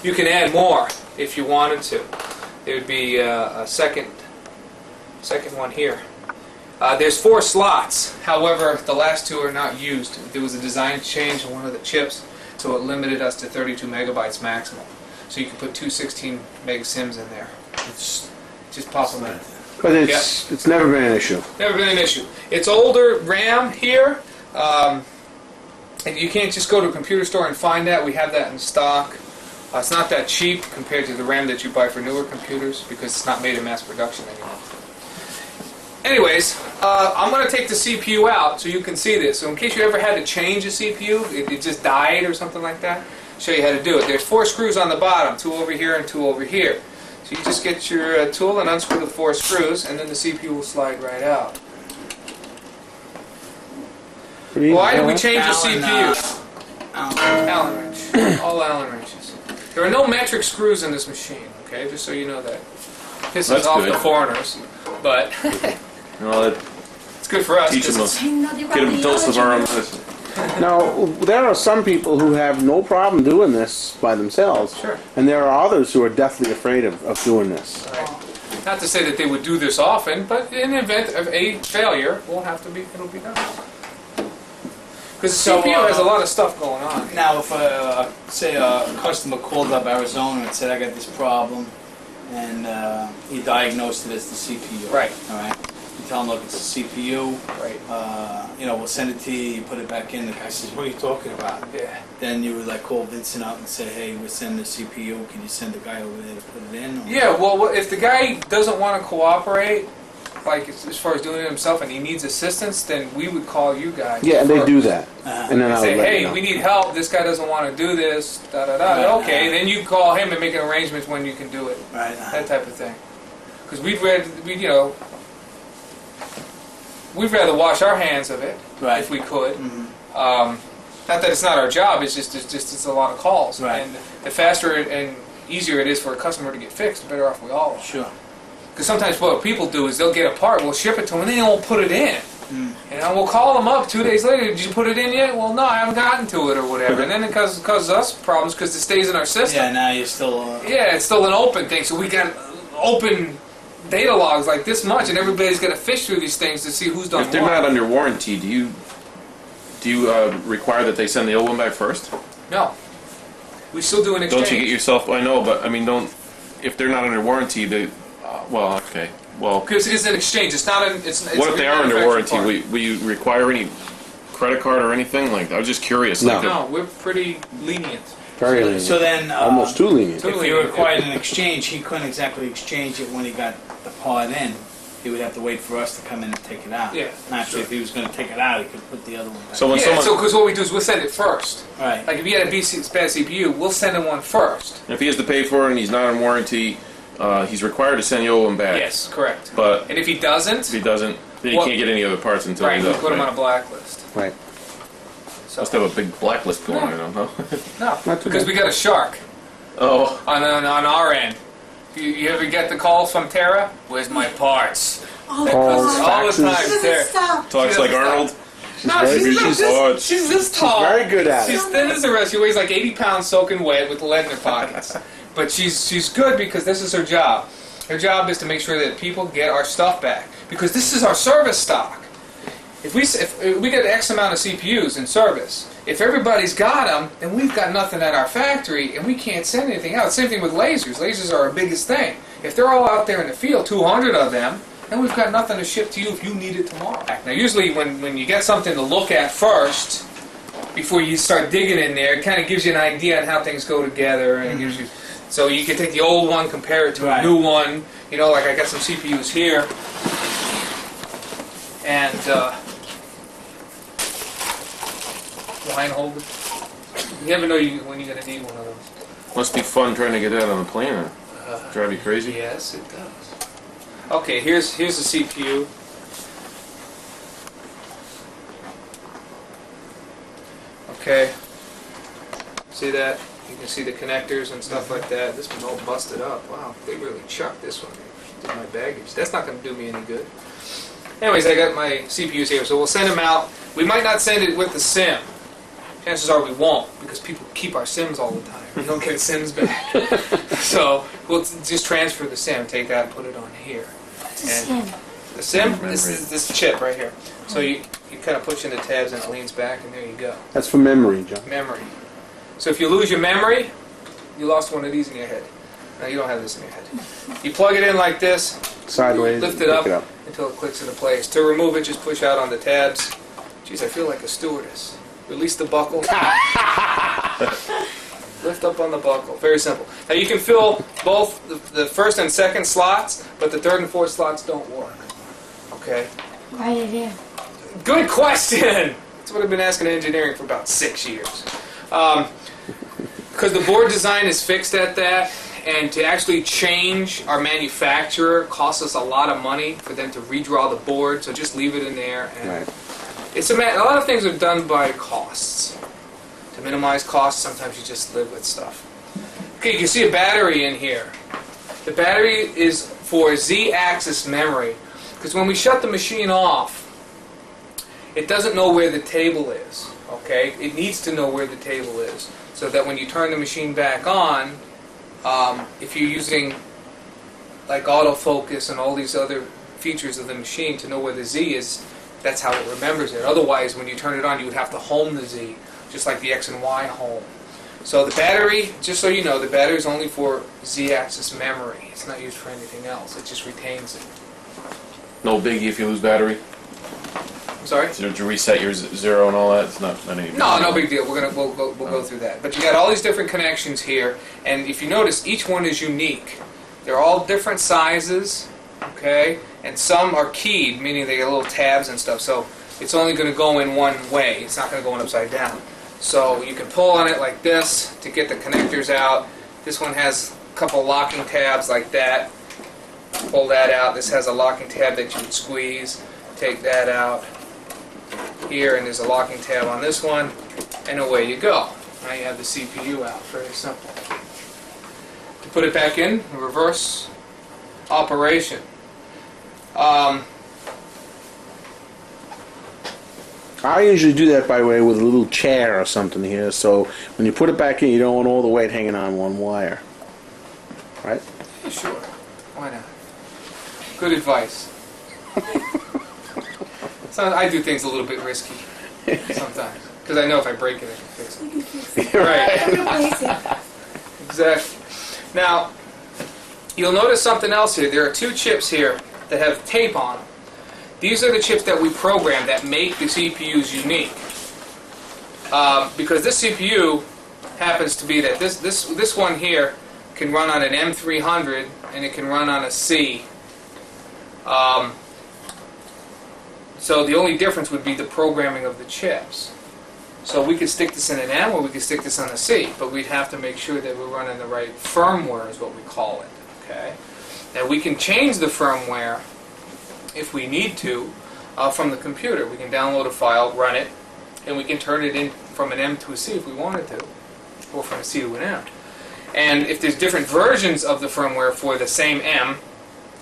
You can add more if you wanted to. There would be a second one here. There's 4 slots. However, the last 2 are not used. There was a design change on one of the chips, so it limited us to 32 megabytes maximum. So you can put 2 16 meg SIMs in there. Just pop them in. But it's never been an issue. Never been an issue. It's older RAM here, and you can't just go to a computer store and find that. We have that in stock. It's not that cheap compared to the RAM that you buy for newer computers because it's not made in mass production anymore. Anyways, I'm going to take the CPU out so you can see this. So in case you ever had to change a CPU, it just died or something like that, I'll show you how to do it. There's 4 screws on the bottom, 2 over here and 2 over here. So you just get your tool and unscrew the 4 screws, and then the CPU will slide right out. Why did we change the CPU? Allen wrench. All Allen wrenches. There are no metric screws in this machine, okay? Just so you know that. Pisses off the foreigners, but Well, it's good for us. teach them Cause get them a dose of our own medicine. Now, there are some people who have no problem doing this by themselves. Sure. And there are others who are deathly afraid of doing this. right. Not to say that they would do this often, but in the event of a failure, it'll be done. Because the CPU has a lot of stuff going on. Now, if say a customer called up Arizona and said, "I got this problem," and he diagnosed it as the CPU. Right. All right. You tell him, "Look, it's a CPU. Right. We'll send it to you. You put it back in." The guy says, "What are you talking about?" Yeah. Then you would like call Vincent up and say, "Hey, we're sending the CPU. Can you send the guy over there to put it in?" Or? Yeah, well, if the guy doesn't want to cooperate, like as far as doing it himself, and he needs assistance, then we would call you guys. Yeah, and they first. do that. And then I Say, would let hey, you know. we need help. This guy doesn't want to do this. Da da da. Right. Okay, then you call him and make an arrangement when you can do it. Right. That type of thing. Because we'd rather wash our hands of it Right. if we could. Mm-hmm. Not that it's not our job. It's just it's a lot of calls. Right. And the faster and easier it is for a customer to get fixed, the better off we all are. Sure. Because sometimes what people do is they'll get a part, we'll ship it to them, and then they won't put it in. And we'll call them up 2 days later, did you put it in yet? Well, no, I haven't gotten to it, or whatever. And then it causes us problems because it stays in our system. Yeah. Now you're still. Yeah, it's still an open thing, so we got open data logs like this much, and everybody's got to fish through these things to see who's done If they're what. not under warranty, do you require that they send the old one back first? No. We still do an exchange. Don't you get yourself? I know, but I mean, don't if they're not under warranty, they, well, okay. Well, Because it is an exchange. It's not an. It's what if they are under remanufactured warranty? part. Will you require any credit card or anything? Like, I was just curious. No. Like, No, we're pretty lenient. Very lenient. So then, Almost too lenient. Too if he required an exchange, he couldn't exactly exchange it when he got the part in. He would have to wait for us to come in and take it out. Yeah, Naturally, if he was going to take it out, he could put the other one back. So when Yeah, someone, so because what we do is we'll send it first. Right. Like if you had a bad CPU, we'll send him one first. if he has to pay for it and he's not on warranty, he's required to send you one back. Yes, correct. But And if he if doesn't, he doesn't, then he Well- can't get any other parts until right, he's we'll up. put him right? on a blacklist. Right. So, Must have a big blacklist going on, huh? no, Not too because bad. we got a shark Oh, on our end. You ever get the calls from Tara? Where's my parts? Oh, That Calls, comes God. all the faxes. time. Doesn't Tara. stop. talks She like doesn't Arnold. No, very she's, good. not She's- she's this tall. Very good at She's it. thin as the rest. She weighs like 80 pounds soaking wet with lead in her pockets. But she's good because this is her job. Her job is to make sure that people get our stuff back. Because this is our service stock. If we get X amount of CPUs in service, if everybody's got them, then we've got nothing at our factory and we can't send anything out. Same thing with lasers. Lasers are our biggest thing. If they're all out there in the field, 200 of them, then we've got nothing to ship to you if you need it tomorrow. Now usually when you get something to look at first, before you start digging in there, it kind of gives you an idea on how things go together, and it gives you, so you can take the old one, compare it to a Right. new one. You know, like I got some CPUs here, and line holder. You never know when you're going to need one of those. Must be fun trying to get that on the plane. Drive you crazy. Yes, it does. Okay, here's the CPU. Okay, see that? You can see the connectors and stuff like that. This one's all busted up. Wow, they really chucked this one. Did my baggage. That's not going to do me any good. Anyways, I got my CPUs here, so we'll send them out. We might not send it with the SIM. Chances are we won't, because people keep our SIMs all the time. We don't get SIMs back. So we'll just transfer the SIM, take that and put it on here. What's a And SIM? the SIM, this is this chip right here. So you kind of push in the tabs and it leans back, and there you go. That's for memory, John. Memory. So if you lose your memory, you lost one of these in your head. No, you don't have this in your head. You plug it in like this, Sideways. lift pick it up, it up. until it clicks into place. To remove it, just push out on the tabs. Jeez, I feel like a stewardess. Release the buckle. Lift up on the buckle. Very simple. Now you can fill both the first and second slots, but the third and fourth slots don't work. Okay? Write it in. Good question! That's what I've been asking engineering for about 6 years. Because the board design is fixed at that, and to actually change our manufacturer costs us a lot of money for them to redraw the board, so just leave it in there. And Right. it's a lot of things are done by costs. To minimize costs, sometimes you just live with stuff. Okay, you can see a battery in here. The battery is for Z-axis memory, because when we shut the machine off, it doesn't know where the table is, okay? It needs to know where the table is, so that when you turn the machine back on, if you're using like autofocus and all these other features of the machine to know where the Z is, that's how it remembers it. Otherwise, when you turn it on, you would have to home the Z, just like the X and Y home. So the battery, just so you know, the battery is only for Z-axis memory. It's not used for anything else. It just retains it. No biggie if you lose battery. I'm sorry? So to reset your zero and all that. It's not any. No big deal. We'll go through that. But you got all these different connections here, and if you notice, each one is unique. They're all different sizes, okay? And some are keyed, meaning they got little tabs and stuff. So it's only going to go in one way. It's not going to go in upside down. So you can pull on it like this to get the connectors out. This one has a couple locking tabs like that. Pull that out. This has a locking tab that you would squeeze. Take that out here, and there's a locking tab on this one, and away you go. Now you have the CPU out. Very simple. To put it back in, reverse operation. I usually do that, by the way, with a little chair or something here, so when you put it back in, you don't want all the weight hanging on one wire. Right? Sure. Why not? Good advice. So I do things a little bit risky sometimes, because I know if I break it, I can fix it. Right. Replace it. Exactly. Now, You'll notice something else here. There are two chips here that have tape on them. These are the chips that we program that make the CPUs unique. Because this CPU happens to be that this one here can run on an M300 and it can run on a C. So the only difference would be the programming of the chips. So we could stick this in an M or we could stick this on a C, but we'd have to make sure that we're running the right firmware is what we call it. Okay? Now we can change the firmware if we need to from the computer. We can download a file, run it, and we can turn it in from an M to a C if we wanted to, or from a C to an M. And if there's different versions of the firmware for the same M,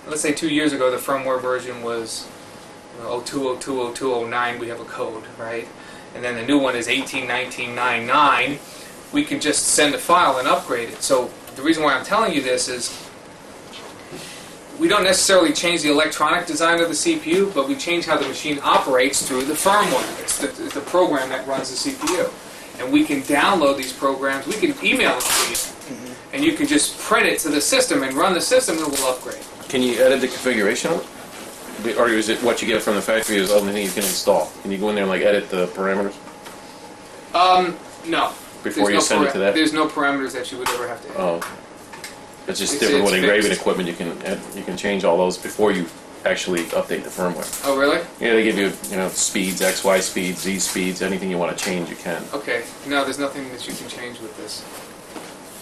let's say 2 years ago the firmware version was 02, 02, 02, 09, we have a code, right? And then the new one is 18.19.99, we can just send a file and upgrade it. So the reason why I'm telling you this is we don't necessarily change the electronic design of the CPU, but we change how the machine operates through the firmware. It's the program that runs the CPU. And we can download these programs, we can email it to you, and you can just print it to the system and run the system and it will upgrade. Can you edit the configuration of it? Or is it what you get from the factory is the only thing you can install? Can you go in there and like edit the parameters? No. Before you send it to that? There's no parameters that you would ever have to edit. Oh, okay. It's just It's different with engraving fixed. equipment. You can change all those before you actually update the firmware. Oh, really? Yeah, they give you speeds, X, Y speeds, Z speeds, anything you want to change, you can. Okay. No, there's nothing that you can change with this.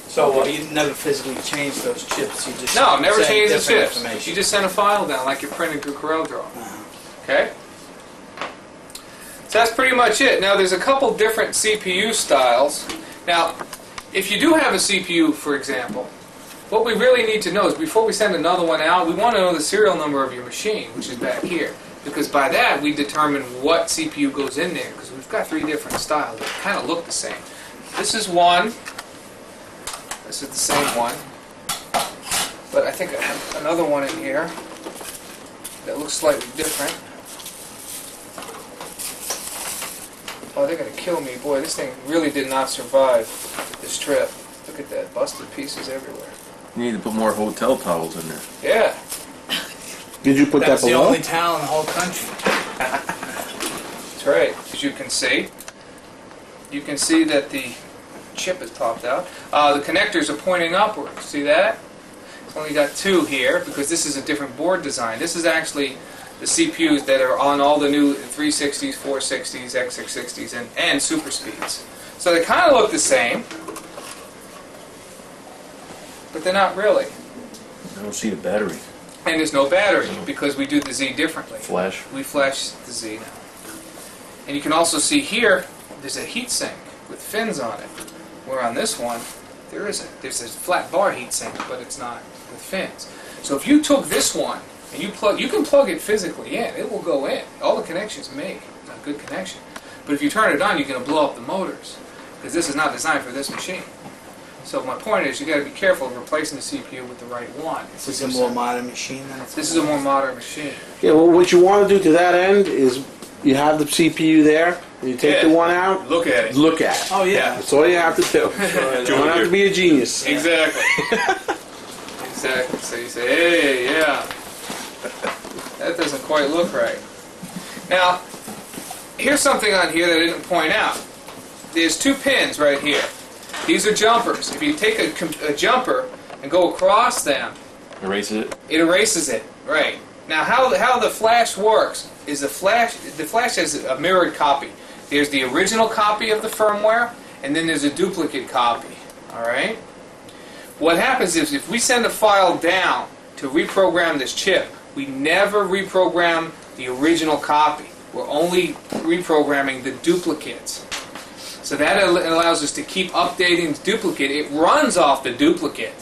So you never physically change those chips. You just No, never send change the different chips. information. You just send a file down like you're printing through CorelDRAW. Okay? So that's pretty much it. Now there's a couple different CPU styles. Now, if you do have a CPU, for example, what we really need to know is before we send another one out, we want to know the serial number of your machine, which is back here. Because by that, we determine what CPU goes in there. Because we've got 3 different styles that kind of look the same. This is one. This is the same one. But I think I have another one in here that looks slightly different. Oh, they're going to kill me. Boy, this thing really did not survive this trip. Look at that. Busted pieces everywhere. You need to put more hotel towels in there. Yeah. Did you put That's that the below? only towel in the whole country. That's right. As you can see that the chip is popped out. The connectors are pointing upwards. See that? It's only got 2 here because this is a different board design. This is actually the CPUs that are on all the new 360s, 460s, x660s, and super speeds. So they kind of look the same, but they're not really. I don't see the battery. And there's no battery because we do the Z differently. Flash. We flash the Z now. And you can also see here, there's a heat sink with fins on it. Where on this one, there isn't. There's a flat bar heat sink, but it's not with fins. So if you took this one, and you can plug it physically in. It will go in. All the connections make a good connection. But if you turn it on, you're going to blow up the motors because this is not designed for this machine. So my point is, you got to be careful of replacing the CPU with the right one. This is a more modern machine than This is a more modern machine. Yeah, well, what you want to do to that end is you have the CPU there, and you take Yeah. the one out, Look at it. look at it. Oh yeah. That's all you have to do. You don't have to be a genius. Exactly. Exactly. So you say, hey, yeah. That doesn't quite look right. Now, here's something on here that I didn't point out. There's 2 pins right here. These are jumpers. If you take a jumper and go across them, Erases it. it erases it. Right. Now, how the flash works is the flash has a mirrored copy. There's the original copy of the firmware, and then there's a duplicate copy. All right? What happens is if we send a file down to reprogram this chip, we never reprogram the original copy. We're only reprogramming the duplicates. So that allows us to keep updating the duplicate. It runs off the duplicate.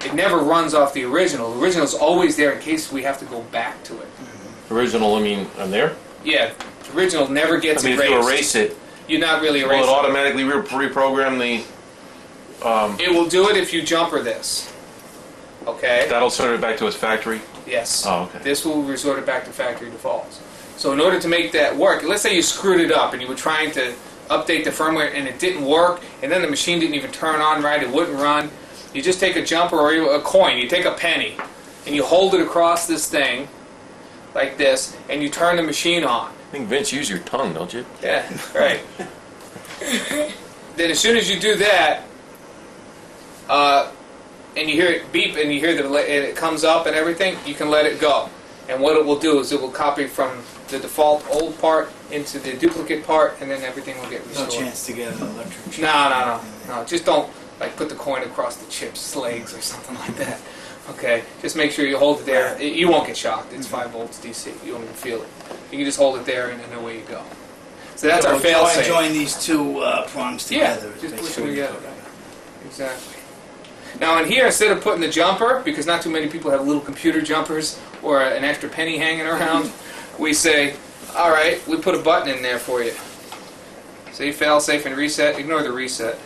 It never runs off the original. The original is always there in case we have to go back to it. Original, I mean, on there? Yeah, the original never gets I mean, erased. if you erase it, You're not really will erasing it automatically reprogram the... It will do it if you jumper this. Okay? That'll send it back to its factory? Yes. Oh, okay. This will resort it back to factory defaults. So in order to make that work, let's say you screwed it up and you were trying to update the firmware and it didn't work, and then the machine didn't even turn on right, it wouldn't run. You just take a jumper or even a coin. You take a penny, and you hold it across this thing, like this, and you turn the machine on. I think, Vince, use your tongue, don't you? Yeah, right. Then as soon as you do that, and you hear it beep, and you hear that it comes up and everything, you can let it go. And what it will do is it will copy from the default old part into the duplicate part, and then everything will get No restored. chance to get an electric shock. No. Just don't like put the coin across the chip's legs or something like that. Okay, just make sure you hold it there. You won't get shocked. It's 5 volts DC. You won't even feel it. You can just hold it there, and then away you go. So that's our fail-safe. Join these two prongs Yeah, together. just push basically. them together. Exactly. Now in here, instead of putting the jumper, because not too many people have little computer jumpers or an extra penny hanging around, we say, all right, we put a button in there for you. See, fail-safe and reset. Ignore the reset.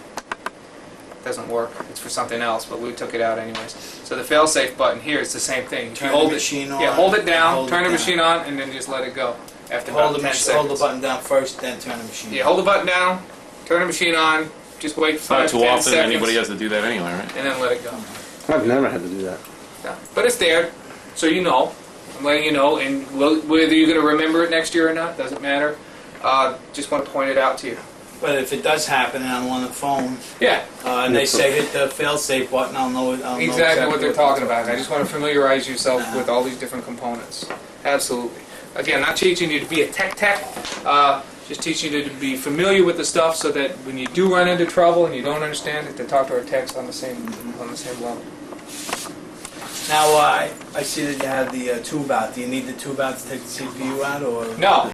Doesn't work. It's for something else, but we took it out anyways. So the fail-safe button here is the same thing. Turn You hold the it, machine on. Yeah, hold it down, hold turn it the down. machine on, and then just let it go after Hold about 10 the seconds. button down first, then turn the machine. Yeah, hold the button down, turn the machine on, just wait It's not 5 too 10 often seconds, anybody has to do that anyway, right? and then let it go. I've never had to do that. Yeah. But it's there, so you know. I'm letting you know, and whether you're going to remember it next year or not, doesn't matter. Just want to point it out to you. But if it does happen and I'm on the phone, Yeah, and they say hit the fail-safe button, I'll know exactly what they're talking about. I just want to familiarize yourself with all these different components. Absolutely. Again, not teaching you to be a tech, just teaching you to be familiar with the stuff so that when you do run into trouble and you don't understand it, to talk to our techs on the same level. Now, I see that you have the tube out. Do you need the tube out to take the CPU out, or? No,